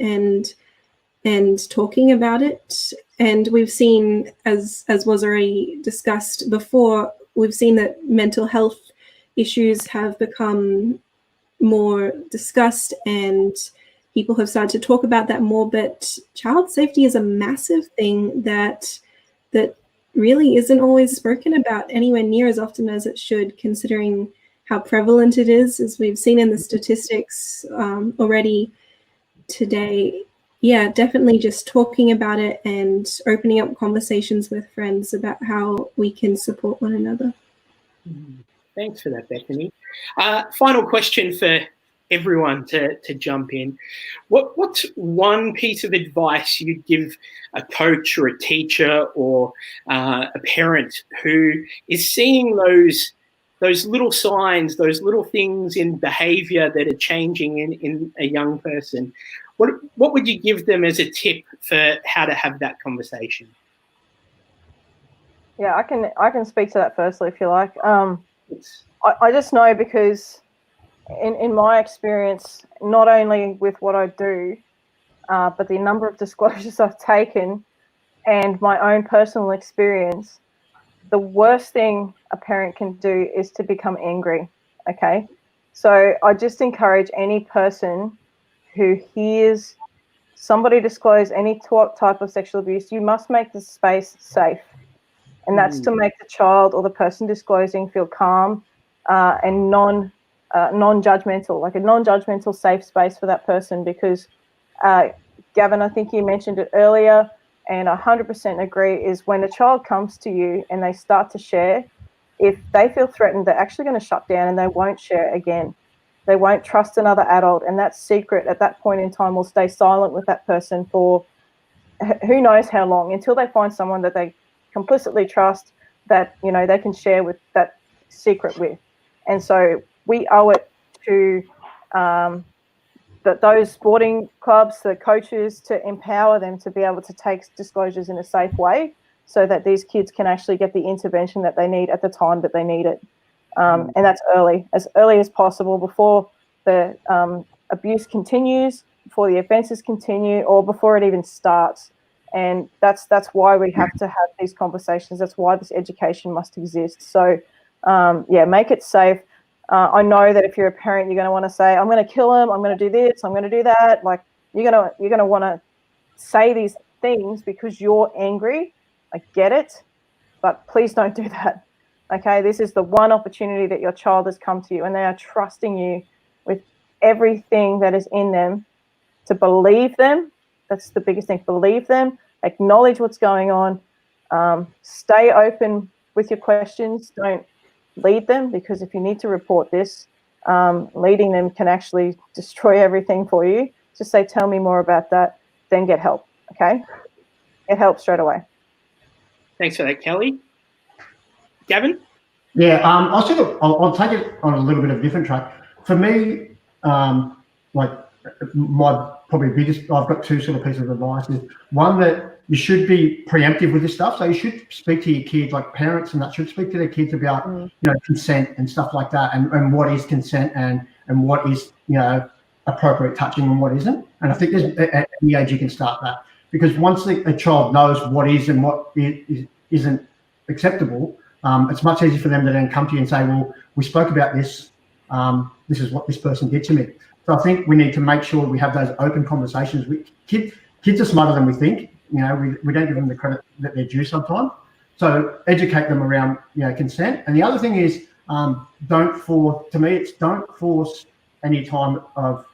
and talking about it. And we've seen, as was already discussed before, we've seen that mental health issues have become more discussed and people have started to talk about that more, but child safety is a massive thing that really isn't always spoken about anywhere near as often as it should, considering how prevalent it is, as we've seen in the statistics already today. Yeah, definitely just talking about it and opening up conversations with friends about how we can support one another. Thanks for that, Bethany. Final question for everyone to jump in. What's one piece of advice you'd give a coach or a teacher or a parent who is seeing those little signs, those little things in behaviour that are changing in a young person? What would you give them as a tip for how to have that conversation? Yeah, I can speak to that firstly if you like. I just know, because in my experience, not only with what I do, but the number of disclosures I've taken and my own personal experience, the worst thing a parent can do is to become angry, okay? So I just encourage any person who hears somebody disclose any type of sexual abuse, you must make the space safe. And that's to make the child or the person disclosing feel calm and non-judgmental, like a non-judgmental safe space for that person. Because Gavin, I think you mentioned it earlier, and I 100% agree, is when a child comes to you and they start to share, if they feel threatened, they're actually going to shut down and they won't share again. They won't trust another adult, and that secret at that point in time will stay silent with that person for who knows how long, until they find someone that they complicitly trust, that they can share with that secret with. And so we owe it to those sporting clubs, the coaches, to empower them to be able to take disclosures in a safe way, so that these kids can actually get the intervention that they need at the time that they need it. And that's as early as possible, before the abuse continues, before the offences continue, or before it even starts. And that's why we have to have these conversations. That's why this education must exist. So, yeah, make it safe. I know that if you're a parent, you're going to want to say, I'm going to kill him, I'm going to do this, I'm going to do that. Like, you're going to want to say these things because you're angry. I get it, but please don't do that. Okay, this is the one opportunity that your child has come to you, and they are trusting you with everything that is in them to believe them. That's the biggest thing. Believe them, acknowledge what's going on, stay open with your questions. Don't lead them, because if you need to report this, leading them can actually destroy everything for you. Just say, tell me more about that, then get help, okay? Get help straight away. Thanks for that, Kelly. Gavin? Yeah, I'll take it on a little bit of a different track. For me, like my probably biggest, I've got two sort of pieces of advice. Is one, that you should be preemptive with this stuff. So you should speak to your kids, like parents and that should speak to their kids about, consent and stuff like that, and what is consent and what is, appropriate touching and what isn't. And I think there's at any age you can start that, because once a child knows what is and what isn't acceptable, it's much easier for them to then come to you and say, well, we spoke about this. This is what this person did to me. So I think we need to make sure we have those open conversations. Kids are smarter than we think. We don't give them the credit that they're due sometimes. So educate them around, consent. And the other thing is, don't force any time of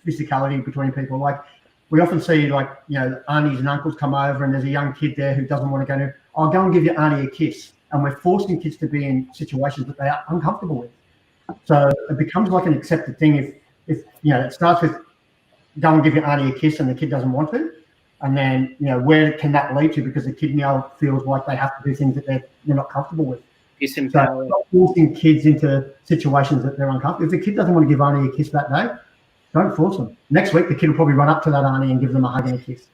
physicality between people. Like, we often see, aunties and uncles come over and there's a young kid there who doesn't want to go to, I'll go and give your auntie a kiss. And we're forcing kids to be in situations that they are uncomfortable with. So it becomes like an accepted thing if it starts with go and give your auntie a kiss and the kid doesn't want to. And then, where can that lead to? Because the kid now feels like they have to do things that they're not comfortable with. So not forcing kids into situations that they're uncomfortable. If the kid doesn't want to give auntie a kiss that day, don't force them. Next week, the kid will probably run up to that auntie and give them a hug and a kiss.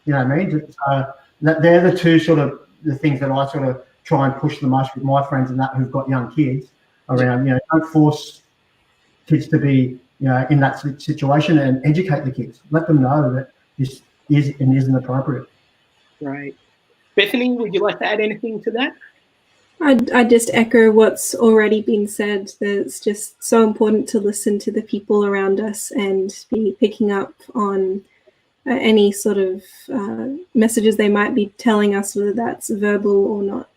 You know what I mean? So they're the two sort of the things that I sort of try and push the most with my friends and that who've got young kids around, don't force kids to be, in that situation, and educate the kids. Let them know that this is and isn't appropriate. Right. Bethany, would you like to add anything to that? I just echo what's already been said. That it's just so important to listen to the people around us and be picking up on any sort of messages they might be telling us, whether that's verbal or not.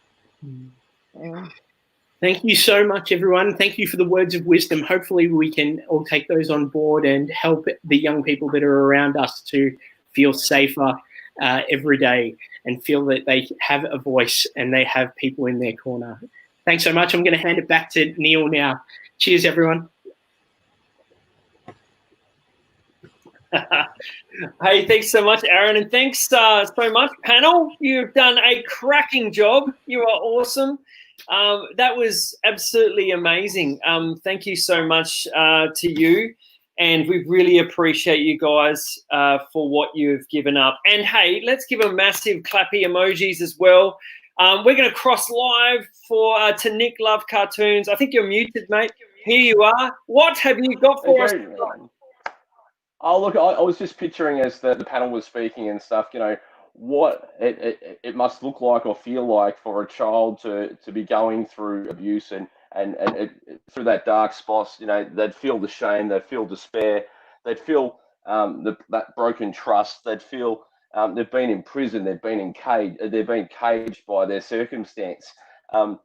Thank you so much, everyone. Thank you for the words of wisdom. Hopefully we can all take those on board and help the young people that are around us to feel safer every day and feel that they have a voice and they have people in their corner. Thanks so much. I'm going to hand it back to Neil now. Cheers, everyone. Hey, thanks so much, Aaron, and thanks so much, panel. You've done a cracking job. You are awesome. That was absolutely amazing. Thank you so much to you, and we really appreciate you guys for what you've given up. And hey, let's give a massive clappy emojis as well. We're going to cross live to Nick Love Cartoons. I think you're muted, mate. Here you are. What have you got for us? Oh, look, I was just picturing as the panel was speaking and stuff, what it must look like or feel like for a child to be going through abuse and through that dark spot. They'd feel the shame, they'd feel despair, they'd feel that broken trust, they'd feel they've been in prison, they've been caged by their circumstance. But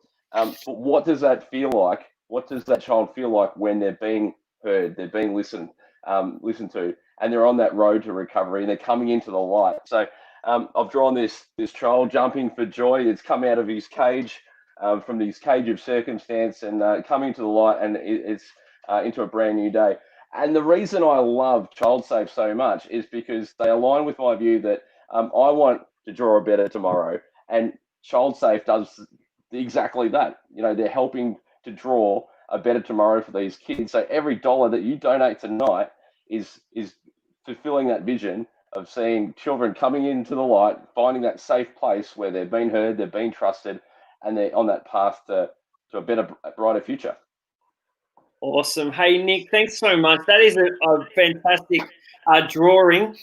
what does that feel like? What does that child feel like when they're being heard, they're being listened to, and they're on that road to recovery and they're coming into the light? So I've drawn this child jumping for joy. It's come out of his cage, from his cage of circumstance, and coming to the light, and it's into a brand new day. And the reason I love ChildSafe so much is because they align with my view that I want to draw a better tomorrow, and ChildSafe does exactly that. They're helping to draw a better tomorrow for these kids. So every dollar that you donate tonight is fulfilling that vision of seeing children coming into the light, finding that safe place where they've been heard, they've been trusted, and they're on that path to a better, brighter future. Awesome. Hey, Nick, thanks so much. That is a fantastic drawing.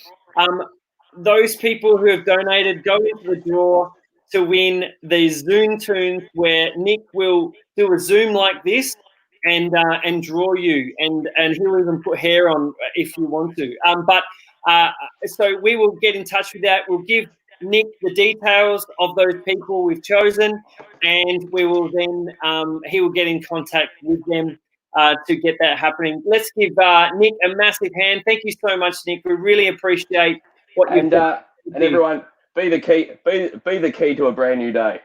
Those people who have donated go into the draw to win these Zoom tunes where Nick will do a Zoom like this and draw you, and he'll even put hair on if you want to. So we will get in touch with that. We'll give Nick the details of those people we've chosen, and we will then he will get in contact with them to get that happening. Let's give Nick a massive hand. Thank you so much, Nick. We really appreciate what you've done. And everyone, be the key to a brand new day.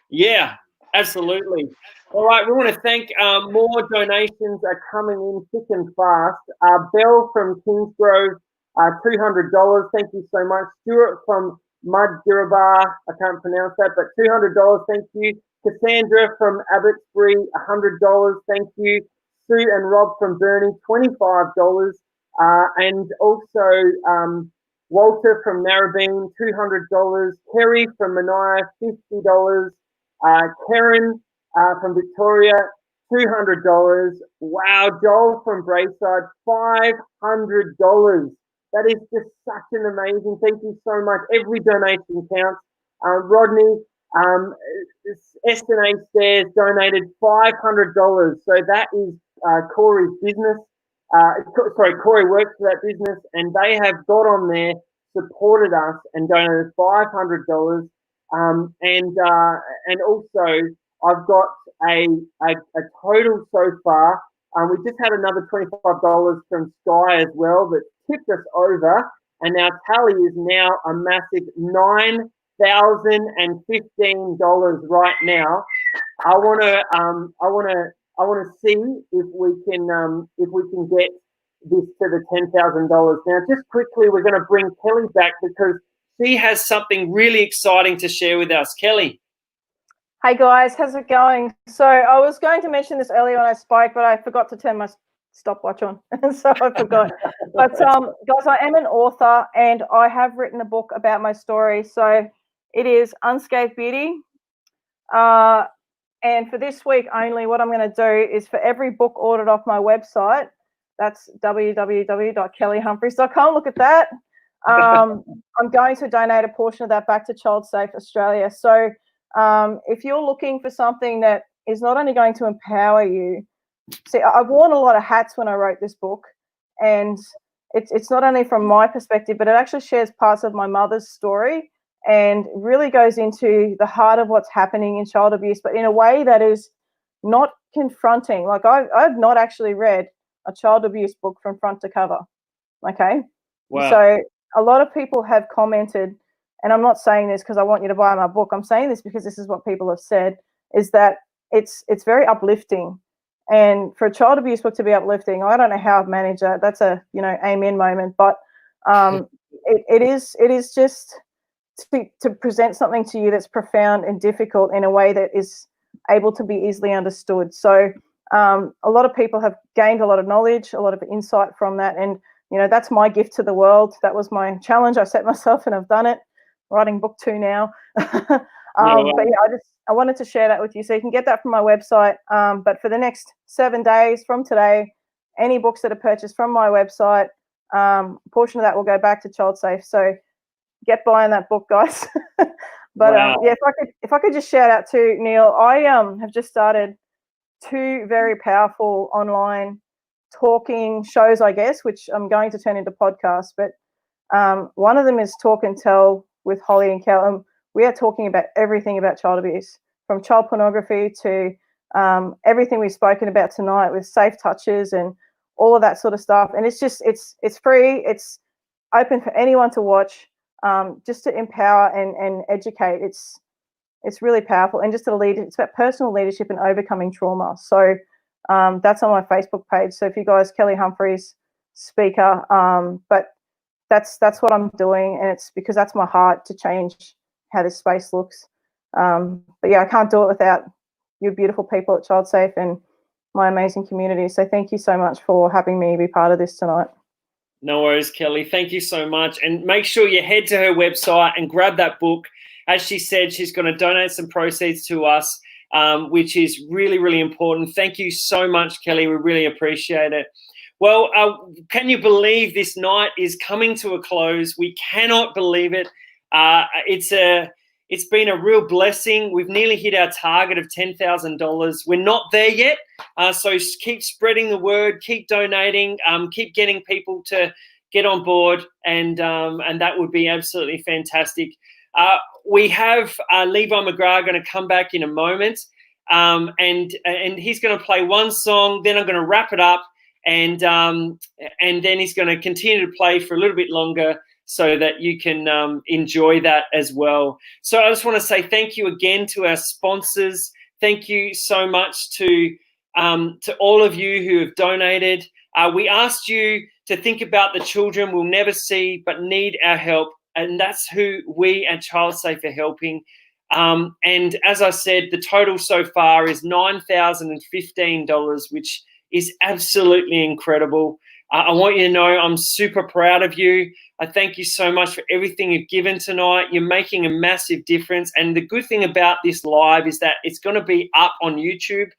Yeah, absolutely. All right, we want to thank more donations are coming in thick and fast. Belle from Kingsgrove, $200. Thank you so much. Stuart from Mudgiraba, I can't pronounce that, but $200. Thank you. Cassandra from Abbotsbury, $100. Thank you. Sue and Rob from Burnie, $25. And also Walter from Narrabeen, $200. Kerry from Mania, $50. Karen from Victoria, $200. Wow, Joel from Brayside, $500. That is just such an amazing. Thank you so much. Every donation counts. Rodney, SNA Stairs donated $500. So that is Corey's business. Corey works for that business, and they have got on there, supported us, and donated $500. And also I've got a total so far. We just had another $25 from Sky as well that tipped us over, and our tally is now a massive $9,015 right now. I want to see if we can get this to the $10,000. Now, just quickly, we're going to bring Kelly back because she has something really exciting to share with us. Kelly. Hey guys, how's it going? So I was going to mention this earlier when I spoke, but I forgot to turn my stopwatch on, so I forgot. But guys, I am an author, and I have written a book about my story. So it is Unscathed Beauty. And for this week only, what I'm going to do is for every book ordered off my website, that's www.kellyhumphreys.com. Look at that. I'm going to donate a portion of that back to ChildSafe Australia. So if you're looking for something that is not only going to empower you, see, I've worn a lot of hats when I wrote this book, and it's not only from my perspective, but it actually shares parts of my mother's story and really goes into the heart of what's happening in child abuse, but in a way that is not confronting. Like I've not actually read a child abuse book from front to cover. Okay. Wow. So a lot of people have commented, and I'm not saying this because I want you to buy my book. I'm saying this because this is what people have said, is that it's very uplifting. And for a child abuse book to be uplifting, I don't know how I've managed that. That's a, amen moment. But it is just to present something to you that's profound and difficult in a way that is able to be easily understood. So a lot of people have gained a lot of knowledge, a lot of insight from that. And, that's my gift to the world. That was my challenge I set myself, and I've done it. Writing book 2 now. But yeah, I wanted to share that with you. So you can get that from my website. But for the next 7 days from today, any books that are purchased from my website, a portion of that will go back to ChildSafe. So get buying that book, guys. But wow. Yeah, if I could just shout out to Neil, I have just started 2 very powerful online talking shows, I guess, which I'm going to turn into podcasts. But one of them is Talk and Tell with Holly and Cal. We are talking about everything about child abuse, from child pornography to everything we've spoken about tonight with safe touches and all of that sort of stuff. And it's just it's free. It's open for anyone to watch, just to empower and educate. It's really powerful, and just to lead. It's about personal leadership and overcoming trauma. So that's on my Facebook page. So if you guys, Kelly Humphreys, speaker, but that's what I'm doing, and it's because that's my heart to change how this space looks. But yeah, I can't do it without you beautiful people at ChildSafe and my amazing community. So thank you so much for having me be part of this tonight. No worries, Kelly. Thank you so much. And make sure you head to her website and grab that book. As she said, she's going to donate some proceeds to us, which is really, really important. Thank you so much, Kelly. We really appreciate it. Well, can you believe this night is coming to a close? We cannot believe it. It's been a real blessing. We've nearly hit our target of $10,000. We're not there yet, so keep spreading the word, keep donating, keep getting people to get on board, and that would be absolutely fantastic. We have Levi McGrath going to come back in a moment, and he's going to play one song. Then I'm going to wrap it up, and then he's going to continue to play for a little bit longer, so that you can enjoy that as well. So I just want to say thank you again to our sponsors. Thank you so much to all of you who have donated. We asked you to think about the children we'll never see but need our help, and that's who we at ChildSafe are helping. And as I said, the total so far is $9,015, which is absolutely incredible. I want you to know I'm super proud of you. I thank you so much for everything you've given tonight. You're making a massive difference. And the good thing about this live is that it's going to be up on YouTube,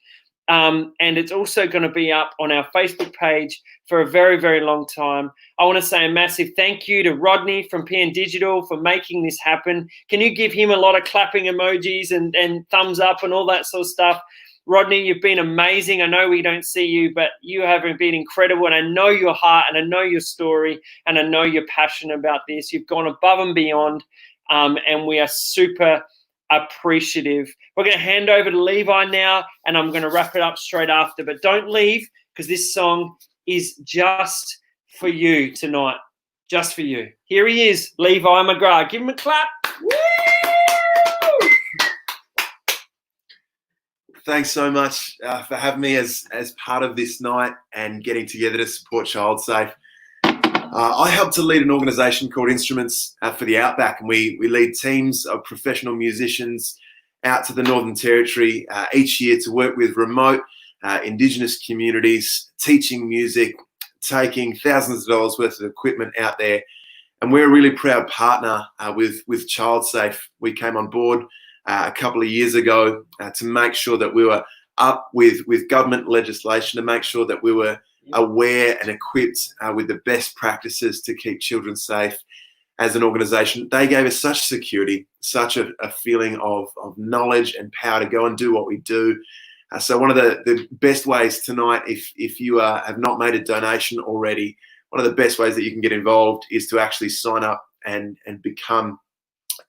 and it's also going to be up on our Facebook page for a very, very long time. I want to say a massive thank you to Rodney from PN Digital for making this happen. Can you give him a lot of clapping emojis and thumbs up and all that sort of stuff? Rodney, you've been amazing. I know we don't see you, but you have been incredible. And I know your heart, and I know your story, and I know you're passionate about this. You've gone above and beyond, and we are super appreciative. We're going to hand over to Levi now, and I'm going to wrap it up straight after. But don't leave, because this song is just for you tonight. Just for you. Here he is, Levi McGrath. Give him a clap. Woo! Thanks so much for having me as part of this night and getting together to support ChildSafe. I help to lead an organisation called Instruments for the Outback, and we lead teams of professional musicians out to the Northern Territory each year to work with remote Indigenous communities, teaching music, taking thousands of dollars worth of equipment out there. And we're a really proud partner with ChildSafe. We came on board a couple of years ago to make sure that we were up with government legislation, to make sure that we were aware and equipped with the best practices to keep children safe as an organisation. They gave us such security, such a feeling of knowledge and power to go and do what we do. So one of the best ways tonight, if you have not made a donation already, one of the best ways that you can get involved is to actually sign up and become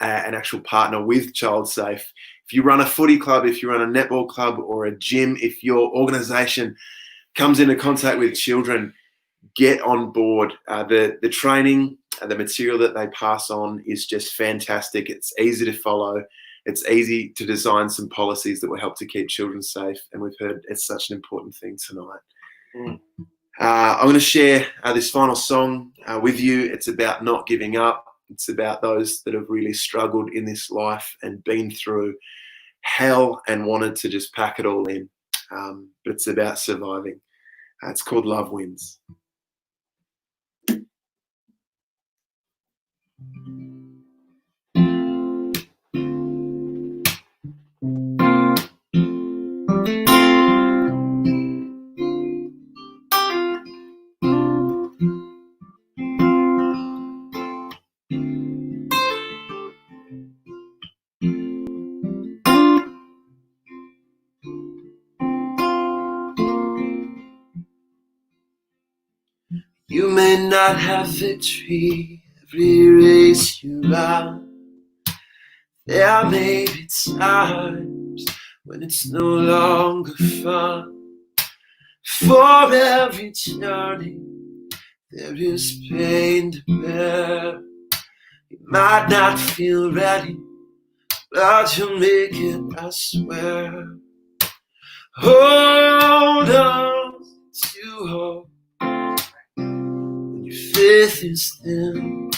an actual partner with ChildSafe. If you run a footy club, if you run a netball club or a gym, if your organisation comes into contact with children, get on board. The training, the material that they pass on is just fantastic. It's easy to follow. It's easy to design some policies that will help to keep children safe. And we've heard it's such an important thing tonight. I'm going to share this final song with you. It's about not giving up. It's about those that have really struggled in this life and been through hell and wanted to just pack it all in. But it's about surviving. It's called Love Wins. You may not have victory every race you run. There may be times when it's no longer fun. For every journey there is pain to bear. You might not feel ready, but you'll make it, I swear. Hold on to hope. Faith is thin,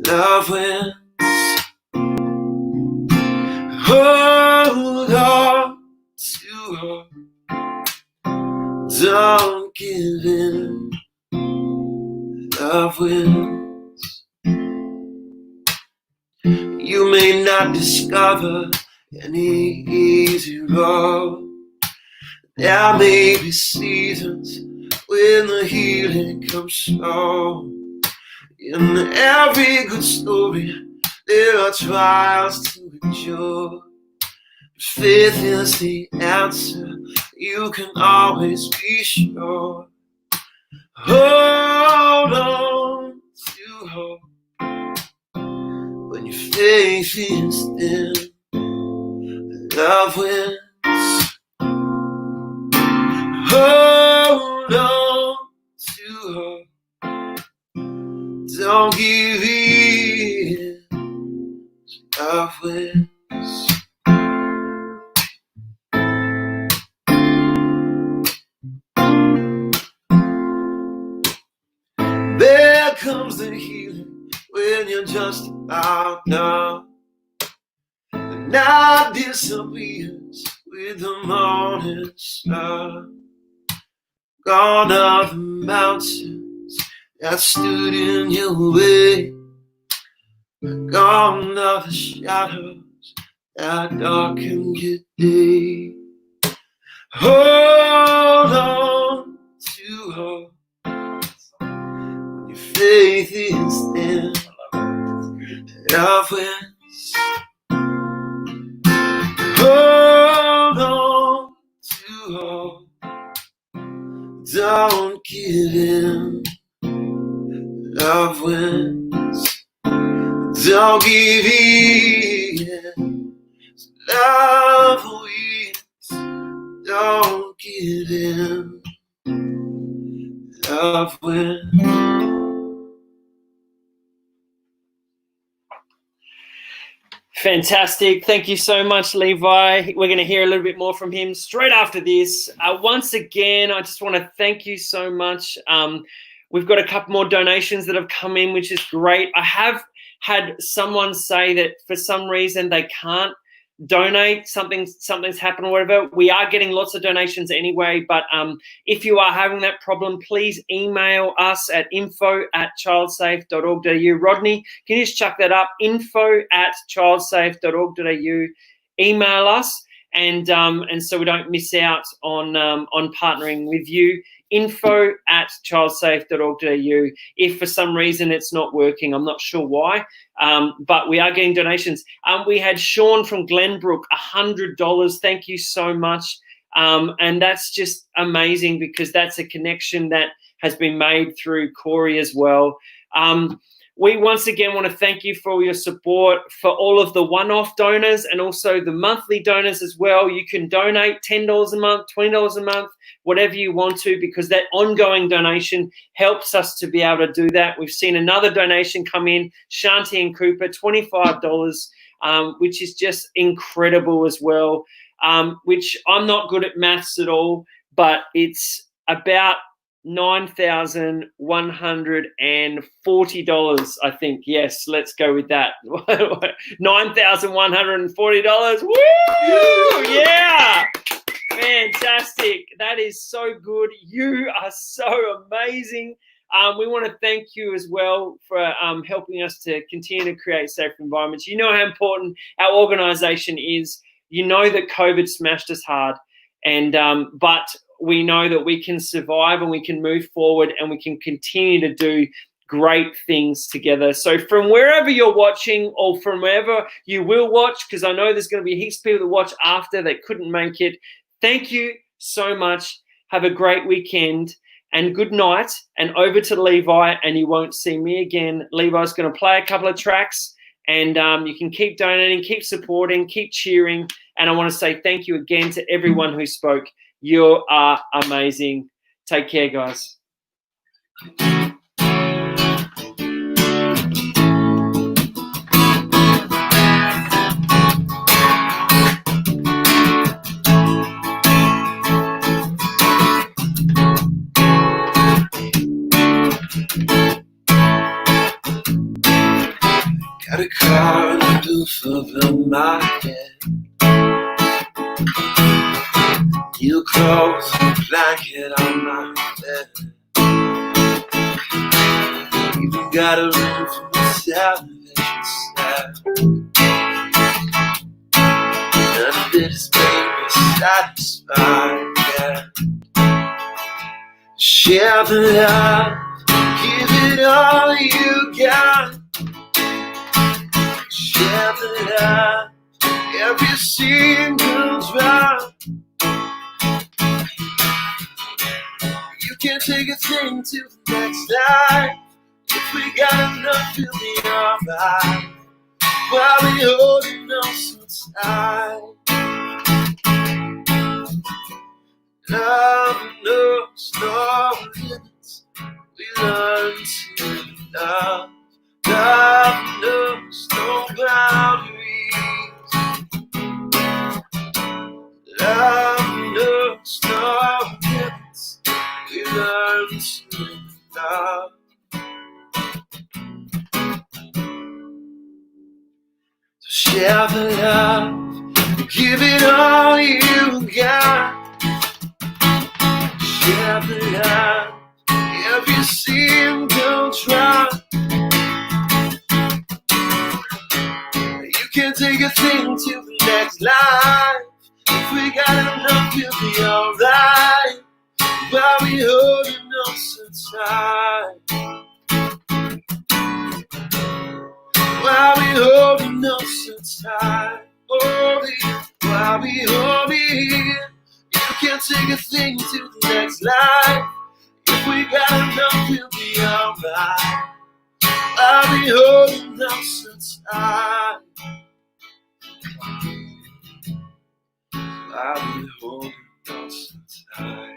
love wins. Hold on to hope, don't give in. wins. You may not discover any easy road. There may be seasons when the healing comes slow. In every good story, there are trials to endure. Faith is the answer, you can always be sure. Hold on to hope when your faith is thin. Love wins. Hold on to hope. Don't give in. Love wins. There comes the healing when you're just about done. The night disappears with the morning sun. Gone are the mountains that stood in your way. Gone are the shadows that darken your day. Hold on to hope. Your faith is in. Love wins. Hold on to hope. Don't give in. Love wins. Don't give in. Love wins. Don't give in. Love wins. Fantastic. Thank you so much, Levi. We're going to hear a little bit more from him straight after this. Once again, I just want to thank you so much. We've got a couple more donations that have come in, which is great. I have had someone say that for some reason they can't donate, something's happened or whatever. We are getting lots of donations anyway, but if you are having that problem, please email us at info@childsafe.org.au. Rodney, can you just chuck that up? info@childsafe.org.au. Email us, and so we don't miss out on partnering with you. info@childsafe.org.au. If for some reason it's not working, I'm not sure why, but we are getting donations. We had Sean from Glenbrook, $100. Thank you so much. And that's just amazing because that's a connection that has been made through Corey as well. We once again want to thank you for your support, for all of the one-off donors and also the monthly donors as well. You can donate $10 a month, $20 a month, whatever you want to, because that ongoing donation helps us to be able to do that. We've seen another donation come in, Shanti and Cooper, $25, which is just incredible as well, which I'm not good at maths at all, but it's about $9,140, I think. Yes, let's go with that. $9,140. Woo! Yeah! Fantastic. That is so good. You are so amazing. We want to thank you as well for helping us to continue to create safe environments. You know how important our organisation is. You know that COVID smashed us hard, and but we know that we can survive and we can move forward and we can continue to do great things together. So from wherever you're watching or from wherever you will watch, because I know there's going to be heaps of people that watch after that couldn't make it, thank you so much. Have a great weekend and good night. And over to Levi, and you won't see me again. Levi's going to play a couple of tracks, and you can keep donating, keep supporting, keep cheering. And I want to say thank you again to everyone who spoke. You are amazing. Take care, guys. Got a car and a roof over my head. New clothes and a blanket on my bed. Even got a room for the salvation side. None of it is made me satisfied, yeah. Share the love, give it all you got. Share the love, every single drop. You can't take a thing to the next life. If we got enough, we'll be alright. While we holding on so tight. Love knows no limits. We learn to love. Love knows no boundaries. Love knows no limits. We learn to love. So share the love, give it all you got. Share the love, every single drop. You can't take a thing to the next life. If we got enough, we'll be alright. While we holding on so tight. While we holding on so tight. While we hold it, you can't take a thing to the next life. If we got enough, we'll be alright. While we holding on so tight. While we holding on so tight.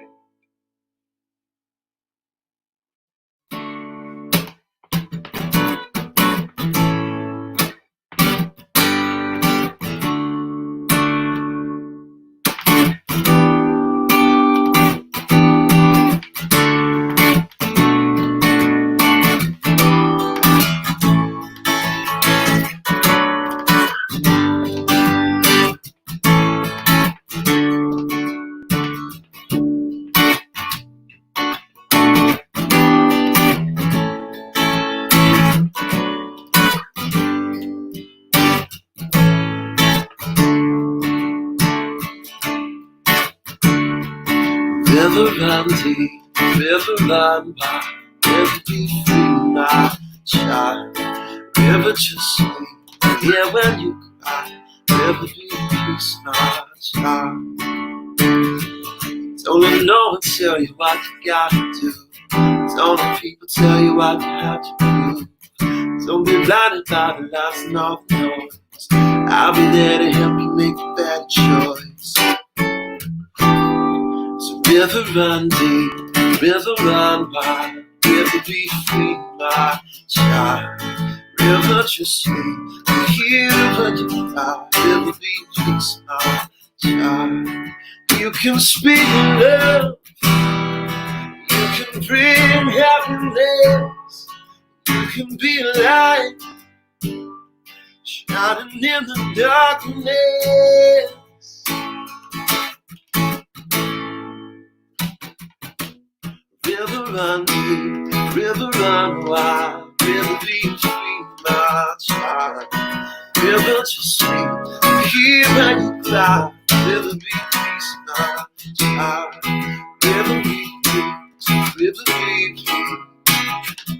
River run deep, river run wide, river be free, my child. River just sleep, hear when you cry, river be peace, my child. Don't let no one tell you what you gotta do. Don't let people tell you what you have to do. Don't be blinded by the lies and all the noise. I'll be there to help you make a better choice. So river run deep, river run wide, river be free, my child. River just sleep, hear when you cry, river be peace, my child. You can speak love, you can bring happiness, you can be a light, shining in the darkness. River run deep, river run wide, river be free, my child. River just sleep, hear when you cry, river be peace, my child. River be peace, river be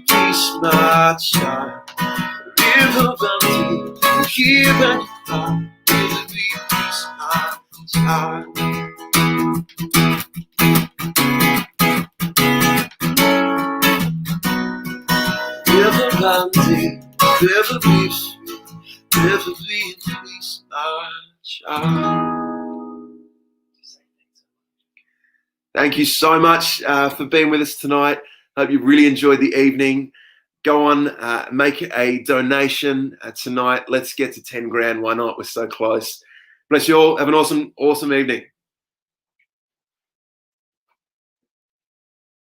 peace, my child. River run deep, hear when you cry, river be peace, my child. River run deep, river be free, river be peace, my child. Thank you so much for being with us tonight. Hope you really enjoyed the evening. Go on, make a donation tonight. Let's get to 10 grand. Why not? We're so close. Bless you all. Have an awesome evening.